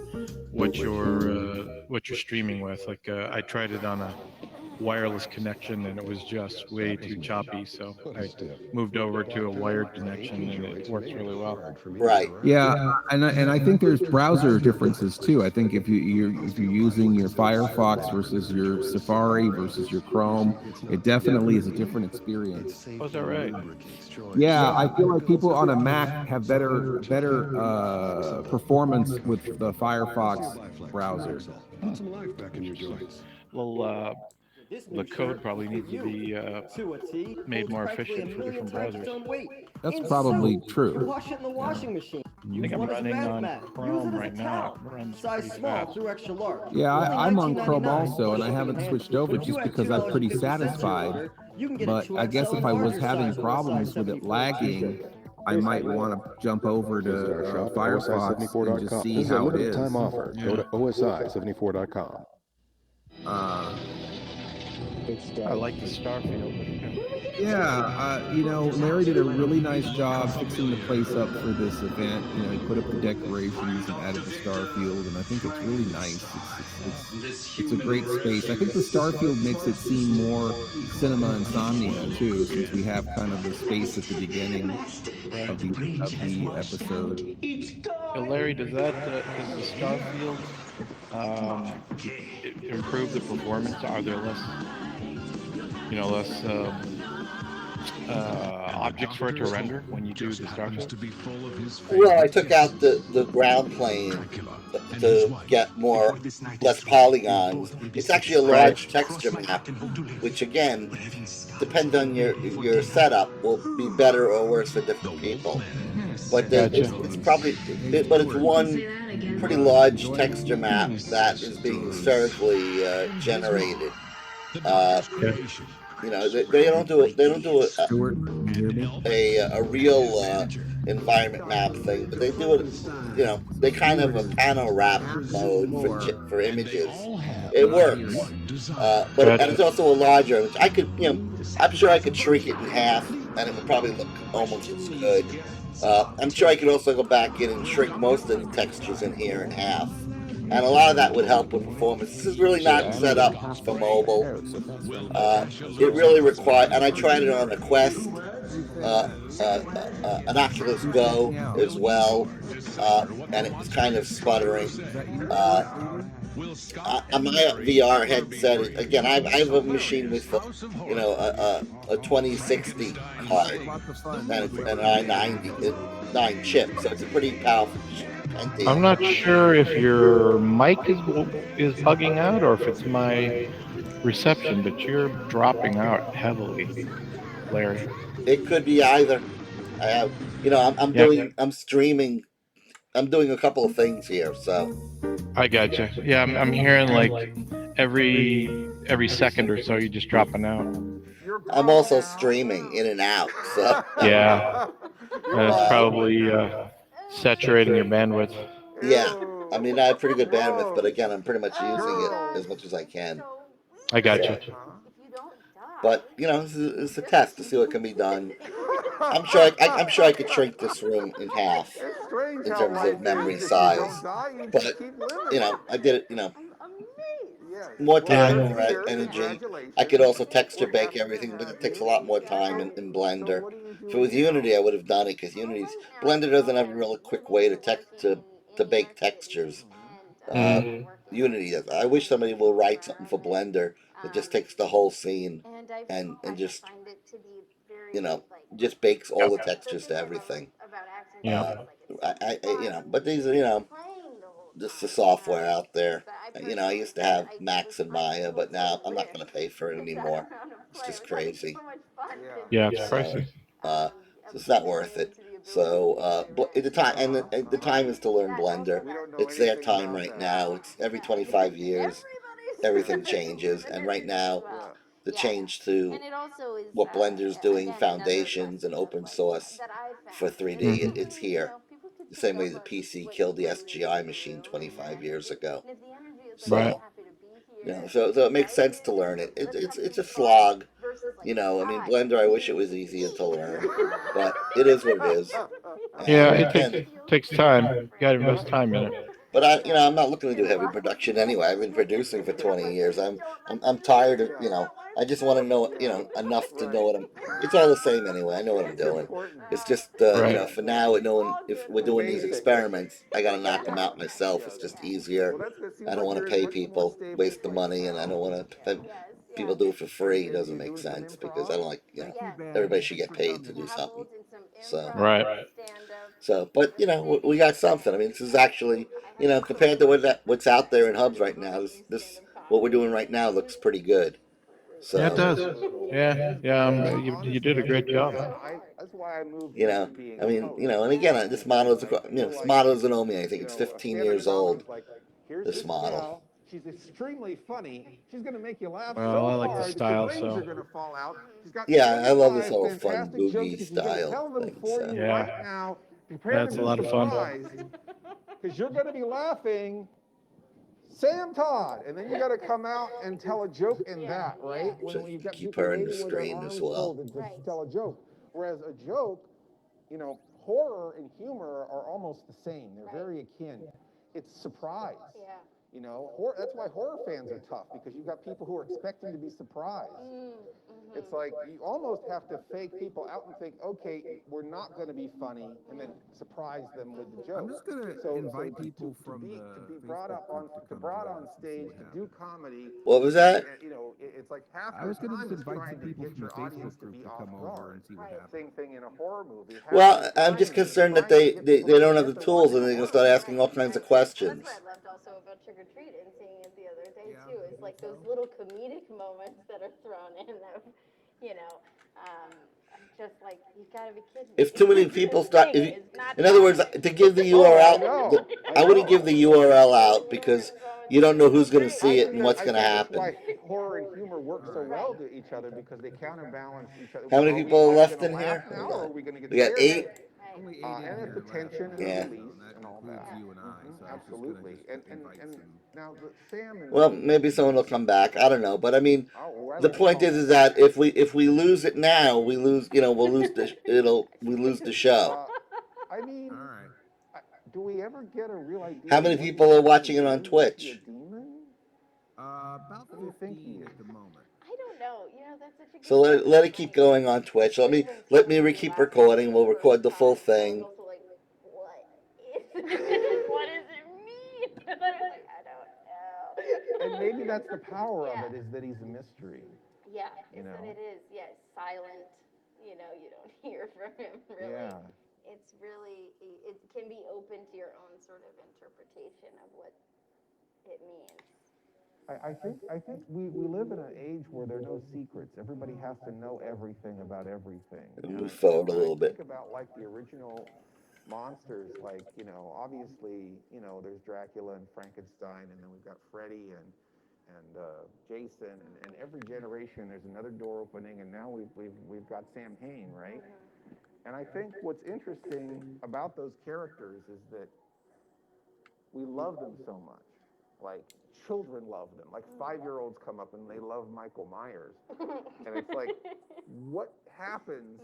what you're streaming with. Like I tried it on wireless connection, and it was just way too choppy. So I moved over to a wired connection, and it works really well. Right. Yeah, and I think there's browser differences too. I think if you're using your Firefox versus your Safari versus your Chrome, it definitely is a different experience. Oh, is that right? Yeah, I feel like people on a Mac have better performance with the Firefox browser. Put some life back in your joints. Well, the code probably needs to be made more efficient for different browsers. That's probably true. Wash it in the washing machine. I think I'm running on Chrome right now. It runs Size pretty small fast. through extra large. Yeah, Only I'm on Chrome $19.99. also, and I haven't switched over If you just add because I'm pretty $2.50 to your satisfied. order, you can get a But I 2XL guess if I was larger having size on problems size with it 74 lagging, I might want to jump over to Visit our shop at Firefox and OSI74.com. just see This is a how it limited is. time offer. Go to OSI74.com. I like the Starfield. Yeah, Larry did a really nice job fixing the place up for this event. He put up the decorations and added the Starfield, and I think it's really nice. It's a great space. I think the Starfield makes it seem more cinema insomnia too, since we have kind of the space at the beginning of the episode. Larry, does the Starfield improve the performance? Are there less objects for it to render when you do the Starfield? Well, I took out the ground plane to get less polygons. It's actually a large texture map, which again, depends on your setup, will be better or worse for different people. But it's probably, but it's one pretty large texture map that is being surgically generated. They don't do a real environment map thing, but they do it. They kind of a panorama mode for images. It works, but and it's also a larger. Which I could, I'm sure I could shrink it in half, and it would probably look almost as good. I'm sure I could also go back in and shrink most of the textures in here in half. And a lot of that would help with performance. This is really not set up for mobile. It really requires, and I tried it on a Quest, an Oculus Go as well, and it was kind of sputtering. On my VR headset, again, I have a machine with, a 2060 card, and it's an i90, 9 chip, so it's a pretty powerful Pentium. I'm not sure if your mic is bugging out or if it's my reception, but you're dropping out heavily, Larry. It could be either. I have, I'm streaming. I'm doing a couple of things here, so. I gotcha. Yeah, I'm hearing like every second or so you're just dropping out. I'm also streaming in and out, so. Yeah, that's probably saturating your bandwidth. Yeah, I mean, I have pretty good bandwidth, but again, I'm pretty much using it as much as I can. I gotcha. But it's a test to see what can be done. I'm sure I could shrink this room in half in terms of memory size. But I did it. More time, more energy. I could also texture bake everything, but it takes a lot more time in Blender. If it was Unity, I would have done it because Blender doesn't have a real quick way to bake textures. Unity does. I wish somebody will write something for Blender that just takes the whole scene and just just bakes all the textures to everything. Yeah. But these are just the software out there. I used to have Max and Maya, but now I'm not going to pay for it anymore. It's just crazy. Yeah, it's pricey. So it's not worth it. So the time is to learn Blender. It's their time right now. It's every 25 years, everything changes, and right now, the change to what Blender's doing, foundations and open source for 3D, it's here. The same way the PC killed the SGI machine 25 years ago. So, right. So it makes sense to learn it. It's a slog. Blender, I wish it was easier to learn, but it is what it is. Yeah, it takes time. You gotta invest time in it. But I'm not looking to do heavy production anyway. I've been producing for 20 years. I'm tired of, I just want to know, enough to know what I'm. It's all the same anyway. I know what I'm doing. It's just, Right. for now, if we're doing these experiments, I got to knock them out myself. It's just easier. I don't want to pay people, waste the money, and I don't want to. People do it for free. It doesn't make sense because I don't like, everybody should get paid to do something. So. Right. So, but we got something. I mean, this is actually, compared to what's out there in hubs right now, this what we're doing right now looks pretty good. So. Yeah, it does. Yeah. You did a great job. That's why I moved. I mean, and again, this model is, this model is an Omi. I think it's 15 years old. This model. She's extremely funny. She's going to make you laugh Well, so I like the hard style, that your brains so. are going to fall out. She's got Yeah, I love this 25 whole fun fantastic boogie jokes. She's going to style tell them thing. for So. you Yeah. right now. Prepare That's to a be lot of fun. surprised because you're going to be laughing. Sam Todd, and then you got to come out and tell a joke in that, right? When you've got Keep people her in the waiting with their stream arms as well. folded to tell a joke. Whereas a joke, horror and humor are almost the same. They're very akin. It's surprise. Yeah. That's why horror fans are tough, because you've got people who are expecting to be surprised. It's like you almost have to fake people out and think, okay, we're not going to be funny, and then surprise them with the joke. I'm just gonna invite people from the to be brought on stage to do comedy. What was that? It's like half I was the gonna time just is invite trying some to people get from the your audience Facebook to group be to off come over guard. and see what happens. Same thing in a horror movie. Well, I'm just concerned that they don't have the tools and they're going to start asking all kinds of questions. That's what I loved also about Trick or Treat and seeing it the other day too. Is like those little comedic moments that are thrown in of, just like you gotta be kidding me. If too many people start, in other words, to give the URL, I wouldn't give the URL out because you don't know who's going to see it and what's going to happen. That's why horror and humor work so well to each other, because they counterbalance each other. How many Are we people are all left gonna in laugh here? now, Hold or on. are we going to get We got scared? 8. Only 8 And in it's the here tension left. and Yeah. the release That and all includes that. you and I. So I was Absolutely. just gonna invite some. Now Sam and Well, maybe someone will come back. I don't know, but I mean, the point is that if we lose it now, we lose. We'll lose we lose the show. I mean, All right. do we ever get a real idea? How many people are watching it on Twitch? About 15 at the moment. I don't know. That's such a good So let it keep going on Twitch. Let me keep recording. We'll record the full thing. Also like, what does it mean? I don't know. And maybe that's the power of it, is that he's a mystery. Yeah, is that it is. Yeah, silent. You don't hear from him really. Yeah. It's really, it can be open to your own sort of interpretation of what it means. I think we live in an age where there are no secrets. Everybody has to know everything about everything. Move forward a little bit. Think about like the original monsters, like obviously there's Dracula and Frankenstein, and then we've got Freddy and Jason, and every generation there's another door opening, and now we've got Sam Hain, right? And I think what's interesting about those characters is that we love them so much. Like, children love them. Like, 5-year-olds come up and they love Michael Myers. And it's like, what happens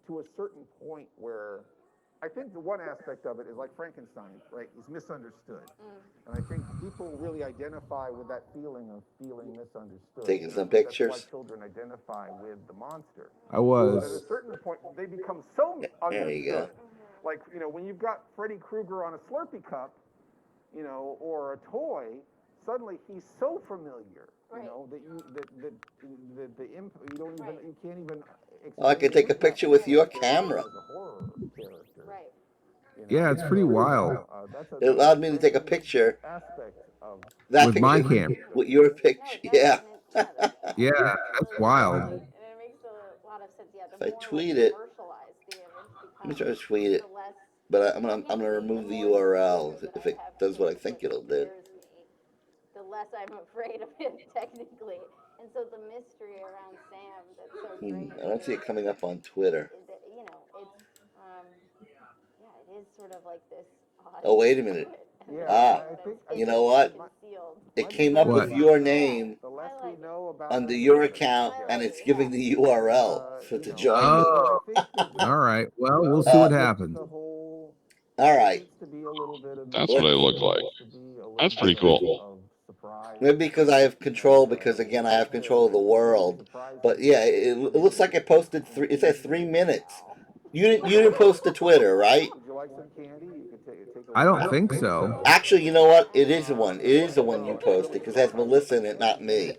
to a certain point where, I think the one aspect of it is like Frankenstein, right? He's misunderstood. And I think people really identify with that feeling of feeling misunderstood. Taking some That's pictures. why children identify with the monster. I was. But at a certain point, they become so understood. There you go. Like, when you've got Freddy Krueger on a Slurpee cup, or a toy, suddenly he's so familiar, that you can't even. Oh, I could take a picture with your camera. Right. Yeah, it's pretty wild. It allowed me to take a picture. With my camera. With your picture, yeah. Yeah, that's wild. And it makes a lot of sense. Yeah, If I tweet it, let me try to tweet it. But I'm gonna remove the URL if it does what I think it'll do. The less I'm afraid of it, technically. And so the mystery around Sam that's so great. I don't see it coming up on Twitter. It's it is sort of like this odd. Oh, wait a minute. Yeah, You know what? It came up with your name under your account, and it's giving the URL to join. Oh, all right. Well, we'll see what happens. All right. That's what I look like. That's pretty cool. Maybe because I have control, because again I have control of the world. But yeah, it looks like I posted three. It says 3 minutes. You didn't post to Twitter, right? I don't think so. Actually, you know what? It is the one. It is the one you posted because it has Melissa in it, not me.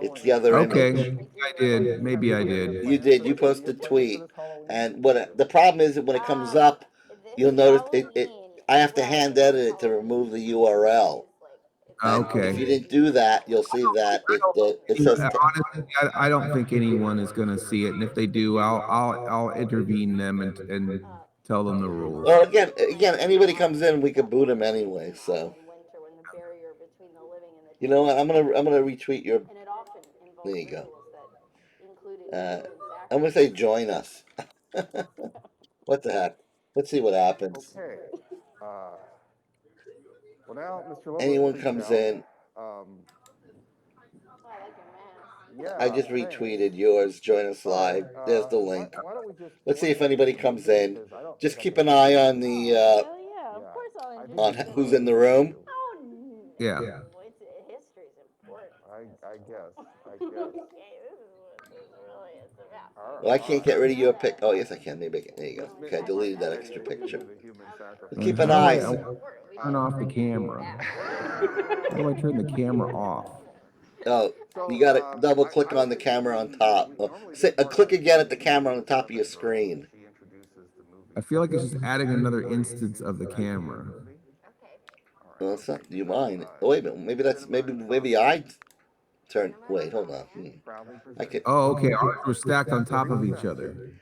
It's the other Okay, image. I did. Maybe I did. You did. You posted a tweet, and what the problem is that when it comes up, you'll notice it. I have to hand edit it to remove the URL. And if you Okay. didn't do that, you'll see that it says. Honestly, I don't think anyone is going to see it, and if they do, I'll intervene them and tell them the rules. Well, again, anybody comes in, we could boot them anyway. So, you know what? I'm gonna retweet your. There you go. I'm gonna say join us. What the heck? Let's see what happens. Okay. Well, now, Mr. Lobo, Anyone please comes now, in. Yeah, I just thanks. retweeted yours. Join us All right, live. There's the link. why don't we just Let's see if anybody comes in. Just keep an eye on the on who's in the room. Yeah. I guess. Well, I can't get rid of your pic. Oh, yes, I can. Maybe I can. There you go. Okay, I deleted that extra picture. Keep an How eye. do I turn off the camera? How do I turn the camera off? Oh, you got to double click on the camera on top. Click again at the camera on the top of your screen. I feel like it's just adding another instance of the camera. Well, it's not. Do you mind? Oh, wait a minute. Maybe I turn. Wait, hold on. I could. Oh, okay. Ours were stacked on top of each other.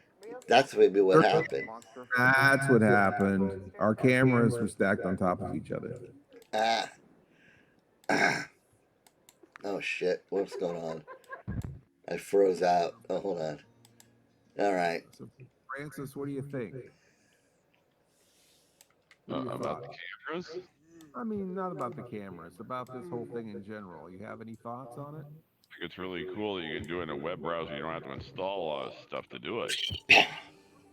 That's maybe what happened. That's what happened. Our cameras were stacked on top of each other. Oh shit! What's going on? I froze out. Oh, hold on. All right. So, Francis, what do you think? About the cameras? I mean, not about the cameras, about this whole thing in general. You have any thoughts on it? I think it's really cool that you can do it in a web browser. You don't have to install a lot of stuff to do it.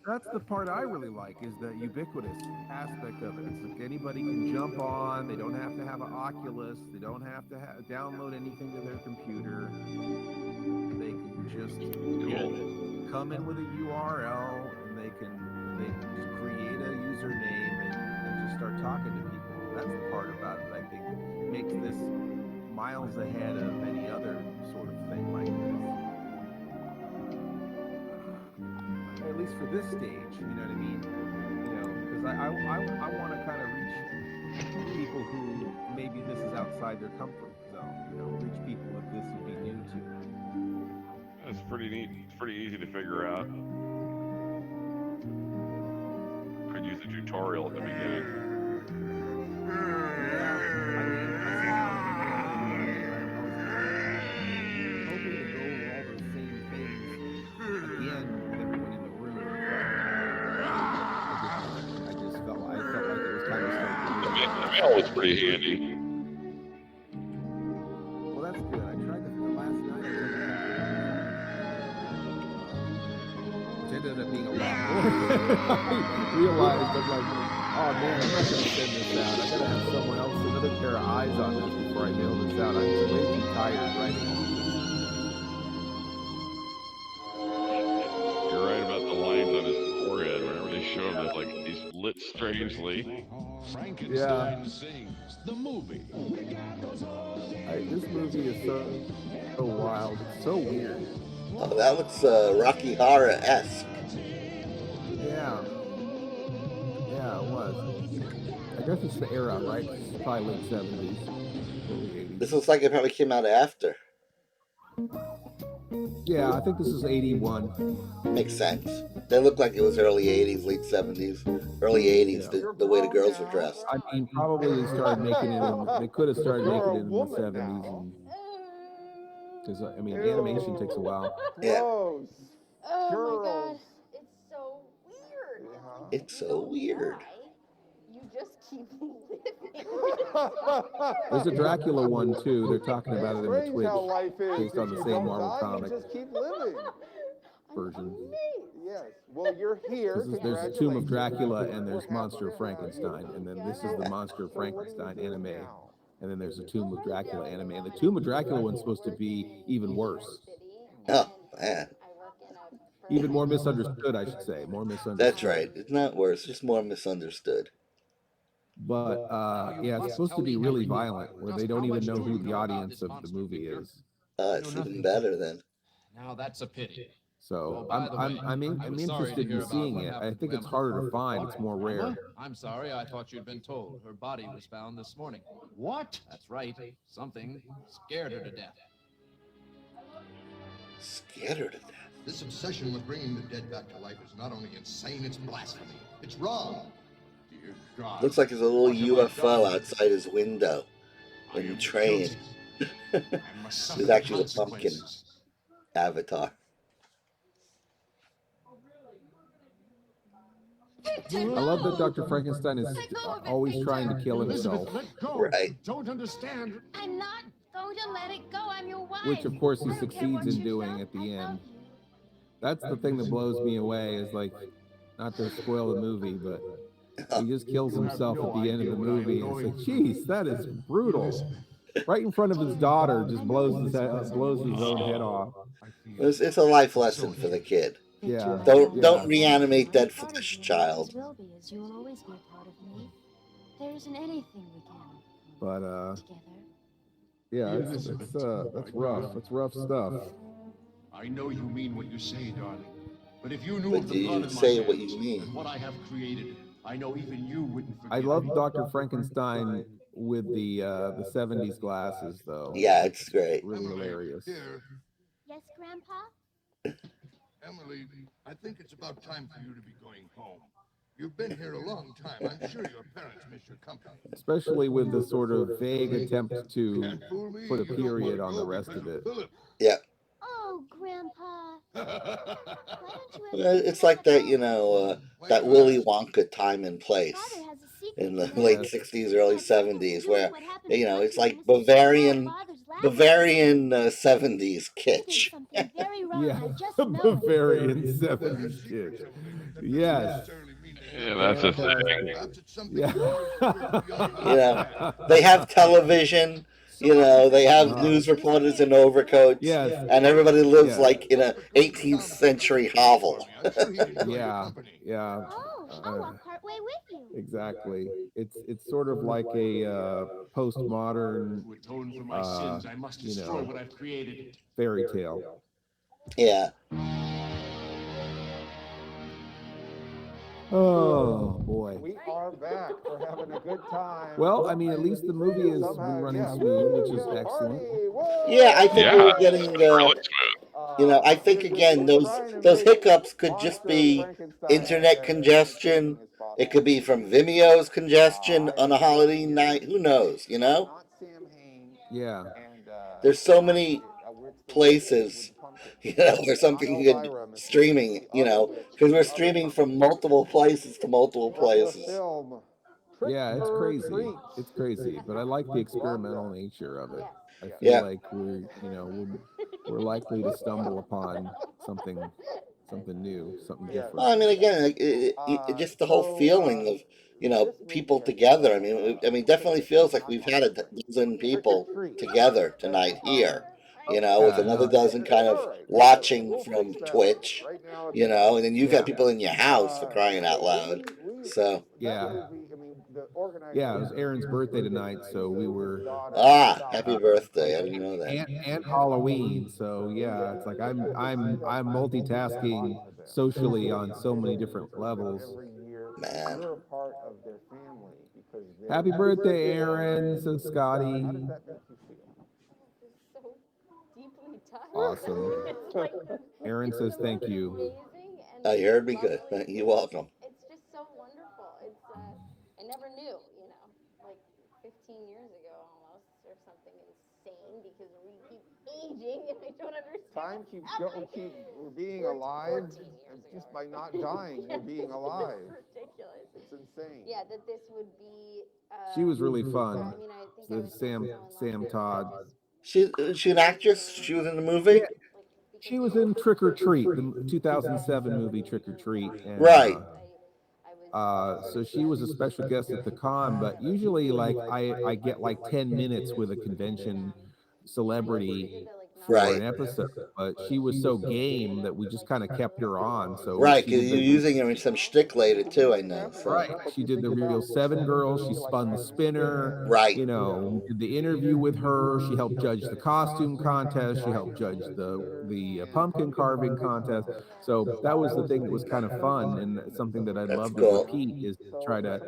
That's the part I really like, is the ubiquitous aspect of it. It's like anybody can jump on. They don't have to have an Oculus. They don't have to download anything to their computer. They can just come in with a URL, and they can just create a username and just start talking to people. That's the part about it that I think makes this miles ahead of any other sort of thing like this. At least for this stage, you know what I mean? You know, because I want to kind of reach people who maybe this is outside their comfort zone. You know, reach people that this would be new to. It's pretty neat. It's pretty easy to figure out. Could use a tutorial at the beginning. The mail was pretty handy. Well, that's good. I tried the last night. Which ended up being a lot more. I realized I'm like, oh man, I'm not going to send this out. I got to have someone else, another pair of eyes on this before I mail this out. I'm way too tired writing all this. You're right about the lines on his forehead. Whenever they show him, it's like he's lit strangely. Yeah. Sings the movie. This movie is so wild. It's so weird. Oh, that looks Rocky Horror-esque. Yeah. Yeah, it was. I guess it's the era, right? It's probably late 70s, early 80s. This looks like it probably came out after. Yeah, I think this is 81. Makes sense. They look like it was early 80s, late 70s, early 80s, the way the girls were dressed. I mean, probably they started making it they could have started making it in the 70s. Because, I mean, animation takes a while. Yeah. Oh my god, it's so weird. It's so weird. You just keep living. There's a Dracula one, too. They're talking about it in the Strange how life Twitch, is. based on the If you same don't Marvel die, comic. you just keep living. I version. Yes. Well, you're here. Because there's Tomb of Dracula and there's Monster of Frankenstein, and then this is the Monster of Frankenstein anime, and then there's a Tomb of Dracula anime, and the Tomb of Dracula one's supposed to be even worse. Oh man. Even more misunderstood, I should say. More misunderstood. That's right. It's not worse. Just more misunderstood. But yeah, it's supposed to be really violent, where they don't even know who the audience of the movie is. It's even better then. Now that's a pity. So I'm interested in seeing it. I think it's harder to find. It's more rare. I'm sorry. I thought you'd been told. Her body was found this morning. What? That's right. Something scared her to death. Scared her to death. This obsession with bringing the dead back to life is not only insane, it's blasphemy. It's wrong. Dear God. Looks like there's a little UFO outside his window in the train. There's actually the pumpkin avatar. I love that Dr. Frankenstein is always trying to kill himself. Right. Don't understand. I'm not going to let it go. I'm your wife. Which, of course, he succeeds in doing at the end. That's the thing that blows me away, is like, not to spoil the movie, but he just kills himself at the end of the movie. And it's like, geez, that is brutal. Right in front of his daughter, just blows his own head off. It's a life lesson for the kid. Yeah. Don't reanimate dead flesh, child. Will be, as you will always be a part of me. There isn't anything we can But together. yeah, that's rough. That's rough stuff. I know you mean what you say, darling. But if you knew But of do the blood you in my say hands what you mean? and what I have created, I know even you wouldn't forgive I love me. Dr. Frankenstein with the 70s glasses, though. Yeah, it's great. Really hilarious. Yes, Grandpa? Emily, I think it's about time for you to be going home. You've been here a long time. I'm sure your parents miss your company. Especially with the sort of vague attempt to put a period on the rest of it. Yeah. Oh, Grandpa. It's like that, that Willy Wonka time and place in the late 60s, early 70s, where, it's like Bavarian 70s kitsch. Yeah, Bavarian 70s kitsch. Yes. Yeah, that's a thing. Yeah. They have television. They have news reporters in overcoats. Yes. And everybody lives like in a 18th century hovel. Yeah. I'll walk partway with you. Exactly. It's sort of like a postmodern, fairy tale. Yeah. Oh boy. We are back. We're having a good time. Well, I mean, at least the movie is running smooth, which is excellent. Yeah, I think we were getting. I think again those hiccups could just be internet congestion. It could be from Vimeo's congestion on a holiday night. Who knows? Yeah. There's so many places, where something good streaming, because we're streaming from multiple places to multiple places. Yeah, it's crazy. It's crazy, but I like the experimental nature of it. I feel like we're likely to stumble upon something new, something different. Well, I mean, again, just the whole feeling of people together. I mean, definitely feels like we've had a dozen people together tonight here. With another dozen kind of watching from Twitch, and then you've got people in your house, for crying out loud. So yeah, it was Aaron's birthday tonight, so we were happy birthday! I didn't know that. And Halloween, so yeah, it's like I'm multitasking socially on so many different levels. Man, happy birthday, Aaron, says Scotty. Awesome. Aaron says thank you. You heard me good. You're welcome. It's just so wonderful. It's I never knew, like 15 years ago almost, or something insane, because we keep aging and I don't understand. Time keeps going. We're being alive just by not dying. We're being alive. It's ridiculous. It's insane. Yeah, that this would be. She was really fun. I mean, I think Sam Todd. She an actress? She was in the movie? She was in Trick or Treat, the 2007 movie Trick or Treat, and Right. so she was a special guest at the con. But usually, like I get like 10 minutes with a convention celebrity for Right. an episode, but she was so game that we just kind of kept her on. So Right, she because did you're the using her in some shtick later too. I know. So. right. She did the Real Seven Girls. She spun the spinner. Right. You know, we did the interview with her. She helped judge the costume contest. She helped judge the pumpkin carving contest. So that was the thing that was kind of fun and something that I'd That's love to cool. repeat is to try to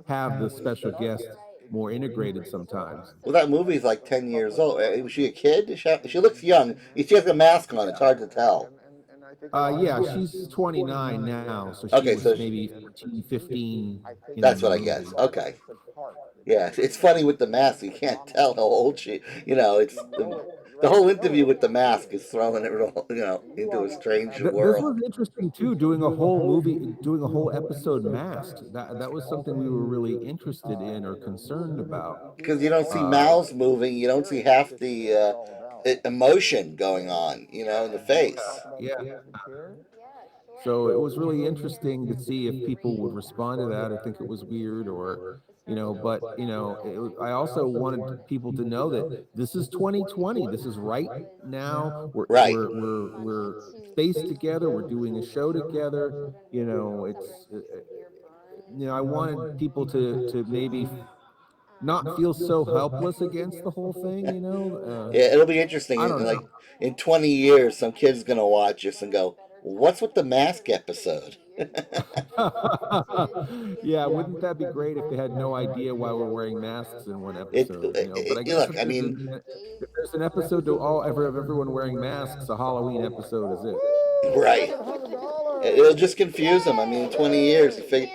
have the special guest more integrated sometimes. Well, that movie's like 10 years old. Was she a kid? She looks young. She has a mask on. It's hard to tell. Yeah, she's 29 now, so she Okay, was so maybe 14, 15 in that's the what I movie. guess. Okay. Yeah, it's funny with the mask. You can't tell how old she. You know, it's the whole interview with the mask is throwing it all, into a strange This world. was interesting too, doing a whole movie, doing a whole episode masked. That was something we were really interested in or concerned about. Because you don't see mouths moving, you don't see half the emotion going on, in the face. Yeah. So it was really interesting to see if people would respond to that or think it was weird or, but I also wanted people to know that this is 2020. This is right now. Right. We're spaced together. We're doing a show together. It's I wanted people to maybe not feel so helpless against the whole thing. Yeah, it'll be interesting. I don't know. In 20 years, some kid's gonna watch this and go, "What's with the mask episode?" Yeah, wouldn't that be great if they had no idea why we're wearing masks in one episode? But I guess Look, if there's an episode to have everyone wearing masks, a Halloween episode is it. Right. It'll just confuse them. I mean, in 20 years, a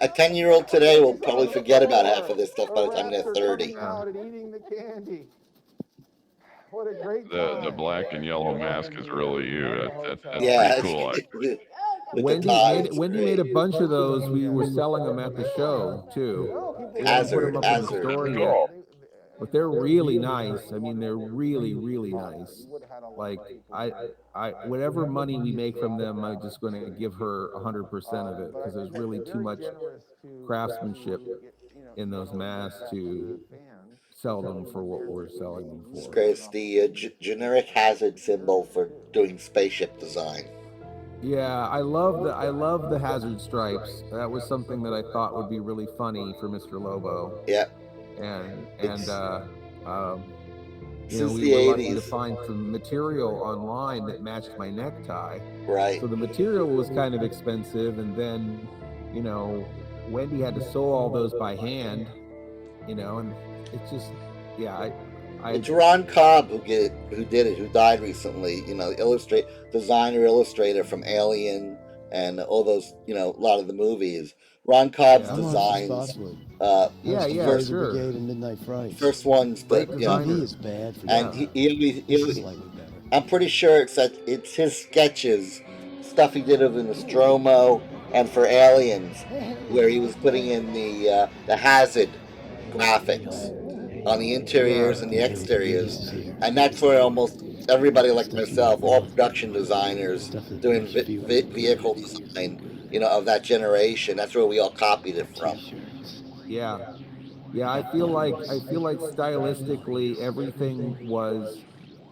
10-year-old today will probably forget about half of this stuff by the time they're 30. Out and eating the candy. What a great The black and yellow mask is really you. That's Yeah, pretty cool. Actually. Wendy made a bunch of those. We were selling them at the show too. We haven't put them up in the store yet, but they're really nice. I mean, they're really, really nice. Like I whatever money we make from them, I'm just going to give her 100% of it because there's really too much craftsmanship in those masks to sell them for what we're selling them for. It's great. It's the generic hazard symbol for doing spaceship design. Yeah, I love the hazard stripes. That was something that I thought would be really funny for Mr. Lobo. Yeah. And since we the were lucky 80s. to find some material online that matched my necktie. Right. So the material was kind of expensive, and then, Wendy had to sew all those by hand, and it's just, yeah, it's Ron Cobb who did it, who died recently. Designer illustrator from Alien and all those, a lot of the movies. Ron Cobb's designs. First Brigade and Midnight Fright. First ones that TV is bad. And he I'm pretty sure it's his sketches, stuff he did of the Nostromo and for Aliens, where he was putting in the hazard graphics on the interiors and the exteriors, and that's where almost everybody like myself, all production designers doing vehicle design, of that generation, that's where we all copied it from. Yeah, I feel like stylistically everything was.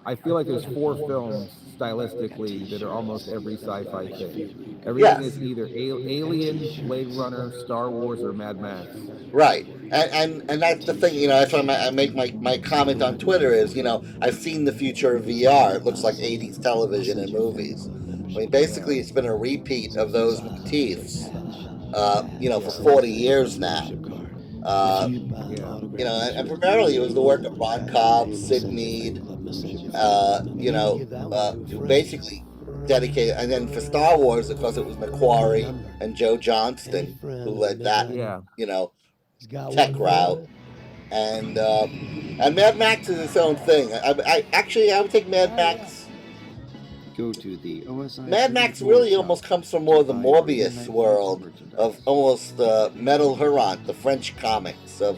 I feel like there's 4 films stylistically that are almost every sci-fi thing. Everything is either Alien, Blade Runner, Star Wars, or Mad Max. Right, and that's the thing. That's why I make my comment on Twitter is, I've seen the future of VR. It looks like 80s television and movies. I mean, basically, it's been a repeat of those motifs, for 40 years now. And primarily it was the work of Ron Cobb, Sid Mead, who basically dedicated. And then for Star Wars, of course, it was Macquarie and Joe Johnston who led that, tech route. And Mad Max is its own thing. I would take Mad Max. Go to the OSI. Mad Max really almost comes from more the Morbius world of almost Metal Hurlant, the French comics of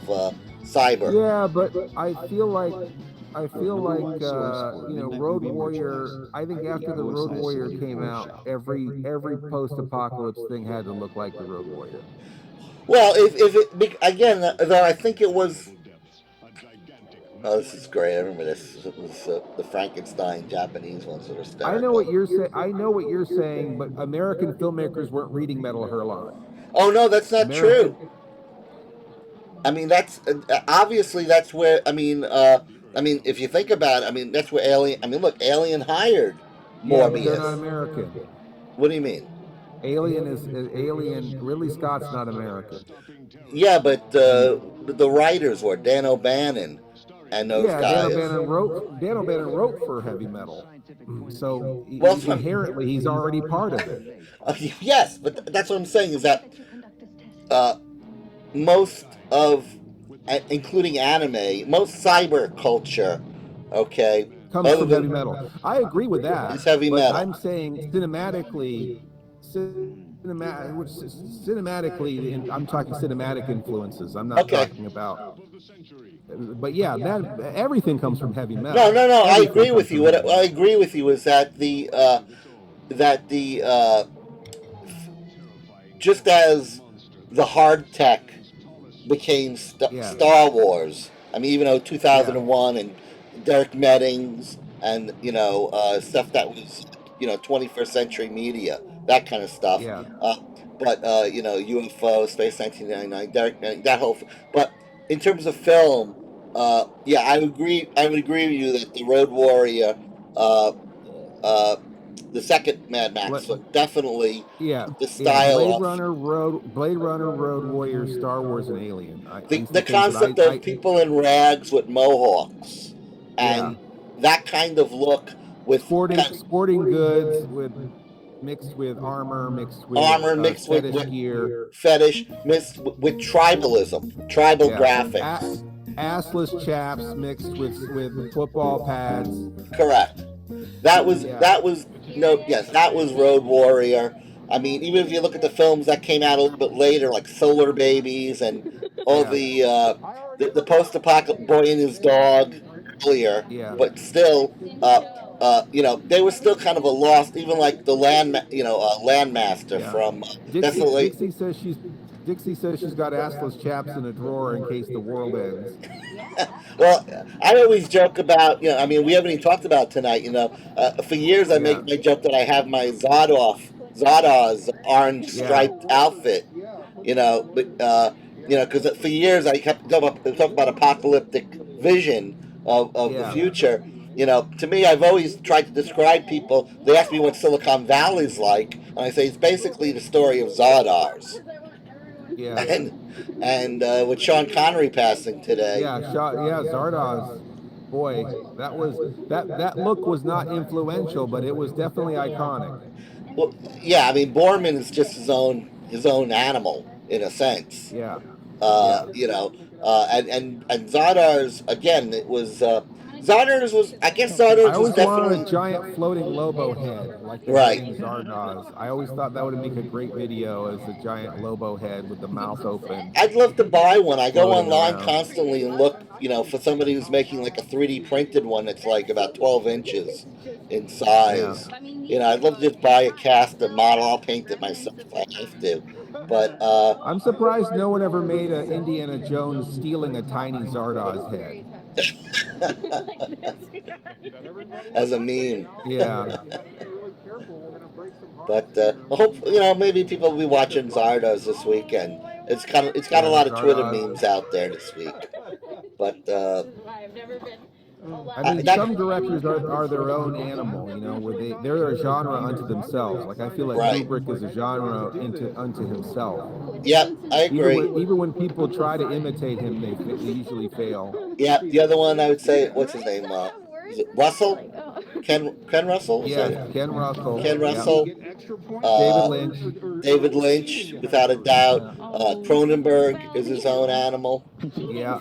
Cyber. Yeah, but I feel like I feel like Road Warrior. I think after the Road Warrior came out, every post-apocalypse thing had to look like the Road Warrior. Well, if it again, though, I think it was. Oh, this is great. I remember this. It was the Frankenstein Japanese ones that are I know what hysterical. you're saying. I know what you're saying, but American filmmakers weren't reading Metal Hurlant. Oh no, that's not American. true. I mean, that's obviously that's where. I mean, if you think about it, I mean, that's where Alien. I mean, look, Alien hired Yeah, but they're Morbius. not American. What do you mean? Alien. Ridley Scott's not American. Yeah, but the writers were Dan O'Bannon and those guys. Dan O'Bannon wrote for heavy metal, so Well, inherently he's already part of it. Yes, but that's what I'm saying is that most of, including anime, most cyber culture, okay, comes from heavy metal. I agree with that. It's heavy but metal. I'm saying cinematically, cinematically, I'm talking cinematic influences. I'm not talking about. But yeah, that everything comes from heavy metal. No. I Everything agree with comes you. from What I agree with you is that just as the hard tech became Star Wars. I mean, even though 2001 and Derek Meddings and stuff that was 21st century media, that kind of stuff. Yeah. But UFO, Space 1999, Derek Meddings, that whole. But in terms of film, yeah, I agree. I would agree with you that the Road Warrior, the second Mad Max film, definitely. The style Blade Runner, Road Warrior, Star Wars, and Alien. The concept of people in rags with mohawks and that kind of look with sporting goods mixed with armor, mixed with fetish gear, mixed with tribalism, tribal graphics, assless chaps mixed with football pads. Correct. That was that was Road Warrior. I mean, even if you look at the films that came out a little bit later, like Solar Babies and all the post-apocalyptic Boy and His Dog earlier, but still, they were still kind of a lost, even like the Landmaster from Dixie says she's got assless chaps in a drawer in case the world ends. Well, I always joke about, I mean, we haven't even talked about it tonight, for years I make my joke that I have my Zodaw's orange striped outfit, but, because for years I kept talking about apocalyptic vision of the future. To me, I've always tried to describe people. They ask me what Silicon Valley's like, and I say it's basically the story of Zodars. Yeah. And with Sean Connery passing today. Zardoz. Boy, that look was not influential, but it was definitely iconic. Well, yeah, I mean, Borman is just his own animal in a sense. Yeah. And Zodars, again, it was Zodars was, I guess Zodars was definitely wanted a giant floating Lobo head, like the head in Zardoz. I always thought that would make a great video as a giant Lobo head with the mouth open. I'd love to buy one. I go online constantly and look, for somebody who's making like a 3D printed one that's like about 12 inches in size. I'd love to just buy a cast and model. I'll paint it myself if I have to. But I'm surprised no one ever made an Indiana Jones stealing a tiny Zardoz head. As a meme. Yeah. But I hope maybe people will be watching Zardoz this weekend. It's got a lot of Twitter memes out there this week. But I mean, some directors are their own animal, where they're a genre unto themselves. Like I feel like Kubrick is a genre unto himself. Yep, I agree. Even when people try to imitate him, they usually fail. Yeah, the other one I would say, what's his name? Is it Russell? Ken Russell, is Yes, that? Ken Russell. Ken Yeah. Russell, David uh, Lynch. David Lynch, without a doubt. Cronenberg is his own animal. Yeah.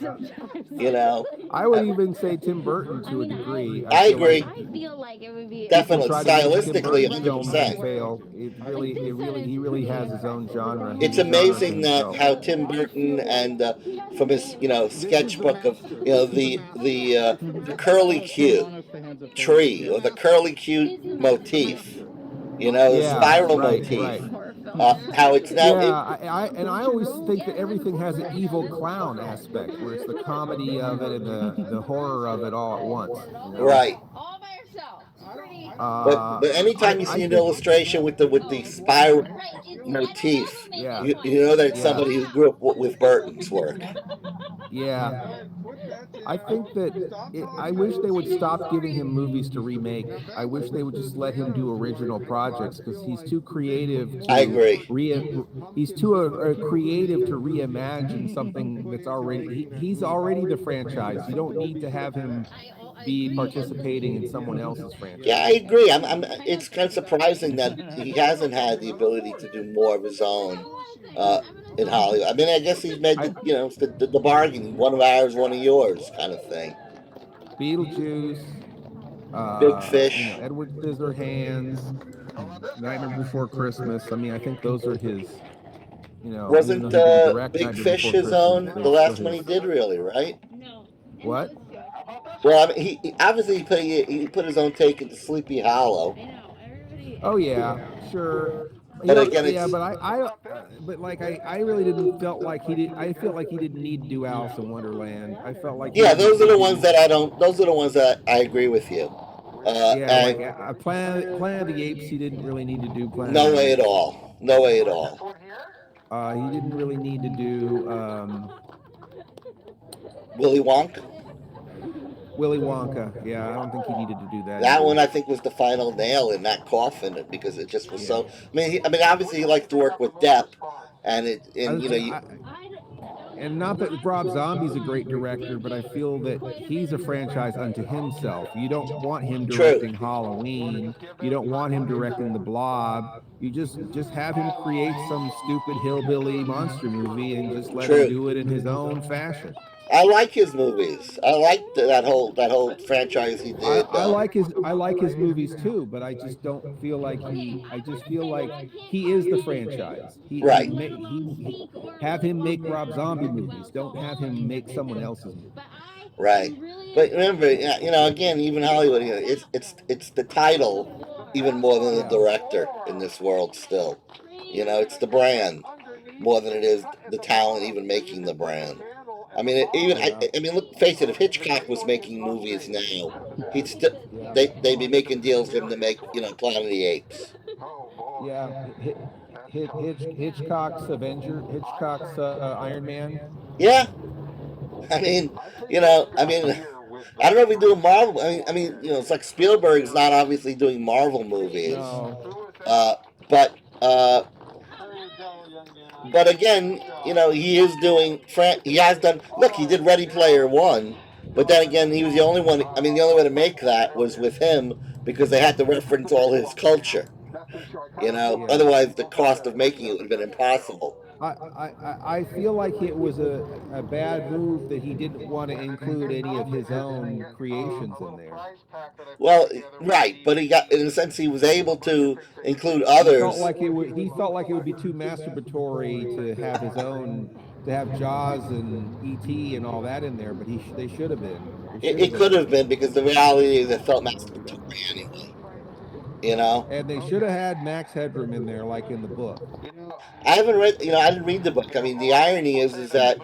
You know, I would even say Tim Burton to a degree. I I feel like agree. people Definitely, try to make Tim stylistically, Burton films and 100%. fail. He really has his own genre. It's He's a genre to amazing that himself. how Tim Burton and from his sketchbook of the curly Q tree or the curly Q motif, the Yeah, spiral right, motif, right. how it's now Yeah, I always think that everything has an evil clown aspect, where it's the comedy of it and the horror of it all at once. right. But anytime you I see an think. illustration with the spiral motif, Yeah. you know that it's Yeah. somebody who grew up with Burton's work. Yeah. I think that I wish they would stop giving him movies to remake. I wish they would just let him do original projects because he's too creative to. I agree. He's too creative to reimagine something that's already. He's already the franchise. You don't need to have him be participating in someone else's franchise. Yeah, I agree. It's kind of surprising that he hasn't had the ability to do more of his own in Hollywood. I mean, I guess he's made it's the bargain, one of ours, one of yours, kind of thing. Beetlejuice, Big Fish, Edward Scissorhands, Nightmare Before Christmas. I mean, I think those are his. Wasn't even though he didn't direct Big Nightmare Fish Before his Christmas, own? they're The last still one he his. did, really, right? What? Well, I mean, he obviously he put his own take into Sleepy Hollow. Oh yeah, sure. But again, yeah, it's but I really didn't felt like he did. I felt like he didn't need to do Alice in Wonderland. I felt like those are the ones that I don't. Those are the ones that I agree with you. Planet of the Apes. He didn't really need to do Planet. No of the way Apes. at all. No way at all. He didn't really need to do Willy Wonka. Willy Wonka. Yeah, I don't think he needed to do that. That either. one I think was the final nail in that coffin because it just was so. I mean, obviously he likes to work with Depp, and and not that Rob Zombie's a great director, but I feel that he's a franchise unto himself. You don't want him directing Halloween. You don't want him directing The Blob. You just have him create some stupid hillbilly monster movie and just let him do it in his own fashion. I like his movies. I like that whole franchise he did. I like his movies too, but I just don't feel like he. I just feel like he is the franchise. Right. He have him make Rob Zombie movies. Don't have him make someone else's movie. Right. But remember, again, even Hollywood, it's the title even more than the director in this world. Still, it's the brand more than it is the talent even making the brand. I mean, look, face it. If Hitchcock was making movies now, he'd still they'd be making deals for him to make Planet of the Apes. Yeah, Hitchcock's Avenger, Hitchcock's Iron Man. Yeah, I mean, I don't know if we do a Marvel. I mean, it's like Spielberg's not obviously doing Marvel movies, but again, he is doing. He has done. Look, he did Ready Player One, but then again, he was the only one. I mean, the only way to make that was with him because they had to reference all his culture. Otherwise, the cost of making it would have been impossible. I feel like it was a bad move that he didn't want to include any of his own creations in there. Well, right, but he got, in a sense, he was able to include others. He felt like it would be too masturbatory to have his own, to have Jaws and E.T. and all that in there, but they should have been. It could have been because the reality is it felt masturbatory anyway. And they should have had Max Headroom in there, like in the book. I haven't read. I didn't read the book. I mean, the irony is that,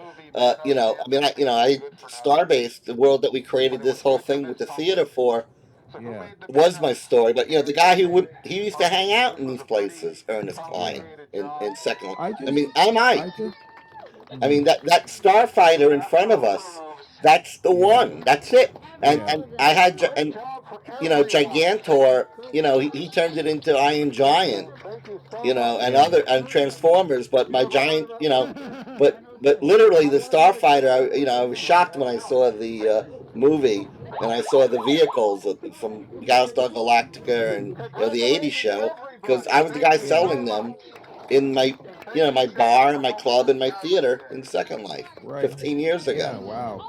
Starbase, the world that we created this whole thing with the theater for, was my story. But the guy he used to hang out in these places, Ernest Cline, in Second. I mean, I mean that starfighter in front of us. That's the one. That's it. And I had Gigantor. He turned it into Iron Giant. And Transformers. But my giant. But literally the starfighter. I was shocked when I saw the movie and I saw the vehicles from Battlestar Galactica and the '80s show, because I was the guy selling them in my my bar and my club and my theater in Second Life Right. 15 years Yeah. ago. Wow.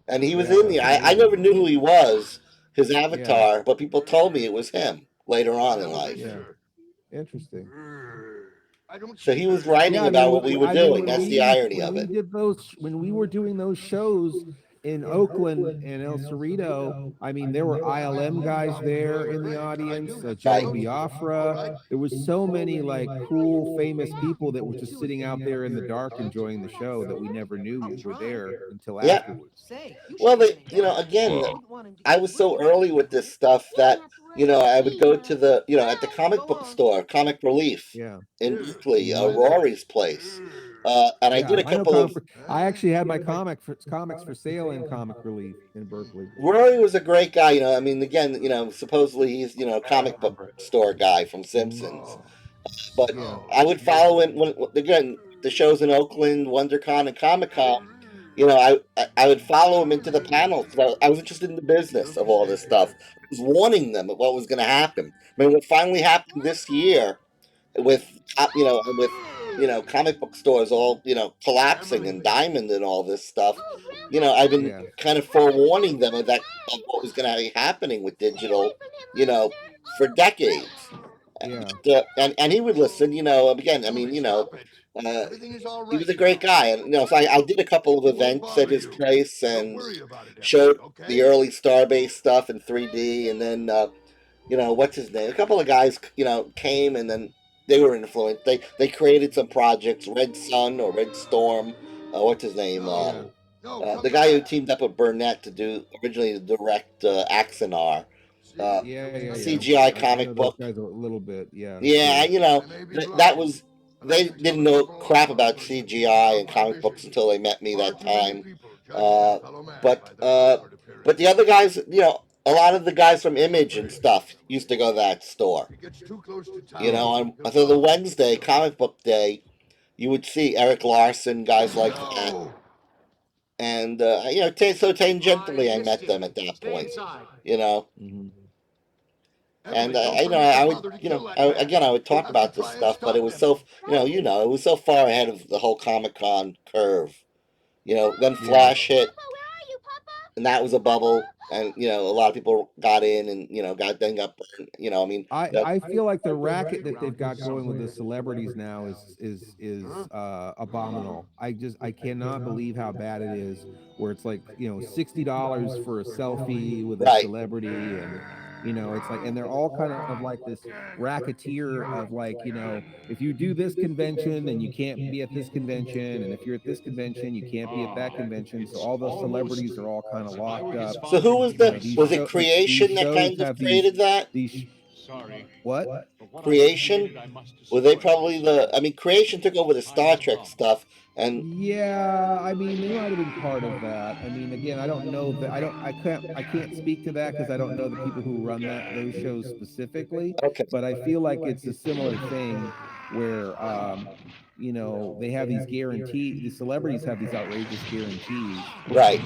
And he was Yeah, in that's the. I amazing. never knew who he was, his Yeah. avatar, but people told me it was him later on in life. Yeah. Interesting. So he was writing Yeah, I about mean, what we were doing. That's the irony when of we it. did those, when we were doing those shows in Oakland and El Cerrito, I mean, there were ILM guys there in the audience, Joe Biafra. There was so many like cool, famous people that were just sitting out there in the dark enjoying the show that we never knew were there until Yeah. afterwards. Well, again, I was so early with this stuff that I would go to the at the comic book store, Comic Relief in Berkeley, Rory's place, and I did a I know couple of. I actually had my comics for sale in Comic Relief in Berkeley. Rory was a great guy. I mean, again, supposedly he's a comic book store guy from Simpsons, but I would follow him when again the shows in Oakland, WonderCon, and Comic Con. I would follow him into the panels. I was interested in the business of all this stuff. I was warning them of what was going to happen. I mean, what finally happened this year with comic book stores all collapsing and Diamond and all this stuff. I've been kind of forewarning them of what was going to be happening with digital, for decades. And he would listen. Again, I mean, he was a great guy, and so I did a couple of events at his place and showed the early Starbase stuff in 3D, and then what's his name? A couple of guys came, and then they were influenced. They created some projects, Red Sun or Red Storm. What's his name? The guy who teamed up with Burnett to originally direct Axanar. CGI comic book. Guys a little bit, Yeah, that was they didn't know crap about CGI and comic books until they met me that time. But the other guys, a lot of the guys from Image and stuff used to go to that store. On so the Wednesday comic book day, you would see Eric Larson, guys like that. And so tangentially, I met them at that point. And I would, I would talk about this stuff, but it was so, it was so far ahead of the whole Comic-Con curve. Then Flash hit, and that was a bubble, and a lot of people got in, and got burned. I mean, I feel like the racket that they've got going with the celebrities now is abominable. I cannot believe how bad it is. Where it's like $60 for a selfie with a celebrity, and it's like, and they're all kind of like this racketeer of like, if you do this convention, then you can't be at this convention, and if you're at this convention, you can't be at that convention. So all those celebrities are all kind of locked up. So who was was it Creation that kind of created that? Sorry. What? Creation? Were they probably Creation took over the Star Trek stuff, and yeah, I mean, they might have been part of that. I mean, again, I don't know that. I can't speak to that because I don't know the people who run those shows specifically. Okay. But I feel like it's a similar thing where, they have these guarantees. The celebrities have these outrageous guarantees, right?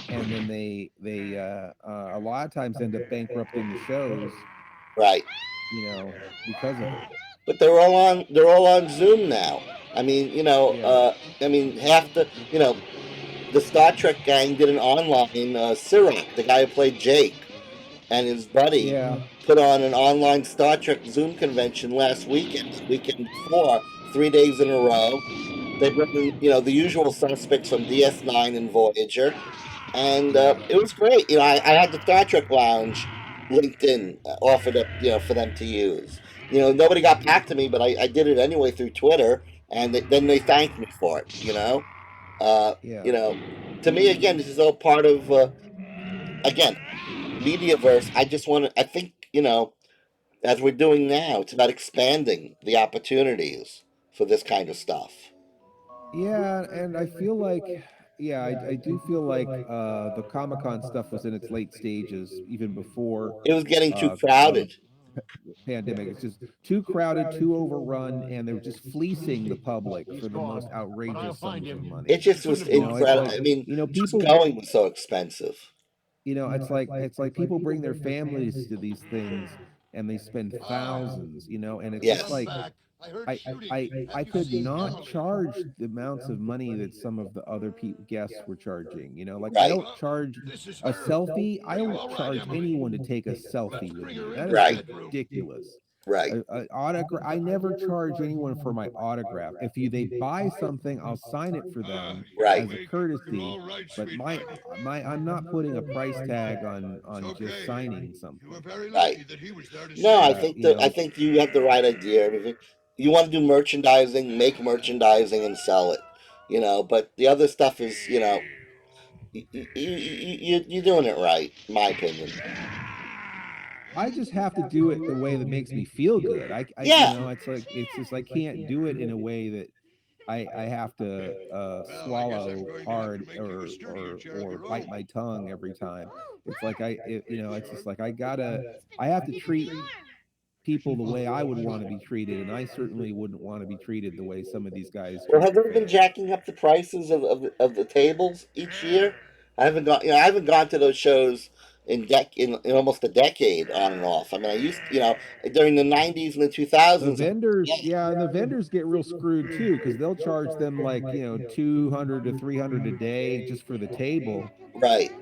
And then they a lot of times end up bankrupting the shows, right? Because of it. But they're all on Zoom now. I mean, half the the Star Trek gang did an online Sirach, the guy who played Jake, and his buddy put on an online Star Trek Zoom convention last weekend, the weekend before, 3 days in a row. They brought in, the usual suspects from DS9 and Voyager, and it was great. I had the Star Trek Lounge LinkedIn offered up, for them to use. Nobody got back to me, but I did it anyway through Twitter, and then they thanked me for it. To me, again, this is all part of again, Mediaverse. I think, as we're doing now, it's about expanding the opportunities for this kind of stuff. Yeah, and I feel like, I do feel like the Comic-Con stuff was in its late stages, even before it was getting too crowded. Pandemic. It's just too crowded, too overrun, and they're just fleecing the public for the most outrageous sums of money. It just was incredible. I mean, just going was so expensive. it's like people bring their families to these things and they spend thousands, and it's just Yes. like I could not charge the amounts of money that some of the other guests were charging. Like I Right. don't charge a selfie. I don't charge anyone to take a selfie with me. That is Right. ridiculous. Right. Autograph. I never charge anyone for my autograph. If they buy something, I'll sign it for them Right. as a courtesy. But I'm not putting a price tag on just signing something. Right. No, I think You know, I think you have the right idea. If you want to do merchandising, make merchandising and sell it. But the other stuff is, you're doing it right, in my opinion. I just have to do it the way that makes me feel good. Yeah. It's just I can't do it in a way that I have to swallow hard or bite my tongue every time. It's like it's just like I have to treat people the way I would want to be treated, and I certainly wouldn't want to be treated the way some of these guys Well, treat have the they been fans. jacking up the prices of the tables each year? I haven't gone to those shows in almost a decade on and off. I mean, I used, during the '90s and the The 2000s. vendors, yeah, and the vendors get real screwed too because they'll charge them like 200 to 300 a day just for the table. Right.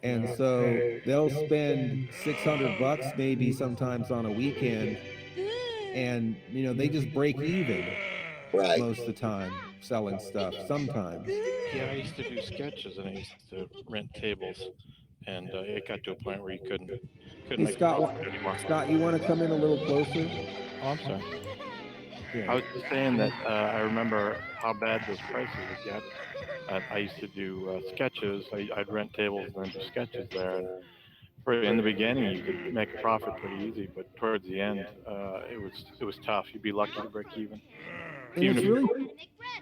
And so they'll spend $600 maybe sometimes on a weekend, and they just break even Right. most of the time selling stuff. Sometimes. Yeah, I used to do sketches and I used to rent tables, and it got to a point where you couldn't Hey make a Scott, profit anymore. Scott, you want to come in a little closer? Oh, I'm sorry. Yeah. I was just saying that I remember how bad those prices would get. I used to do sketches. I'd rent tables and then do sketches there. And in the beginning, you could make a profit pretty easy, but towards the end, it was tough. You'd be lucky to break even. And it's really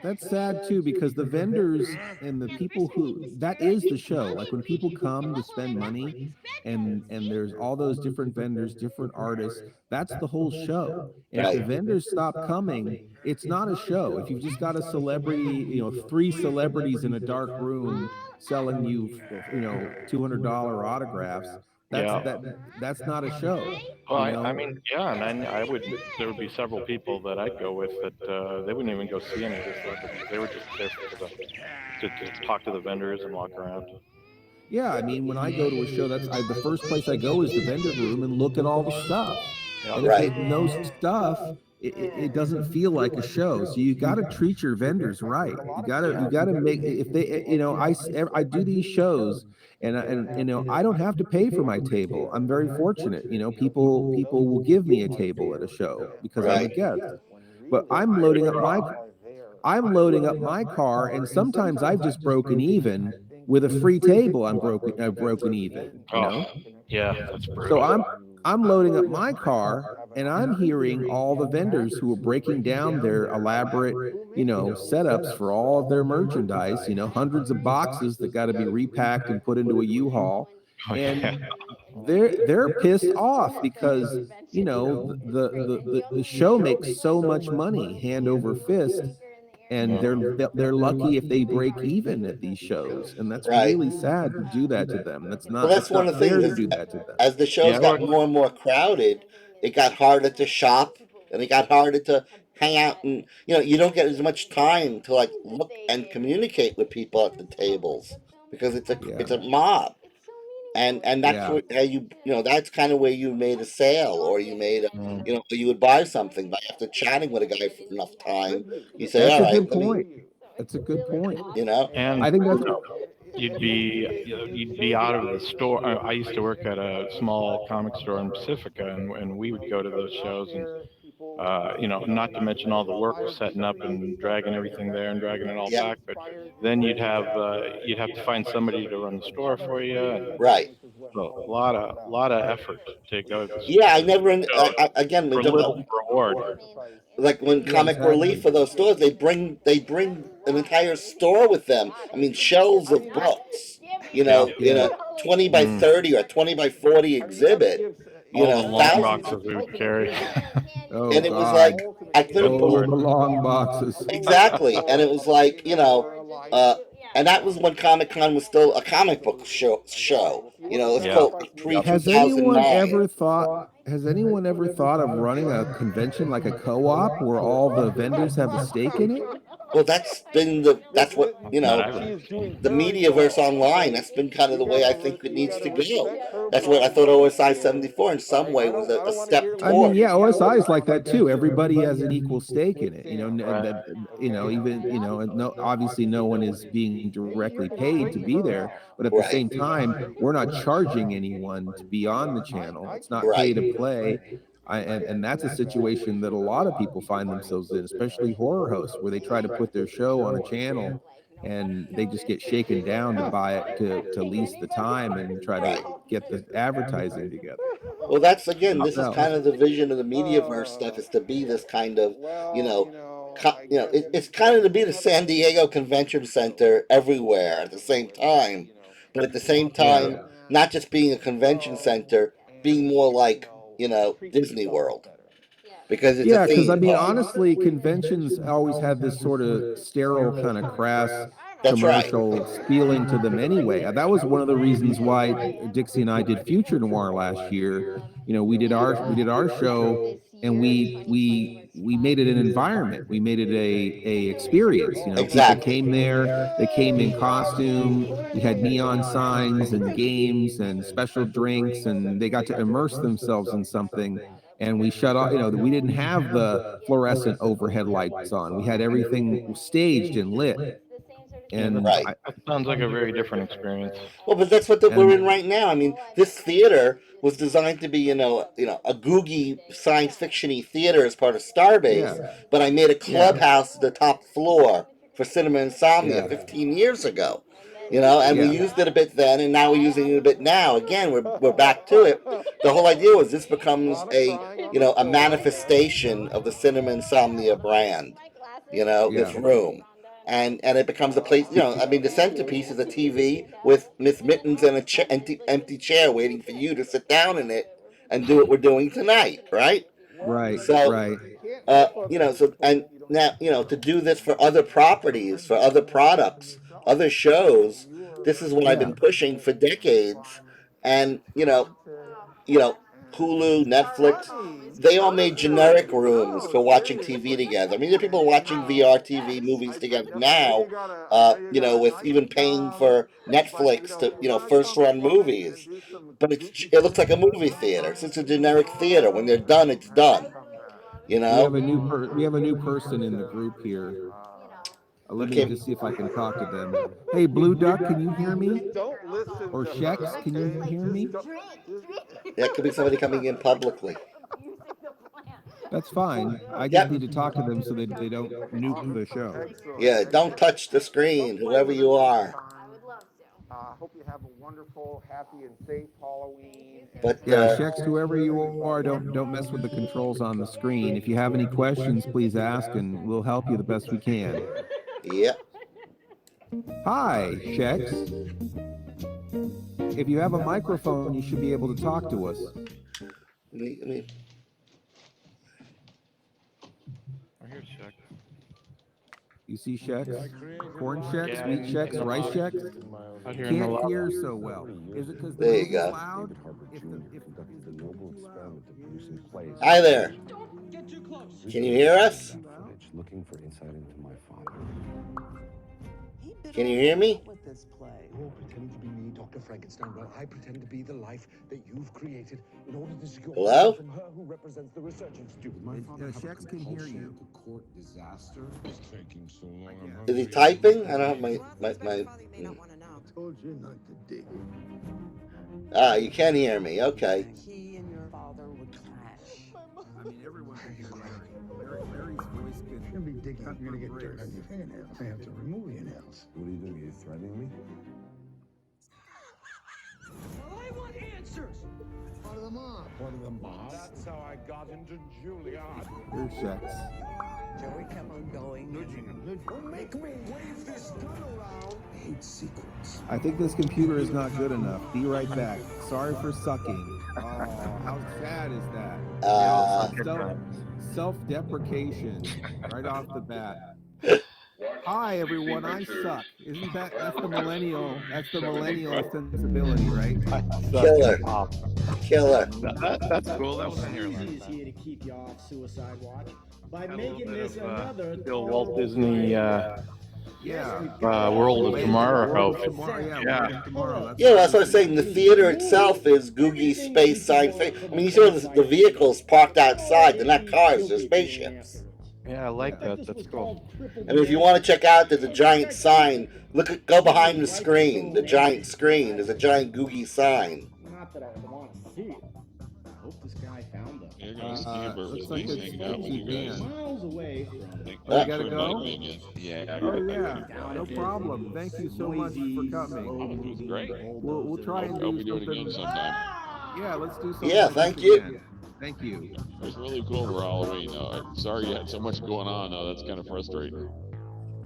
that's sad too because the vendors and the people that is the show. Like when people come to spend money and there's all those different vendors, different artists, that's the whole show. And if the vendors stop coming, it's not a show. If you've just got a celebrity, 3 celebrities in a dark room selling you $200 autographs, that's not a show. Well, I mean, yeah, and there would be several people that I'd go with that they wouldn't even go see any of the celebrities. They were just there to talk to the vendors and walk around. Yeah, I mean, when I go to a show, the first place I go is the vendor room and look at all the stuff. Yeah. And if there's no stuff, it doesn't feel like a show. So you got to treat your vendors right. You got to make if they I do these shows and I don't have to pay for my table. I'm very fortunate. People will give me a table at a show because I'm a guest. But I'm loading up my car, and sometimes I've just broken even with a free table. I've broken even. Yeah, that's brutal. So I'm loading up my car, and I'm hearing all the vendors who are breaking down their elaborate, setups for all of their merchandise. Hundreds of boxes that got to be repacked and put into a U-Haul, and they're pissed off because the show makes so much money hand over fist. And they're lucky if they break even at these shows, and that's really sad to do that to them. That's not One of the fair things to do that to them. as the shows got more and more crowded, it got harder to shop and it got harder to hang out, and you don't get as much time to like look and communicate with people at the tables because it's a mob. And that's how that's kind of where you made a sale, or you made you would buy something. But after chatting with a guy for enough time, you say, That's all a right, good point. That's a good point. And I think that's you'd be out of the store. I used to work at a small comic store in Pacifica, and we would go to those shows, and not to mention all the work of setting up and dragging everything there and dragging it all back. But then you'd have to find somebody to run the store for you. And right. So a lot of effort to go to the store. Yeah, I never. Again, for little reward. Like when Comic Relief for those stores, they bring an entire store with them. I mean, shelves of books. In a 20 by 30 or 20 by 40 exhibit. All the long boxes we would carry. And it was like I couldn't believe the long boxes. Exactly, and it was like And that was when Comic-Con was still a comic book show. You know, it's called Has anyone ever pre-2009. thought of running a convention like a co-op where all the vendors have a stake in it? Well, that's what, you know, the Mediaverse online, that's been kind of the way I think it needs to go. That's what I thought OSI 74 in some way was a step toward. I mean, yeah, OSI is like that too. Everybody has an equal stake in it, you know, and that, you know, even, you know, and no, obviously no one is being directly paid to be there, but at the same time, we're not charging anyone to be on the channel. It's not pay to play. And that's a situation that a lot of people find themselves in, especially horror hosts, where they try to put their show on a channel and they just get shaken down to buy it, to lease the time and try to get the advertising together. Well, that's, again, this is kind of the vision of the Mediaverse stuff, is to be this kind of, you know, it's kind of to be the San Diego Convention Center everywhere at the same time, but at the same time, not just being a convention center, being more like, you know, Disney World. Because it's yeah, because I mean, honestly, conventions always had this sort of sterile, kind of crass commercial feeling to them anyway. That was one of the reasons why Dixie and I did Future Noir last year. You know, we did our show, and we made it an environment. We made it a experience. You know, people came there. They came in costume. We had neon signs and games and special drinks, and they got to immerse themselves in something. And we shut off, you know, we didn't have the fluorescent overhead lights on. We had everything staged and lit. And that sounds like a very different experience. Well, but that's what we're in right now. I mean, this theater was designed to be, you know, a googie science fiction-y theater as part of Starbase, but I made a clubhouse to the top floor for Cinema Insomnia 15 years ago. You know, and we used it a bit then, and now we're using it a bit now. Again, we're back to it. The whole idea was this becomes a manifestation of the Cinema Insomnia brand. You know, this room. And it becomes a place, you know, I mean, the centerpiece is a TV with Miss Mittens and an empty chair waiting for you to sit down in it and do what we're doing tonight, right? Right, so, you know, so, and now, you know, to do this for other properties, for other products, other shows, this is what I've been pushing for decades. And, you know, Hulu, Netflix, they all made generic rooms for watching TV together. I mean, there are people watching VR TV movies together now, you know, with even paying for Netflix to, you know, first run movies. But it looks like a movie theater. It's a generic theater. When they're done, it's done. You know? We have a new person in the group here. Let me just see if I can talk to them. Hey, Blue Duck, can you hear me? Or Shex, can you hear me? That could be somebody coming in publicly. That's fine. I just need to talk to them so that they don't nuke the show. Yeah, don't touch the screen, whoever you are. Hope you have a wonderful, happy, and safe Halloween. But yeah, Shex, whoever you are, don't mess with the controls on the screen. If you have any questions, please ask, and we'll help you the best we can. Yep. Hi, Shex. If you have a microphone, you should be able to talk to us. Here's Shex. You see Shex? Corn Shex, wheat Shex, rice Shex? Can't hear so well. Is it because the there you go. Loud? Hi there. Can you hear us? Looking for insight into my father. Can you hear me? You're pretending to be me, Dr. Frankenstein, while I pretend to be the life that you've created in order to secure Hello? from her who represents the research institute. Shex can hear you. Court disaster is taking so long. Is he typing? I don't have my I told you not to dig. Ah, you can hear me. Okay. He and your father would clash. I mean, everyone can hear Larry's voice can. You're gonna be digging. You're gonna get dirt on your fingernails. I have to remove your nails. What are you doing? Are you threatening me? I want answers. Part of the mob. Part of the mob? That's how I got into Juilliard. Here's Shex. Joey kept on going, nudging him. Don't make me wave this gun around. I hate secrets. I think this computer is not good enough. Be right back. Sorry for sucking. Oh, how sad is that? Self-deprecation right off the bat. Hi everyone, I suck. Isn't that's the millennial? That's the millennial sensibility, right? Killer. Killer. That's cool. That wasn't here last Easy is time. here to keep you off suicide watch by Got a little making bit this of another still Walt Disney Yeah. World of Tomorrow. World of Tomorrow. Yeah, World of Tomorrow. That's Yeah, what that's what I was saying. The theater itself is Googie space science fiction. I mean, you see all the vehicles parked outside. They're not cars, they're spaceships. Yeah, I like that. That's cool. I mean, if you want to check out, there's a giant sign. Go behind the screen. The giant screen. There's a giant Googie sign. Not that I want to see it. I hope this guy found them. You're going to Steve looks Burgess like it's hanging out with you guys. Miles away from Thank Oh, you you gotta for go? inviting me again. Yeah. Oh yeah, no problem. Thank you so much for coming. Oh, it was great. We'll try and Hope do we do it again something. sometime. Yeah, let's do something. Yeah, like thank this you. again. Thank you. It was really cool for Halloween. I'm sorry you had so much going on, though. That's kind of frustrating.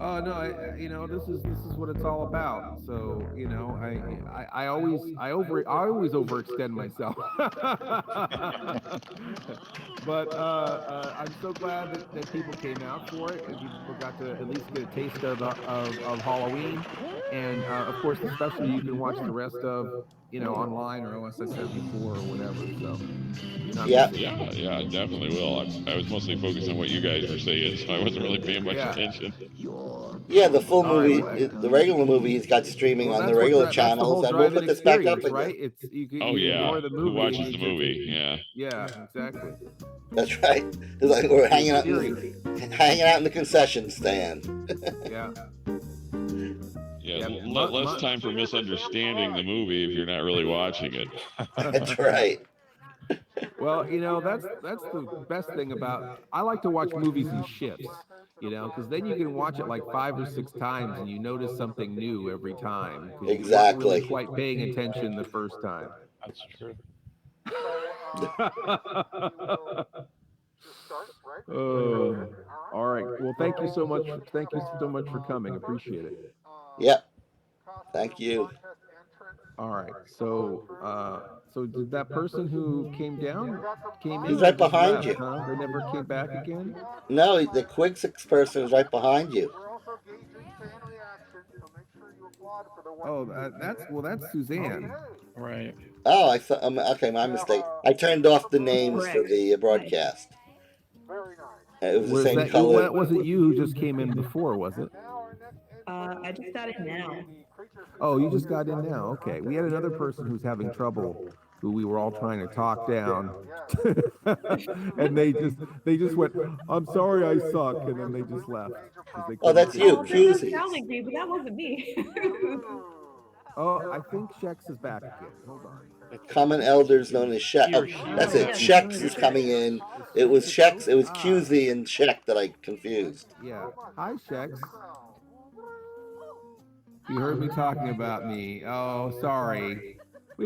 Oh no, this is what it's all about. So I always overextend myself. But I'm so glad that people came out for it and people got to at least get a taste of Halloween. And of course, especially you can watch the rest of online or OSS 74 or whatever. So you're not missing out. Yeah, I definitely will. I was mostly focused on what you guys were saying, so I wasn't really paying much attention. Yeah, the full movie, the regular movie, he's got streaming on the regular channels, and we'll put this back up again. Right? It's you Yeah. ignore the movie. Who watches the movie? Yeah. Yeah, exactly. That's right. It's like we're hanging out in the concession stand. Yeah. Yeah, less time for misunderstanding the movie if you're not really watching it. That's right. Well, that's the best thing about. I like to watch movies in shifts, because then you can watch it like 5 or 6 times and you notice something new every time. Exactly. You weren't really quite paying attention the first time. That's true. All right. Well, thank you so much. Thank you so much for coming. Appreciate it. Yep. Thank you. All right. So did that person who came in? He's right behind you. Huh? They never came back again? No, the Quick Six person is right behind you. Oh, that's Suzanne. Right. Oh, I thought. Okay, my mistake. I turned off the names for the broadcast. It was the same color. Was it you who just came in before? Was it? I just got in now. Oh, you just got in now. Okay. We had another person who's having trouble, who we were all trying to talk down, and they just went, "I'm sorry, I suck," and then they just left. Oh, that's you, That sounded me, but that wasn't me. Oh, I think Shex is back again. Hold on. Common elders known as Shex. Oh, that's it. Shex is coming in. It was Shex. It was QZ and Shex that I confused. Yeah. Hi, Shex. You heard me talking about me. Oh, sorry. We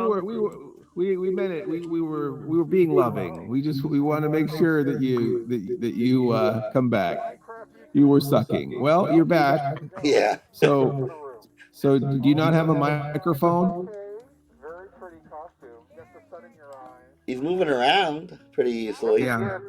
meant it. We were being loving. We want to make sure that you come back. You were sucking. Well, you're back. Yeah. So do you not have a microphone? He's moving around pretty easily. Yeah.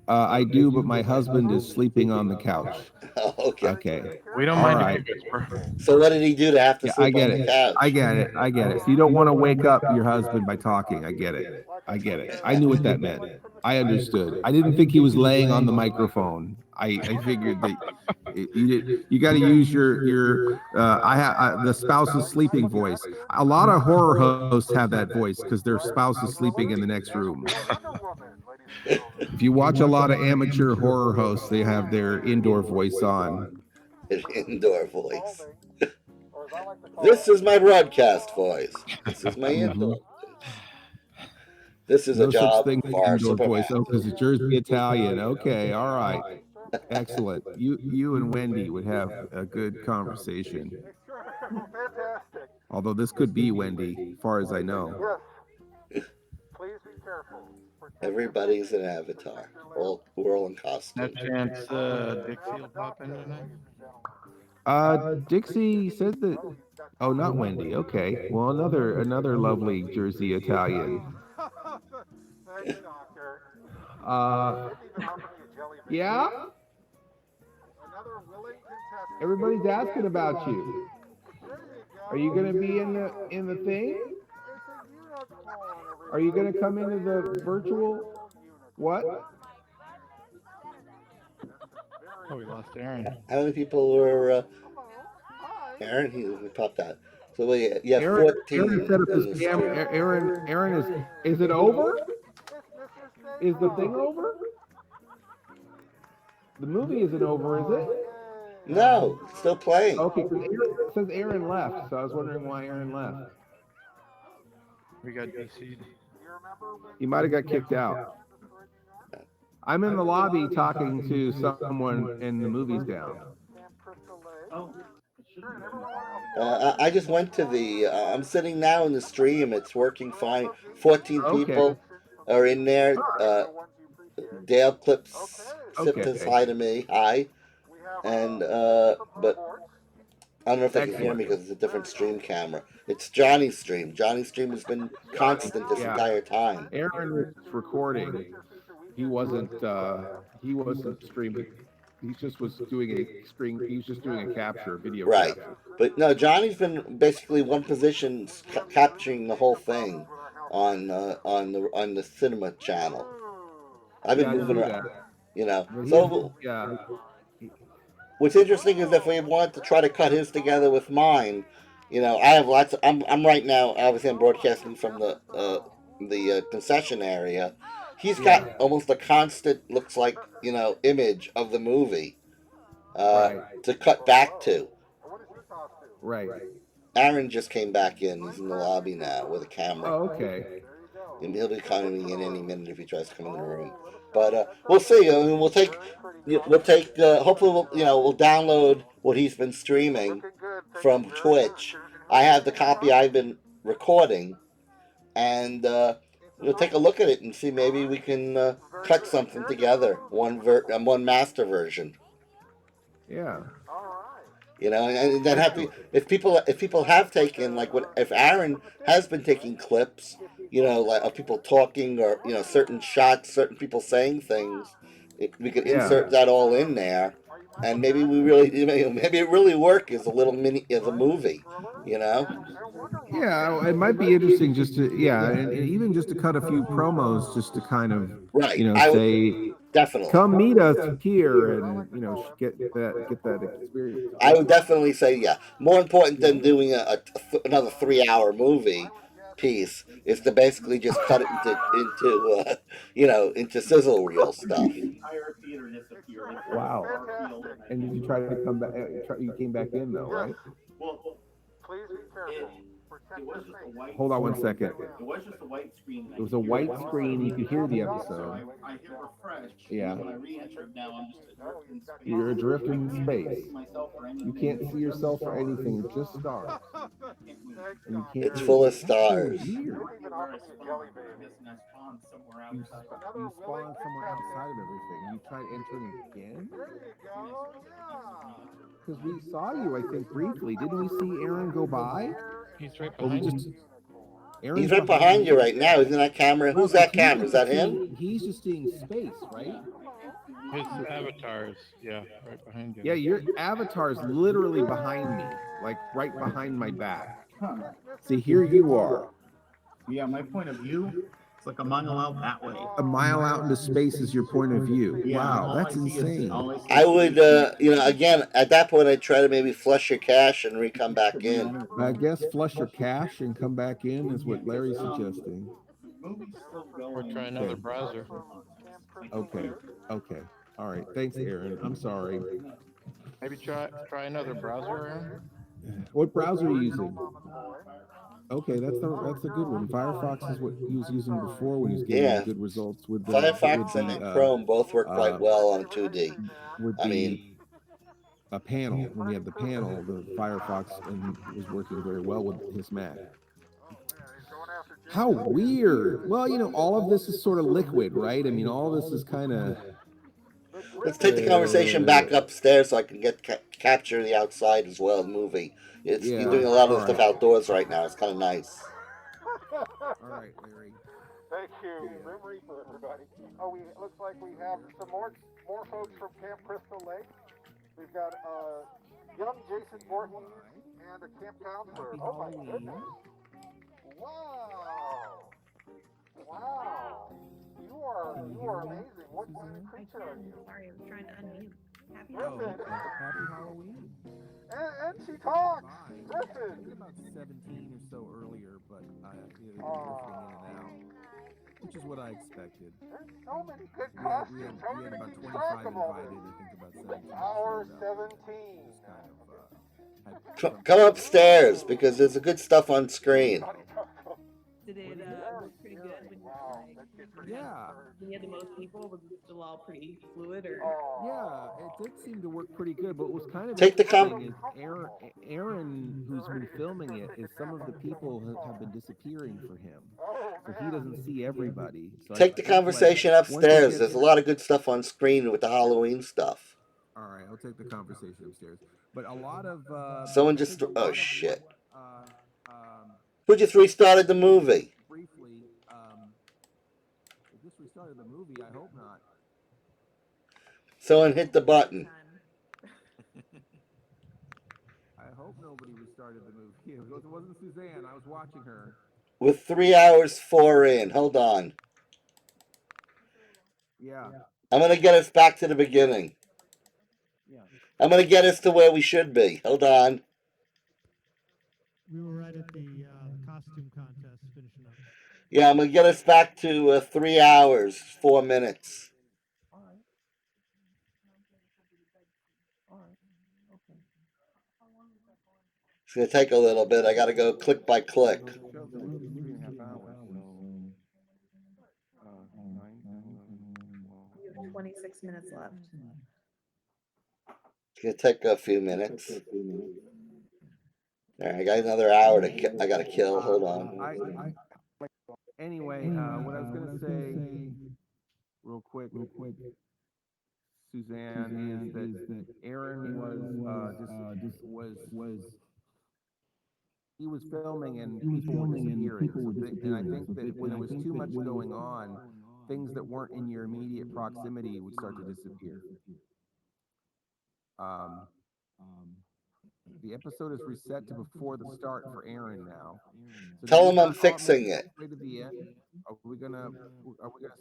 I do, but my husband is sleeping on the couch. Oh, okay. Okay. We don't All mind right. if you whisper. So what did he do to have to sleep on the couch? I get it. So you don't want to wake up your husband by talking. I get it. I knew what that meant. I understood. I didn't think he was laying on the microphone. I figured that you got to use your the spouse's sleeping voice. A lot of horror hosts have that voice because their spouse is sleeping in the next room. If you watch a lot of amateur horror hosts, they have their indoor voice on. Indoor voice. This is my broadcast voice. This is my indoor. This is a job for our indoor voice. Superman. Oh, because it's Jersey Italian. Okay, all right. Excellent. You and Wendy would have a good conversation. Although this could be Wendy, as far as I know. Everybody's an avatar. We're all in costume. That chance Dixie will pop in tonight? Dixie said that. Oh, not Wendy. Okay. Well, another lovely Jersey Yeah? Another willing contestant. Everybody's asking about you. There you go. Are you going to be in the thing? It's a unicorn, everybody. Are you going to come into the virtual what? Oh, we lost Aaron. How many people were? Aaron, he popped out. So you have 14 Aaron set up in his the cam. stream. Aaron is it over? Is the thing over? The movie isn't over, is it? No, it's still playing. Okay, because it says Aaron left, so I was wondering why Aaron left. We got DC'd. He might have got kicked out. I'm in the lobby talking to someone, and the movie's down. I just went to the. I'm sitting now in the stream. It's working fine. 14 people are in there. Dale Clips says hi to me. Hi. And but I don't know if they can hear me because it's a different stream camera. It's Johnny's stream. Johnny's stream has been constant this entire time. Aaron was recording. He wasn't streaming. He just was doing a screen. He was just doing a capture, video Right. capture. But no, Johnny's been basically one position capturing the whole thing on the cinema channel. I've been moving around, you know. So what's interesting is if we want to try to cut his together with mine, you know, I have lots. I'm right now. Obviously, I'm broadcasting from the concession area. He's got almost a constant, looks like, you know, image of the movie to cut back to. Right. Aaron just came back in. He's in the lobby now with a camera. Oh, okay. And he'll be coming in any minute if he tries to come in the room. But we'll see. I mean, we'll take. Hopefully, we'll download what he's been streaming from Twitch. I have the copy I've been recording, and we'll take a look at it and see maybe we can cut something together. One master version. Yeah. You know, and then if people have taken if Aaron has been taking clips, you know, like of people talking or, you know, certain shots, certain people saying things, we could insert that all in there, and maybe maybe it really work as a movie, you know. Yeah, it might be interesting just to and even just to cut a few promos just to kind of say definitely come meet us here and get that experience. I would definitely say more important than doing another 3-hour movie piece is to basically just cut it into sizzle reel stuff. Wow. And did you try to come back? You came back in though, right? Please be careful. Hold on one second. It was just a white screen. It was a white screen. You could hear the episode. I hit refresh. Yeah. When I re-entered, now I'm just adrift in space. You're adrift in space. You can't see yourself for anything, just stars. And you can't It's full of stars. You spawn somewhere outside of everything. You tried entering again? Because we saw you, I think, briefly. Didn't we see Aaron go by? He's right behind you. He's right behind you right now. Isn't that camera? Who's that camera? Is that him? He's just seeing space, right? His avatar is, right behind you. Yeah, your avatar is literally behind me, like right behind my back. See, here you are. Yeah, my point of view, it's like a mile out that way. A mile out into space is your point of view. Yeah, wow, that's insane. I would, again, at that point, I'd try to maybe flush your cache and come back in. I guess flush your cache and come back in is what Larry's suggesting. Or try another browser. Okay. All right. Thanks, Aaron. I'm sorry. Maybe try another browser, Aaron? What browser are you using? Okay, that's a good one. Firefox is what he was using before when he was getting good results with the Firefox and Chrome both work quite well on 2D. A panel, when we had the panel, the Firefox and was working very well with his Mac. How weird. Well, all of this is sort of liquid, right? I mean, all of this is kind of... Let's take the conversation back upstairs so I can capture the outside as well, the movie. You're doing a lot of stuff outdoors right now. It's kind of nice. All right, Larry. Thank you. Grim Reaper, everybody. Oh, looks like we have some more more folks from Camp Crystal Lake. We've got young Jason Voorhees and a camp counselor. Oh my goodness! Wow! Wow! You are amazing. What kind of creature are you? Sorry, I was trying to unmute. Happy Griffin. Happy Halloween. And she talks. I Griffin. think about 17 or so earlier, but you know, drifting in and out, which is what I expected. There's so many good We had, costumes. we had about 25 invited. I think about 17 Hour showed up. 17. Just kind of Come upstairs because there's a good stuff on screen. Did it work pretty good when you had the most people? Was it still all pretty fluid, or? Yeah, it did seem to work pretty good, but what was kind of Take the interesting is Aaron, who's been filming it, is some of the people have been disappearing for him, so he doesn't see everybody. So Take the conversation upstairs. There's a lot of good stuff on screen with the Halloween stuff. All right, I'll take the conversation upstairs. But a lot of Someone just shit. Who just restarted the movie? Briefly, they just restarted the movie. I hope not. Someone hit the button. I hope nobody restarted the movie. It wasn't Suzanne. I was watching her. With 3 hours 4 in. Hold on. Yeah. I'm gonna get us back to the beginning. Yeah. I'm gonna get us to where we should be. Hold on. We were right at the costume contest finishing up. Yeah, I'm gonna get us back to 3 hours 4 minutes. All right. All right. Okay. It's gonna take a little bit. I gotta go click by click. The movie's 3.5 hours. You have 26 minutes left. It's gonna take a few minutes. All right, I got another hour to. I gotta kill. Hold on. Anyway, what I was gonna say, real quick, Suzanne, is that Aaron he was filming and people were disappearing. And I think that when there was too much going on, things that weren't in your immediate proximity would start to disappear. The episode is reset to before the start for Aaron now. So Tell him I'm fixing it. Way to the end. Are we gonna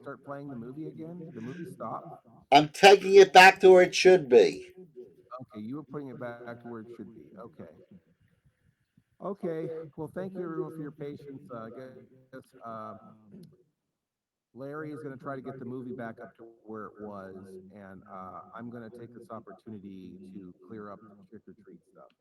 start playing the movie again? Did the movie stop? I'm taking it back to where it should be. Okay, you were putting it back to where it should be. Okay. Okay. Well, thank you everyone for your patience. I guess Larry is going to try to get the movie back up to where it was, and I'm going to take this opportunity to clear up the trick or treat stuff.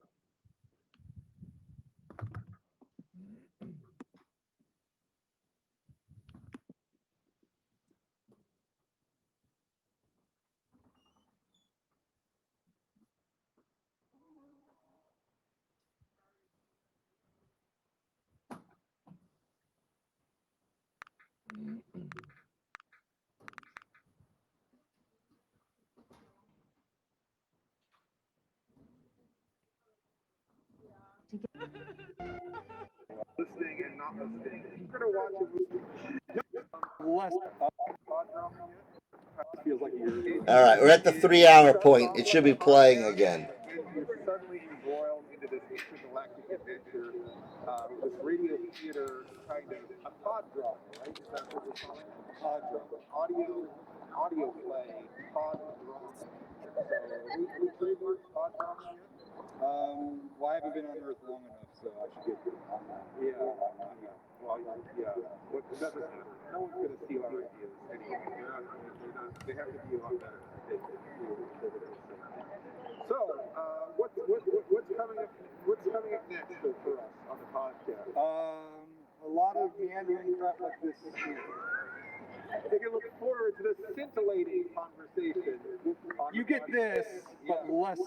Listening and not listening. You're gonna watch a movie. Less feels like you're. All right, we're at the 3 hour point. It should be playing again. You're suddenly embroiled into this intergalactic adventure, this radio theater kind of a pod drama, right? That's what we're calling it. Pod drama. Audio play, pod drama. So we trademarked pod drama yet? Well, I haven't been on Earth long enough, so I should get on that. Yeah. Well, yeah. What doesn't matter. No one's going to steal our ideas anyway. They have to be a lot better. So, what's coming up? What's coming up next for us on the podcast? A lot of meandering crap like this. They can look forward to this scintillating conversation. You get this, but less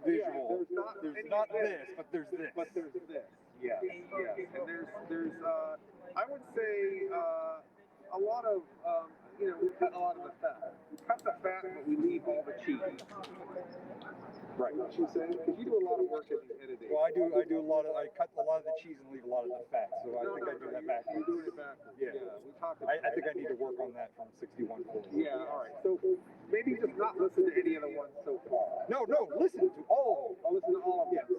visual. There's not this, but there's this. But there's this. Yes. And there's I would say a lot of you know, we cut a lot of the fat. We cut the fat, but we leave all the cheese. Right. What you saying? Because you do a lot of work in editing. Well, I do a lot of. I cut a lot of the cheese and leave a lot of the fat. So I think I do that backwards. You're doing it backwards. Yeah. We talked about. I think I need to work on that from 61 forward. Yeah. All right. So maybe just not listen to any of the ones so far. No. Listen to all of them. I'll listen to all of them. Yes.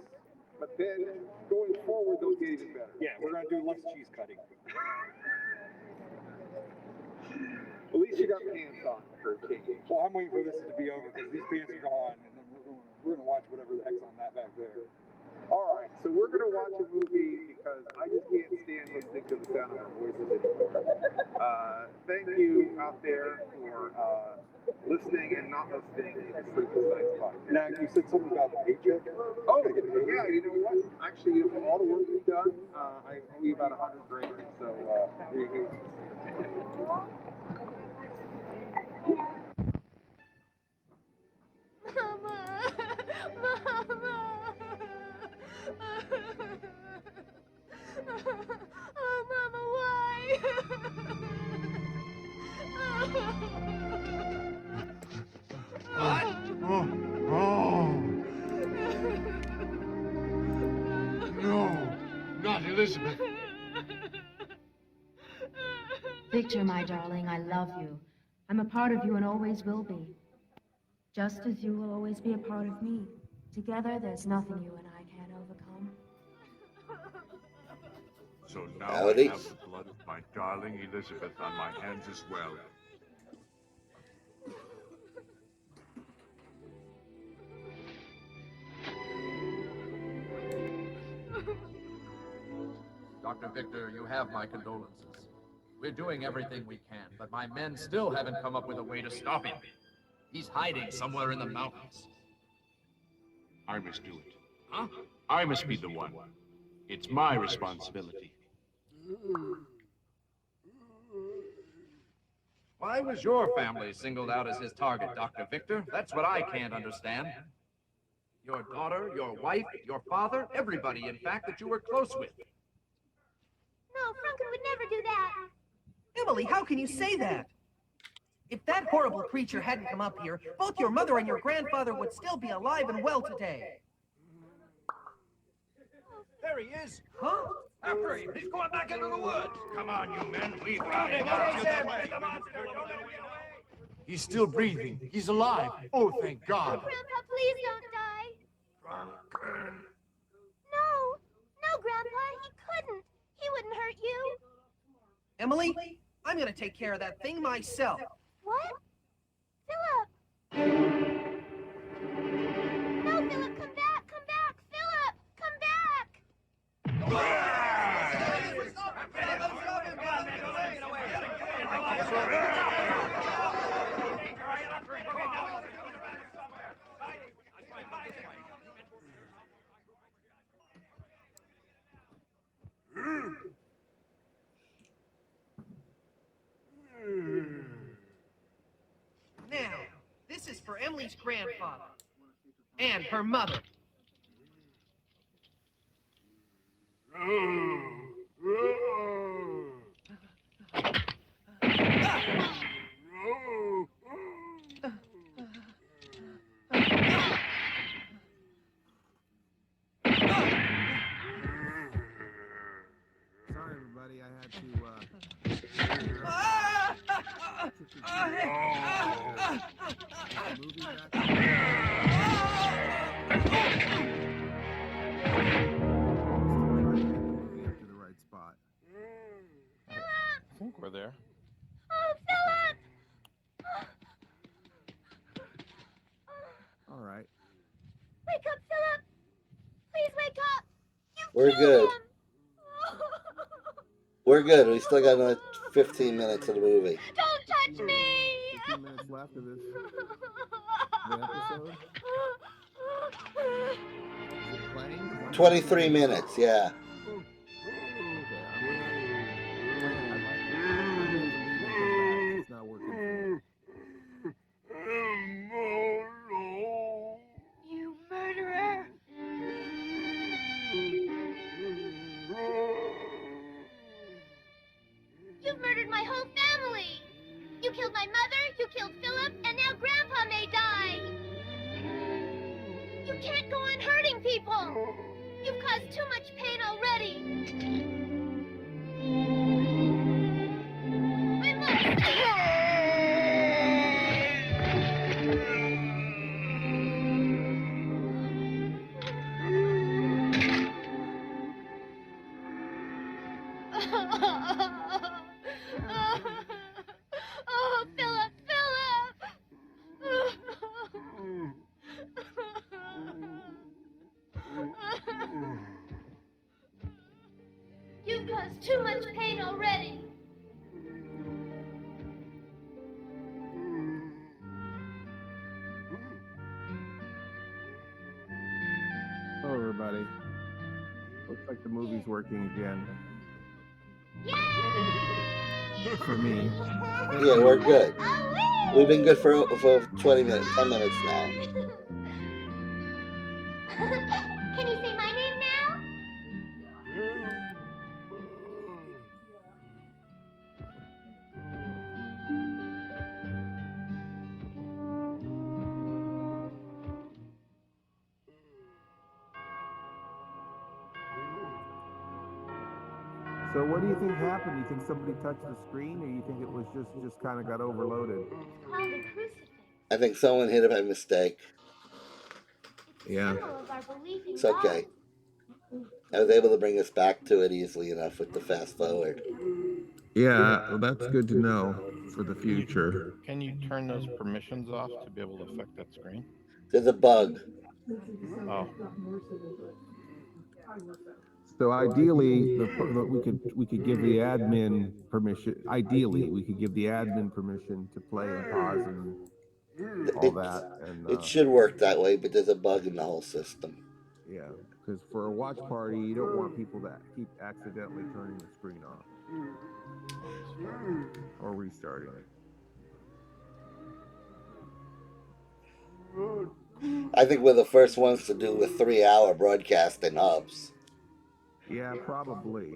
But then going forward, they'll get even better. Yeah. We're gonna do less cheese cutting. At least you got pants on for a king. Well, I'm waiting for this to be over because these pants are gone, and then we're gonna watch whatever the heck's on that back there. All right, so we're gonna watch a movie because I just can't stand listening to the sound of our voices anymore. Thank you out there for listening and not listening to the Sleepless Nights podcast. Now, you said something about the paycheck. Oh, yeah. You know what? Actually, for all the work you've done, I owe you about $100 grand. So here you go. Oh, Mama, why? No, not Elizabeth. Victor, my darling, I love you. I'm a part of you and always will be. Just as you will always be a part of me. Together, there's nothing you and I can't overcome. So now Howdy. I have the blood of my darling Elizabeth on my hands as well. Dr. Victor, you have my condolences. We're doing everything we can, but my men still haven't come up with a way to stop him. He's hiding somewhere in the mountains. I must do it. Huh? I must be the one. It's my responsibility. Why was your family singled out as his target, Dr. Victor? That's what I can't understand. Your daughter, your wife, your father, everybody, in fact, that you were close with. No, Franken would never do that. Emily, how can you say that? If that horrible creature hadn't come up here, both your mother and your grandfather would still be alive and well today. There he is. Huh? After him. He's going back into the woods. Come on, you men. We've got him. He's still breathing. He's alive. Oh, thank God. Grandpa, please don't die. No, Grandpa, he couldn't. He wouldn't hurt you. Emily, I'm gonna take care of that thing myself. What? Philip! No, Philip, come back! Philip, come back! Now, this is for Emily's grandfather and her mother. Sorry, everybody. I had to. Get to the right spot. I think we're there. Oh, Philip! All right. Wake up, Philip! Please wake up! We're good. We're good. We still got another 15 minutes of the movie. Don't touch me! 15 minutes left of this the episode. Is it playing? 23 minutes, yeah. It's not working. You murderer! You've murdered my whole family! You killed killed my mother, you killed Philip, and now Grandpa may die. You can't go on hurting people. You've caused too much pain already. I Oh, Philip, You've caused too much pain already. Hello, everybody. Looks like the movie's working again. For me. Yeah, we're good. We've been good for 20 minutes, 10 minutes now. Can you say my name now? So what do you think happened? You think somebody touched the screen, or you think it was just kind of got overloaded? Called a crucifix. I think someone hit it by mistake. Yeah. Symbol of our belief in It's God. okay. I was able to bring us back to it easily enough with the fast forward. Yeah, well, that's good to know for the future. Can you turn those permissions off to be able to affect that screen? There's a bug. Oh. So ideally, we could give the admin permission. Ideally, we could give the admin permission to play and pause and all that. And it should work that way, but there's a bug in the whole system. Yeah, because for a watch party, you don't want people to keep accidentally turning the screen off or restarting it. I think we're the first ones to do a 3-hour broadcast in hubs. Yeah, probably.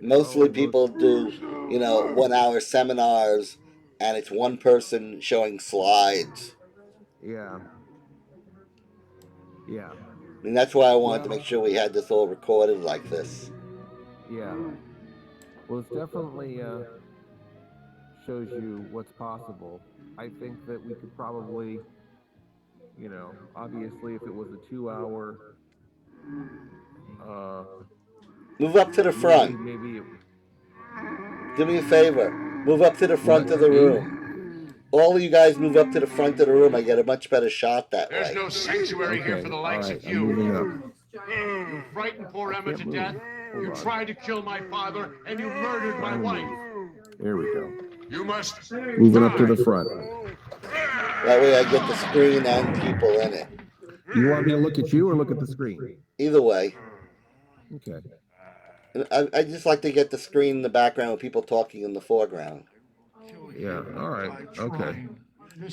Mostly people do, 1-hour seminars, and it's one person showing slides. Yeah. Yeah. I mean, that's why I wanted to make sure we had this all recorded like this. Yeah. Well, it's definitely shows you what's possible. I think that we could probably, obviously, if it was a 2-hour, move up to the front. Maybe do me a favor. Move up to the front of the room. All of you guys move up to the front of the room. I get a much better shot that way. There's no sanctuary here for the likes of you. You frightened poor Emma to death. You tried to kill my father, and you murdered my wife. There we go. You must moving up to the front. That way I get the screen and people in it. You want me to look at you or look at the screen? Either way. Okay. I just like to get the screen in the background with people talking in the foreground. Yeah, all right, okay.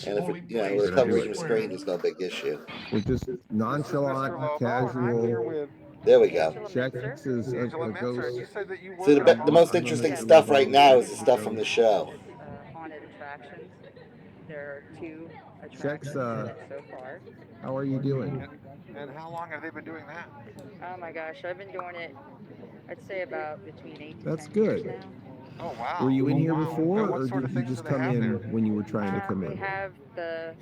And if we're covering the screen, it's no big issue. We're just nonchalant, casual. There we go. Chex is a ghost. See, the most interesting stuff right now is the stuff from the show. Haunted attractions. There are 2 Chex, attractions in it so far. How are you doing? And how long have they been doing that? Oh my gosh, I've been doing it, I'd say about between 8 to That's 10 good. years now. Oh wow. Were you in here Wow. before, What or sort did of you things just do they come have in there? when you were trying to come We in? have the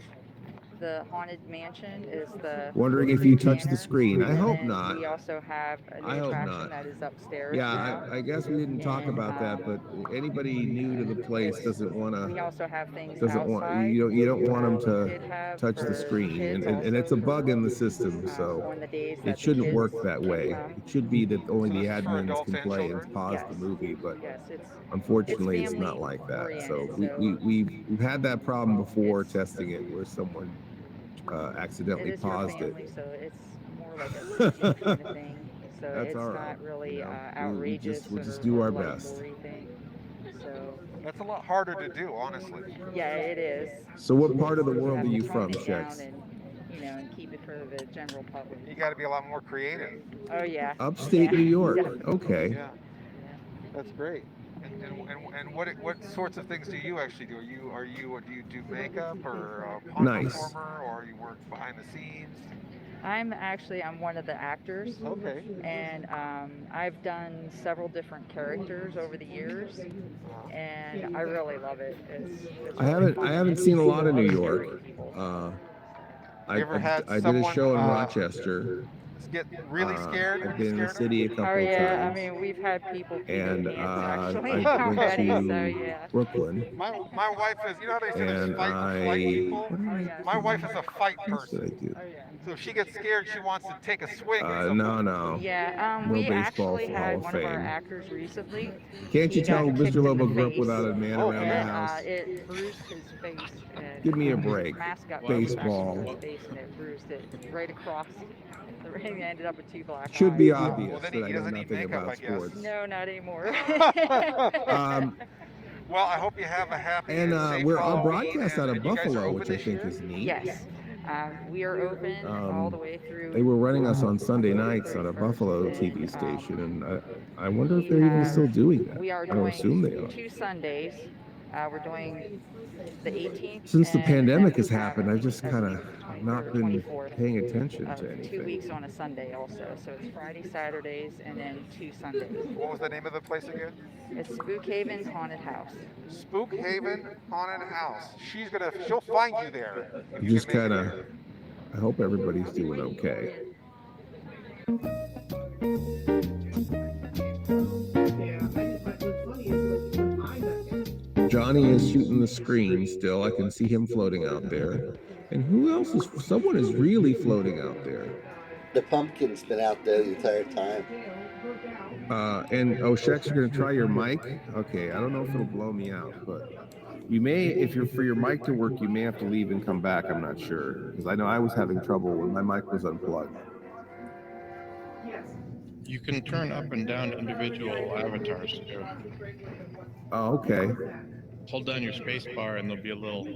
haunted mansion is the Wondering if you touched the manor, screen. I and hope then not. We also have the I hope attraction not. that is upstairs. Yeah, now. I guess we didn't talk about that, but anybody new to the place doesn't want to. We also have things Doesn't outside. want you don't want them We to did have touch the for screen, kids and it's a also, bug in the system, so on the days that it the shouldn't kids work that can way. come. It should be that only the this is for admins adults can and play children? and pause the movie, but Yes, unfortunately, it's family not like that. So oriented, we've had that problem before testing it, where someone accidentally it is your paused family, it. so it's more like a teaching kind of thing. So That's it's all right. not really we'll outrageous just or do our like a best. gory thing. So That's a lot harder to do, honestly. yeah, it is. So what part of the You world have are to you tone from, it down Shex? and and keep it for the general public. You got to be a lot more creative. Oh yeah. Upstate Yeah. New York. Definitely. Okay. Yeah. That's great. And what sorts of things do you actually do? Do you do makeup or a Nice. performer, or you work behind the scenes? I'm one of the actors. Okay. And I've done several different characters over the years, and I really love it. It's I really fun. haven't And seen a you see lot of New scary York. people. I did a show in Rochester. Get really scared? I've been in the city a couple Oh yeah, times. I mean we've had people pee And their pants actually I went already, to so yeah. Brooklyn. My wife is, you know how they say there's And flight people? Oh, yeah. My wife is a fight What did I person. do? So if she gets scared, she wants to take a swing at No, someone. no. Yeah, No we baseball actually Hall had of one of our Fame. actors recently. Can't you He got tell kicked Mr. in Lobo the grew up face, without a man around the and house? it bruised his face. And Give me a his break. mask got Baseball. pushed back into his face, and it bruised it right across the ring. He ended up with 2 black eyes. Should be obvious that I know nothing about sports. No, not anymore. Well, I hope you have a happy And safe we're on Halloween, broadcast out and of you guys are Buffalo, open which I this think year? is neat. Yes. We are open all the way through. They were running us on Sunday nights on a Buffalo TV station, and I wonder if they're even still doing that. We are I don't doing assume they are. 2 Sundays. We're doing the 18th. Since the and pandemic then has happened, I've just kind of not been 24th, paying attention to 2 anything. weeks on a Sunday also. So it's Friday, Saturdays, and then 2 Sundays. What was the name of the place again? It's Spook Haven Haunted House. Spook Haven Haunted House. She'll find you there. if you Just can make it kind of, there. I hope everybody's doing okay. Johnny is shooting the screen still. I can see him floating out there. And who else is? Someone is really floating out there. The pumpkin's been out there the entire time. And oh, Shex, you're gonna try your mic? Okay, I don't know if it'll blow me out, but you may, if you're for your mic to work, you may have to leave and come back. I'm not sure because I know I was having trouble when my mic was unplugged. You can turn up and down individual avatars too. Oh, okay. Hold down your space bar and there'll be a little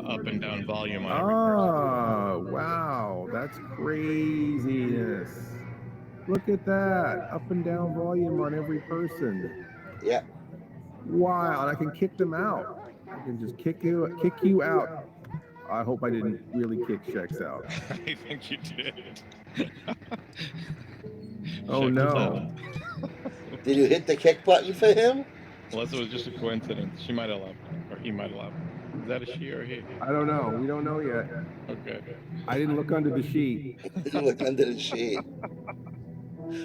up and down volume on every Oh, wow, that's craziness. Look at that, up and down volume on every person. Yeah. Wow, and I can kick them out. I can just kick you out. I hope I didn't really kick Shex out. I think you did. Oh no. Did you hit the kick button for him? Unless it was just a coincidence. She might have left, or he might have left. Is that a she or a he? I don't know. We don't know yet. Okay. I didn't look under the sheet. Didn't look under the sheet.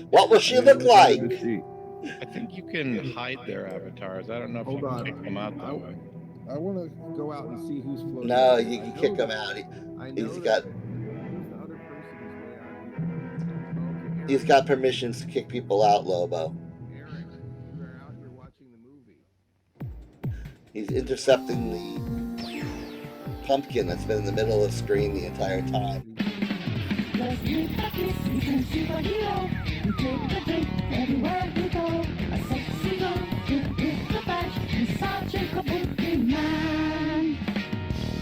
What will she look like? I think you can hide their avatars. I don't know if you can kick them out that way. I want to go out and see who's floating. No, you can kick him out. He's got permissions to kick people out, Lobo. He's intercepting the pumpkin that's been in the middle of the screen the entire time.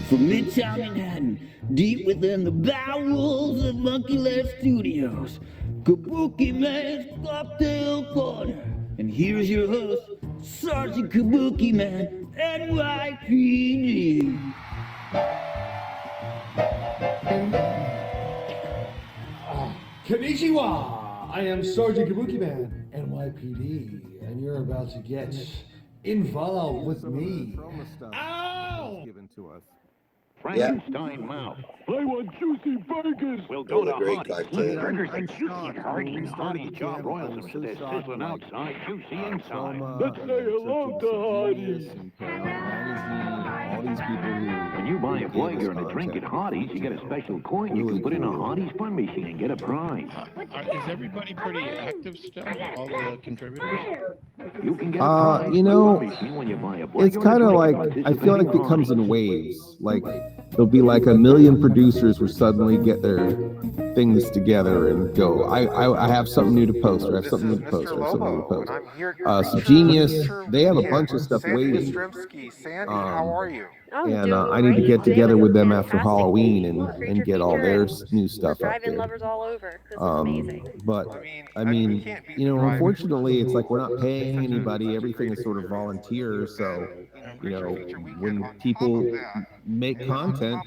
From Midtown Manhattan, deep within the bowels of Monkey Left Studios, Kabuki Man's Cocktail Corner. And here's your host, Sergeant Kabuki Man, NYPD. Konnichiwa! I am Sergeant Kabuki Man, NYPD, and you're about to get involved with me. Ow! Given to us. Frankenstein mouth. I want juicy burgers. We'll go to Hardee's. Burgers are juicy at Hardee's. Hardee's jaw broils them so they're sizzling outside, juicy inside. Let's say hello to Hardee's. All these people who when you buy a burger and a drink at Hardee's, you get a special coin you can put in a Hardee's fun machine and get a prize. Is everybody pretty active still? All the contributors? You can get a prize you know, when you buy a burger it's kind of like, I feel like it comes in waves. Like, there'll be like a million producers who suddenly get their things together and go, I have something new to post, or I have something new to post, or I have something new to post. So Genius, they have a bunch of stuff waiting. Sandy, how are you? And I need to get together with them after Halloween and get all their new stuff up there. But I mean, unfortunately, it's like we're not paying anybody. Everything is sort of volunteer. So, when people make content,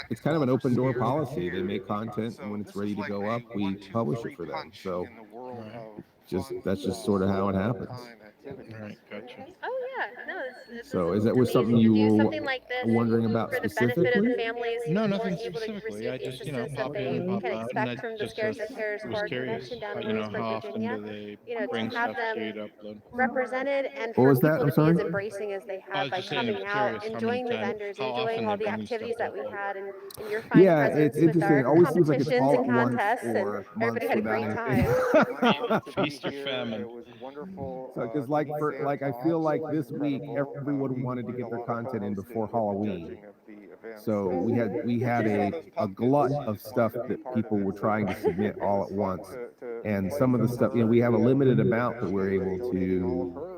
it's kind of an open door policy. They make content, and when it's ready to go up, we publish it for them. So, that's just sort of how it happens. Right, gotcha. Oh yeah, no, So, is that was something you do were something like this wondering about for the benefit of the specifically? families who No, weren't nothing able to specifically. receive I the just, assistance that pop in they and pop can out, and expect I from the just Scares and Terrors was Bar curious, convention down in how Williamsburg, often Virginia. do they To bring have stuff them to you to upload? represented and What for was that? people I'm to be sorry. as embracing as they I have was by just saying, coming I'm out, curious enjoying the vendors, how enjoying often all they the bring you stuff activities to that we upload. had, and your fine Yeah, presence it's with interesting. our It always seems like it's competitions all and at once contests, and or everybody months had a without great anything. time. Feast or famine. It was wonderful. So, because I feel like this week everyone wanted to get their content in before Halloween. So we had a glut of stuff that people were trying to submit all at once, and some of the stuff, we have a limited amount that we're able to,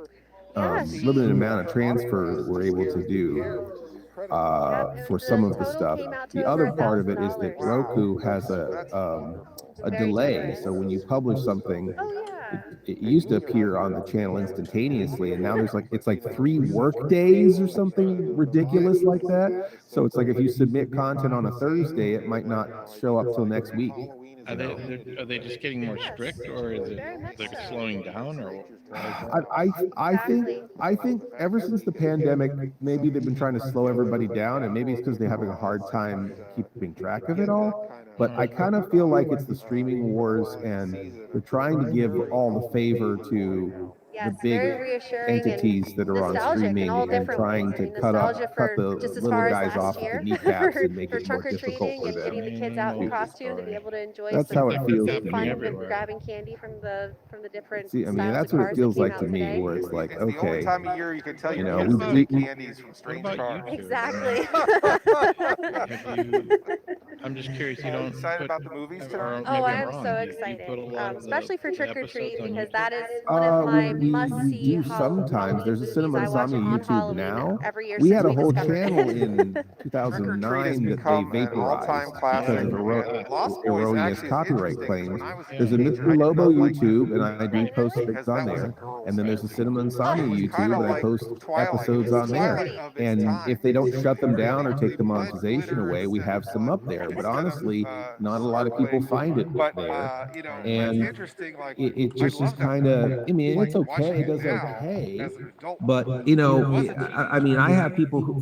limited amount of transfer that we're able to do for some of the stuff. The other part of it is that Roku has a delay. So when you publish something, it used to appear on the channel instantaneously, and now it's like 3 work days or something ridiculous like that. So it's like if you submit content on a Thursday, it might not show up till next week. Are they just getting more strict, or is it like slowing down, or why is that? I think ever since the pandemic, maybe they've been trying to slow everybody down, and maybe it's because they're having a hard time keeping track of it all. But I kind of feel like it's the streaming wars, and they're trying to give all the favor to the big entities that are on streaming, and trying to cut the Just as little far as guys off last at year the kneecaps for, and make for it more trunk or difficult treating for and getting them. the kids out in costume to be able to enjoy That's some how it feels to fun me. with grabbing candy from the different See, I mean, styles that's of what it cars that feels came like out to me, today. where it's like, It's the only okay, time of year you can tell your know, kids to we make candies from strange cars. Exactly. I'm just curious. You Are you don't excited put, about the movies or tonight? maybe I'm I'm wrong. so Do you excited, put a lot of especially for the Trick or episodes Treat, on because YouTube? that is one of my we must-see do sometimes. There's a Halloween Cinema movies I watch Insomnia on YouTube Halloween now. every year We since had a we whole discovered channel it. in Trick or Treat has 2009 that they become an all-time vaporized classic. because of Lost Boys erroneous actually is copyright interesting, because claims. when I was a There's a teenager, Mr. I did Lobo not like that YouTube, movie and I do post things because on that was a there. girl's And then there's a festival. Cinema It Insomnia was kind YouTube, of and I like post Twilight. It episodes was on there. Twilight of its And time. if they don't shut them down or Everything take them on blood, glitter, away, and we have some up there. But honestly, not a lot of people find it But there. but it's And interesting. Like it I just is love that kind movie. of, I mean, it's okay, Watching it it does now okay, as an adult, but as a I mean, teenager, I have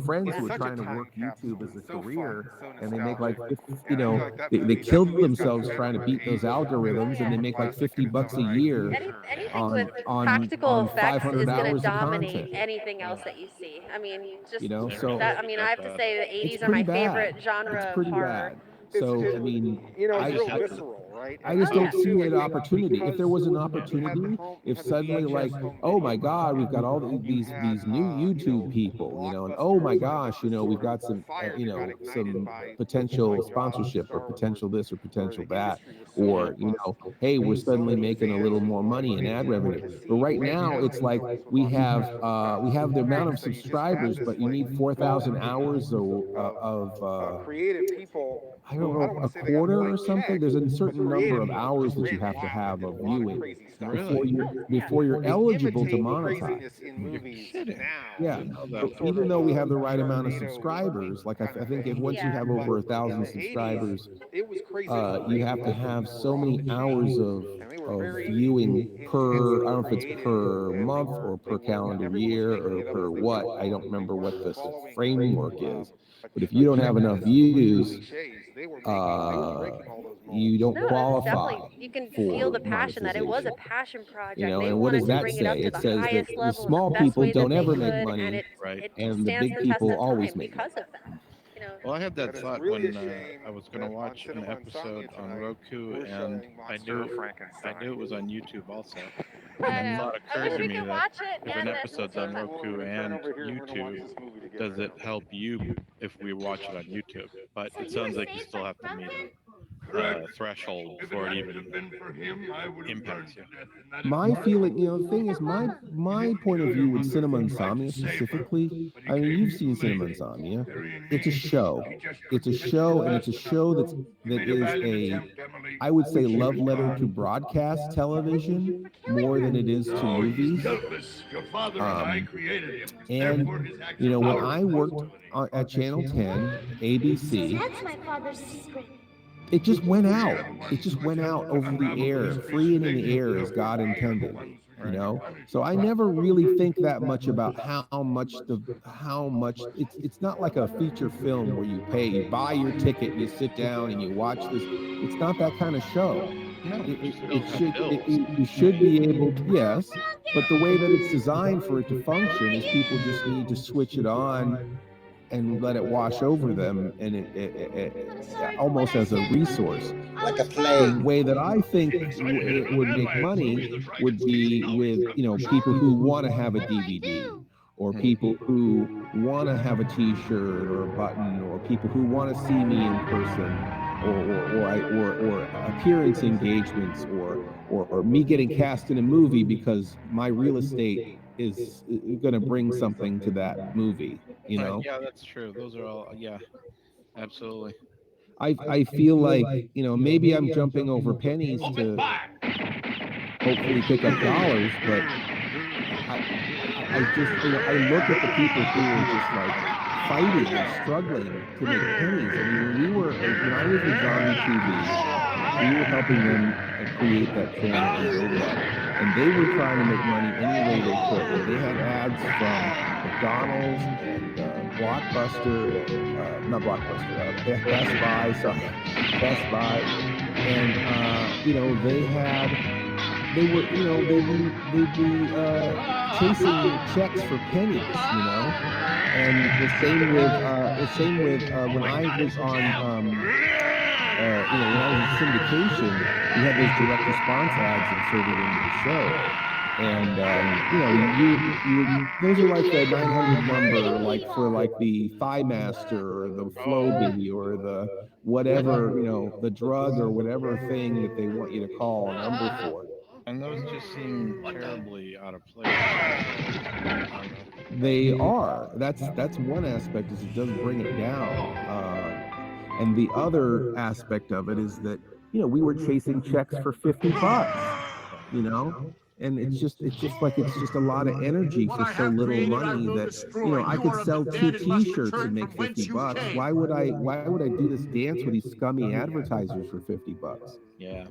friends it's who are such a trying to time work YouTube capsule. as a It's so career, fun, so and they make like nostalgic. 50, And I feel like that they movie, kill got themselves better trying to with beat those age. algorithms, and they make like 50 bucks a year Anything with practical on effects 500 is going to hours of dominate content. anything else that you see. I mean, just So that. I mean, I have to say the it's 80s are pretty my bad. favorite It's genre of pretty horror. bad. So I mean, it's I real visceral, right? I And just I don't think see too, an opportunity. If there was an you had opportunity, if the suddenly like, VHS home oh video my God, we've got all you these had new YouTube people, and oh my gosh, we've got some, some potential sponsorship or potential this or potential that, or hey, we're suddenly making a little more money in ad revenue. But right now, it's like we have the amount of subscribers, but you need 4,000 hours of creative people. I don't know, a quarter or something. There's a certain number of hours that you have to have of viewing before you're eligible to monetize. In movies now. Yeah. So even though we have the right amount of subscribers, like I think if once you have over 1,000 subscribers, it was crazy. you have to have so many hours of viewing per, I don't know if it's per month or per calendar year or per what. I don't remember what the framework is. But if you don't have enough views, you don't qualify. You can feel the passion that it was a passion project. They And what wanted does to that bring it up say? to It the says that highest the level in small the best people way that don't they ever could, make and money, it and the stands big the test people of always time make because money. of that. Well, I had that thought when I was going to watch an episode on Roku, and I knew it was on YouTube also. And the thought occurred to me that if an episode's on Roku and YouTube, does it help you if we watch it on YouTube? But it sounds like you still have to meet it. threshold before it even impacts you. My feeling, the thing is, my point of view with Cinema Insomnia specifically, I mean, you've seen Cinema Insomnia. It's a show. It's a show, and it's a show that is a, I would say, love letter to broadcast television more than it is to movies. And when I worked at Channel 10, ABC, That's my father's secret. it just went out. It just went out over the air, free and in the air as God intended. So I never really think that much about how much it's not like a feature film where you buy your ticket, you sit down and you watch this. It's not that kind of show. You should be able to, yes, but the way that it's designed for it to function is people just need to switch it on and let it wash over them, and it almost as a resource. Like a play. The way that I think it would make money would be with people who want to have a DVD, or people who want to have a T-shirt or a button, or people who want to see me in person, or appearance engagements, or me getting cast in a movie because my real estate is going to bring something to that movie. Yeah, that's true. Those are all. Yeah, absolutely. I feel like maybe I'm jumping over pennies to hopefully pick up dollars, but I just I look at the people who are just like fighting and struggling to make pennies. I mean, when I was with Zombie TV, we were helping them create that channel and build that, and they were trying to make money any way they could. And they had ads from McDonald's and Blockbuster, not Blockbuster, Best Buy, Best Buy, and they'd be chasing checks for pennies, and the same with when I was on when I was in syndication, we had those direct response ads inserted into the show. And those are like the 900 number, like for like the Thigh Master or the Flowbee or the whatever, the drug or whatever thing that they want you to call a number for. And those just seem terribly out of place. They are. That's one aspect, is it does bring it down. And the other aspect of it is that we were chasing checks for $50, and it's just like it's just a lot of energy for so little money that I could sell 2 T-shirts and make $50. Why would I do this dance with these scummy advertisers for $50? Yeah,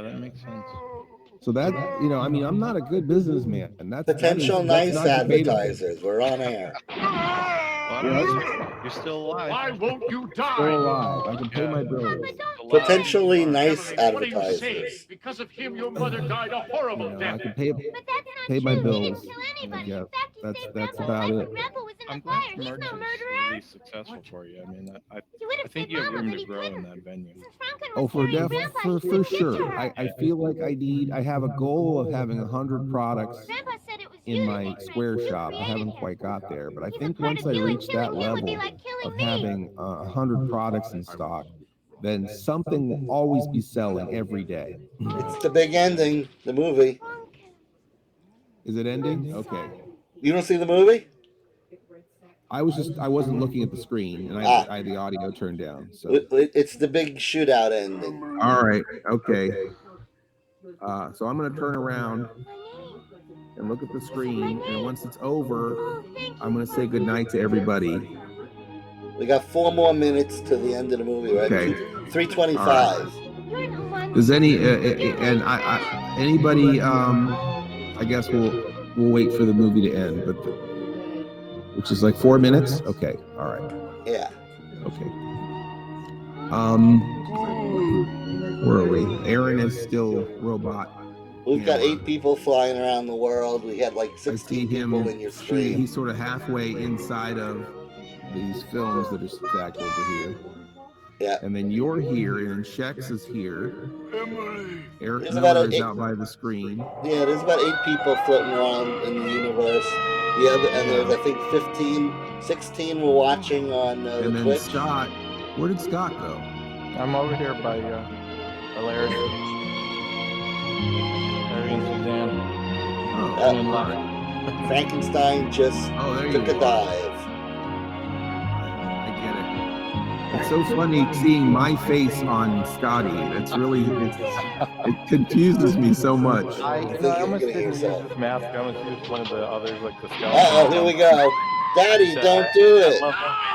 that makes sense. So that I mean, I'm not a good businessman, and that's potential nice advertisers. We're on air. You're still alive. Why won't you die? Still alive. I can pay my bills. Potentially nice advertisers. Because of him, your mother died a horrible death. I can pay my bills. Yeah, that's about it. I'm glad merch is really successful for you. I mean, I think you have room to grow in that venue. Oh, for sure. I feel like I have a goal of having 100 products in my square shop. I haven't quite got there, but I think once I reach that level of having 100 products in stock, then something will always be selling every day. It's the big ending, the movie. Is it ending? Okay. You don't see the movie? I wasn't looking at the screen, and I had the audio turned down. So it's the big shootout ending. All right. Okay. So I'm going to turn around and look at the screen, and once it's over, I'm going to say goodnight to everybody. We got 4 more minutes to the end of the movie, right? Okay. 3:25. Does anybody? I guess we'll wait for the movie to end, but which is like 4 minutes. Okay. All right. Yeah. Okay. Where are we? Aaron is still robot. We've got 8 people flying around the world. We had like 16 people in your stream. He's sort of halfway inside of these films that are stacked over here. Yeah. And then you're here, and Shex is here. Eric Miller is out by the screen. Yeah, there's about 8 people floating around in the universe. And there's, I think, 16 we're watching on and then Twitch. Scott, where did Scott go? I'm over here by Larry. Larry and Suzanne. And left. Frankenstein just took a dive. I get it. It's so funny seeing my face on Scotty. It's really it confuses me so much. I almost didn't use this mask. I almost used one of the others, like the skeleton. Uh-oh, here we go. Daddy, don't do I it. love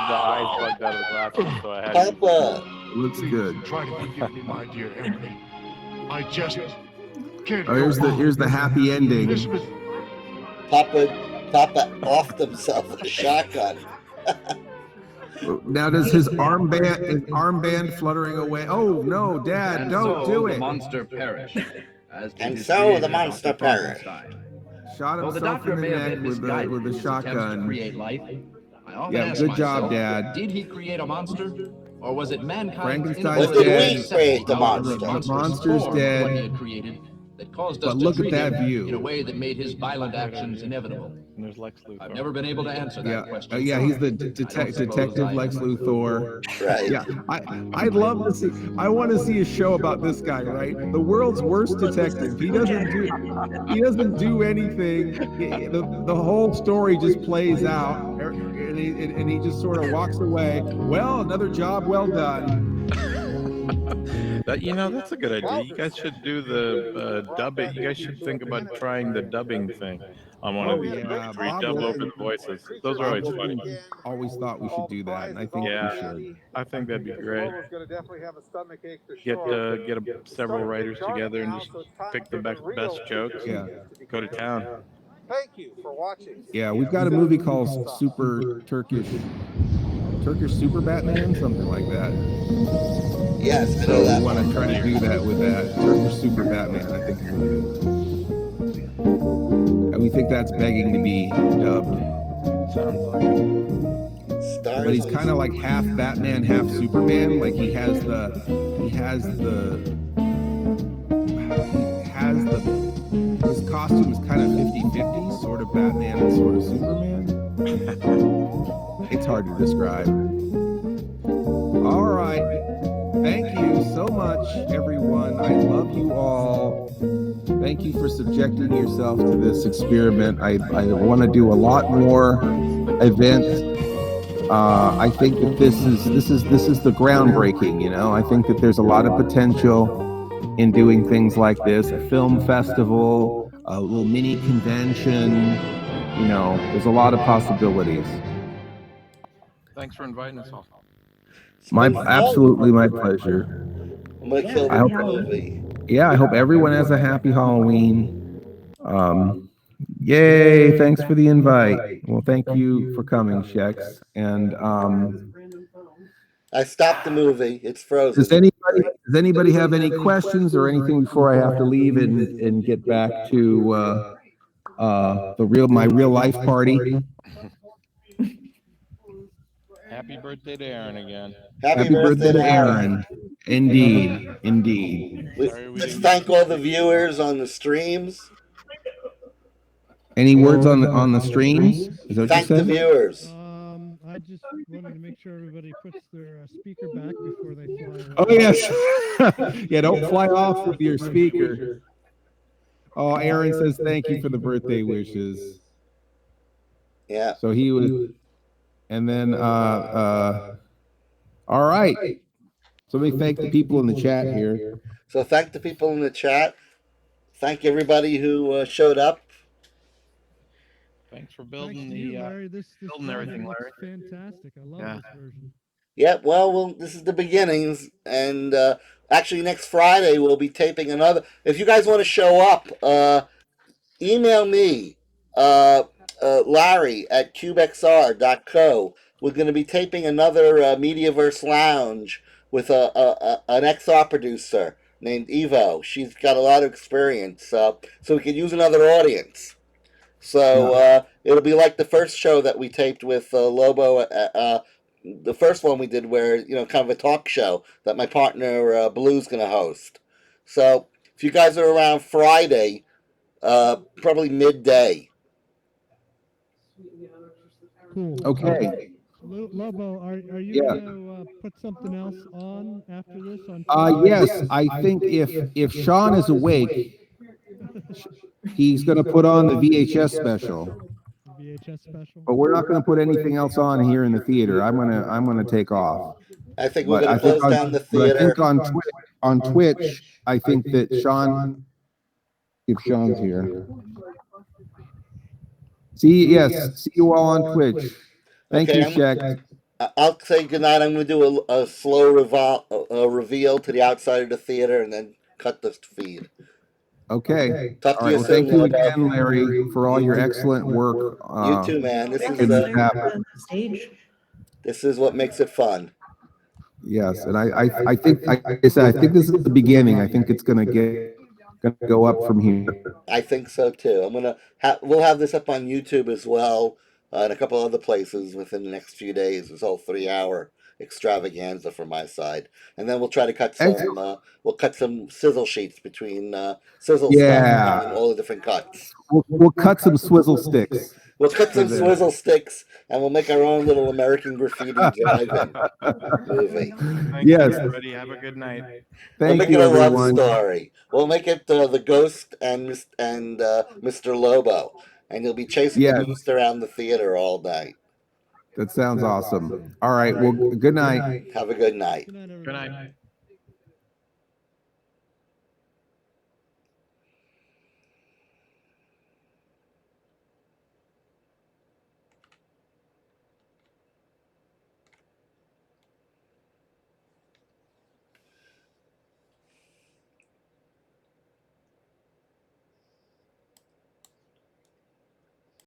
the eyes bugged out of the glasses, so I had to use Papa. Looks good. Try to forgive me, my dear Emily. I just can't. Oh, here's the happy ending. Papa offed himself with a shotgun. Now does his armband fluttering away? Oh no, Dad, don't do it. The monster perished. And so the monster perished. Shot Though the himself doctor in the may have neck been with misguided a in his attempts to shotgun. create life, I often Yeah, ask good job, myself, Dad. Did he create a monster, or was it mankind's Frankenstein's inability to dead. accept The outward monster's form of dead. what he had created that caused us But to look treat at that him view. in a way that made his violent actions inevitable? And there's Lex Luthor. I've never been able to answer that question. Yeah, he's the detective Lex Luthor. Right. Yeah, I'd love to see. I want to see a show about this guy. Right, the world's worst detective. He doesn't do anything. The whole story just plays out, and he just sort of walks away. Well, another job well done. That's a good idea. You guys should do the dubbing. You guys should think about trying the dubbing thing on one of these movies where you dub over the voices. Those are always funny. Always thought we should do that, and I think we should. I think that'd be great. Gonna definitely have a stomach ache to Get show. several writers together and just pick the best jokes. Yeah. Go to town. Thank you for watching. Yeah, we've got a movie called Turkish Super Batman, something like that. Yes, I So know that. we want to try to do that with that Turkish Super Batman, I think. And we think that's begging to be dubbed. Sounds like it. But he's kind of like half Batman, half Superman. Like he has his costume is kind of 50-50, sort of Batman and sort of Superman. It's hard to describe. All right. Thank you so much, everyone. I love you all. Thank you for subjecting yourself to this experiment. I want to do a lot more events. I think that this is the groundbreaking. I think that there's a lot of potential in doing things like this. A film festival, a little mini convention. There's a lot of possibilities. Thanks for inviting us all. Absolutely my pleasure. I'm gonna kill the movie. Yeah, I hope everyone has a happy Halloween. Yay! Thanks for the invite. Well, thank you for coming, Shex. And I stopped the movie. It's frozen. does anybody have any questions or anything before I have to leave and get back to my real life party? Happy birthday to Aaron again. Happy birthday to Aaron. Indeed. Let's thank all the viewers on the streams. Any words on the streams? Is that what Thank you the said? viewers. I just wanted to make sure everybody puts their speaker back before they fly away. Oh yes. Yeah, don't fly off with your speaker. Oh, Aaron says thank you for the birthday wishes. Yeah. So he would, and then all right. So let me thank the people in the chat here. So thank the people in the chat. Thank everybody who showed up. Thanks for building Thanks to you, Larry. This everything, looks Larry. fantastic. I love this version. Yeah, well, this is the beginnings, and actually next Friday we'll be taping another. If you guys want to show up, email me, Larry at cubexr.co. We're going to be taping another Mediaverse Lounge with an XR producer named Evo. She's got a lot of experience, so we can use another audience. So it'll be like the first show that we taped with Lobo. The first one we did where, kind of a talk show that my partner Blue's going to host. So if you guys are around Friday, probably midday. Cool. Okay. Lobo, are you Yeah. going to put something else on after this on? Yes, I think if Sean is awake, he's going to put on the VHS special. VHS special. But we're not going to put anything else on here in the theater. I'm gonna take off. I think we're going to close down the theater. But I think on Twitch, I think that Sean, if Sean's here. See you all on Twitch. Thank you, Shaq. I'll say goodnight. I'm going to do a slow reveal to the outside of the theater and then cut the feed. Okay. Talk to you soon. Thank you again, Larry, for all your excellent work. You too, man. This Stage. This is what makes it fun. Yes, and I think, like I said, I think this is the beginning. I think it's gonna go up from here. I think so too. We'll have this up on YouTube as well, and a couple other places within the next few days. This whole 3-hour extravaganza from my side, and then we'll try to cut some. We'll cut some sizzle sheets between sizzle stuff and all the different cuts. We'll cut some swizzle sticks. We'll cut some swizzle sticks, and we'll make our own little American Graffiti drive-in movie. Yes. Everybody, have a good night. We'll make it a love story. We'll make it the Ghost and Mr. Lobo, and you'll be chasing the ghost around the theater all night. That sounds awesome. All right. Well, good night. Have a good night. Good night.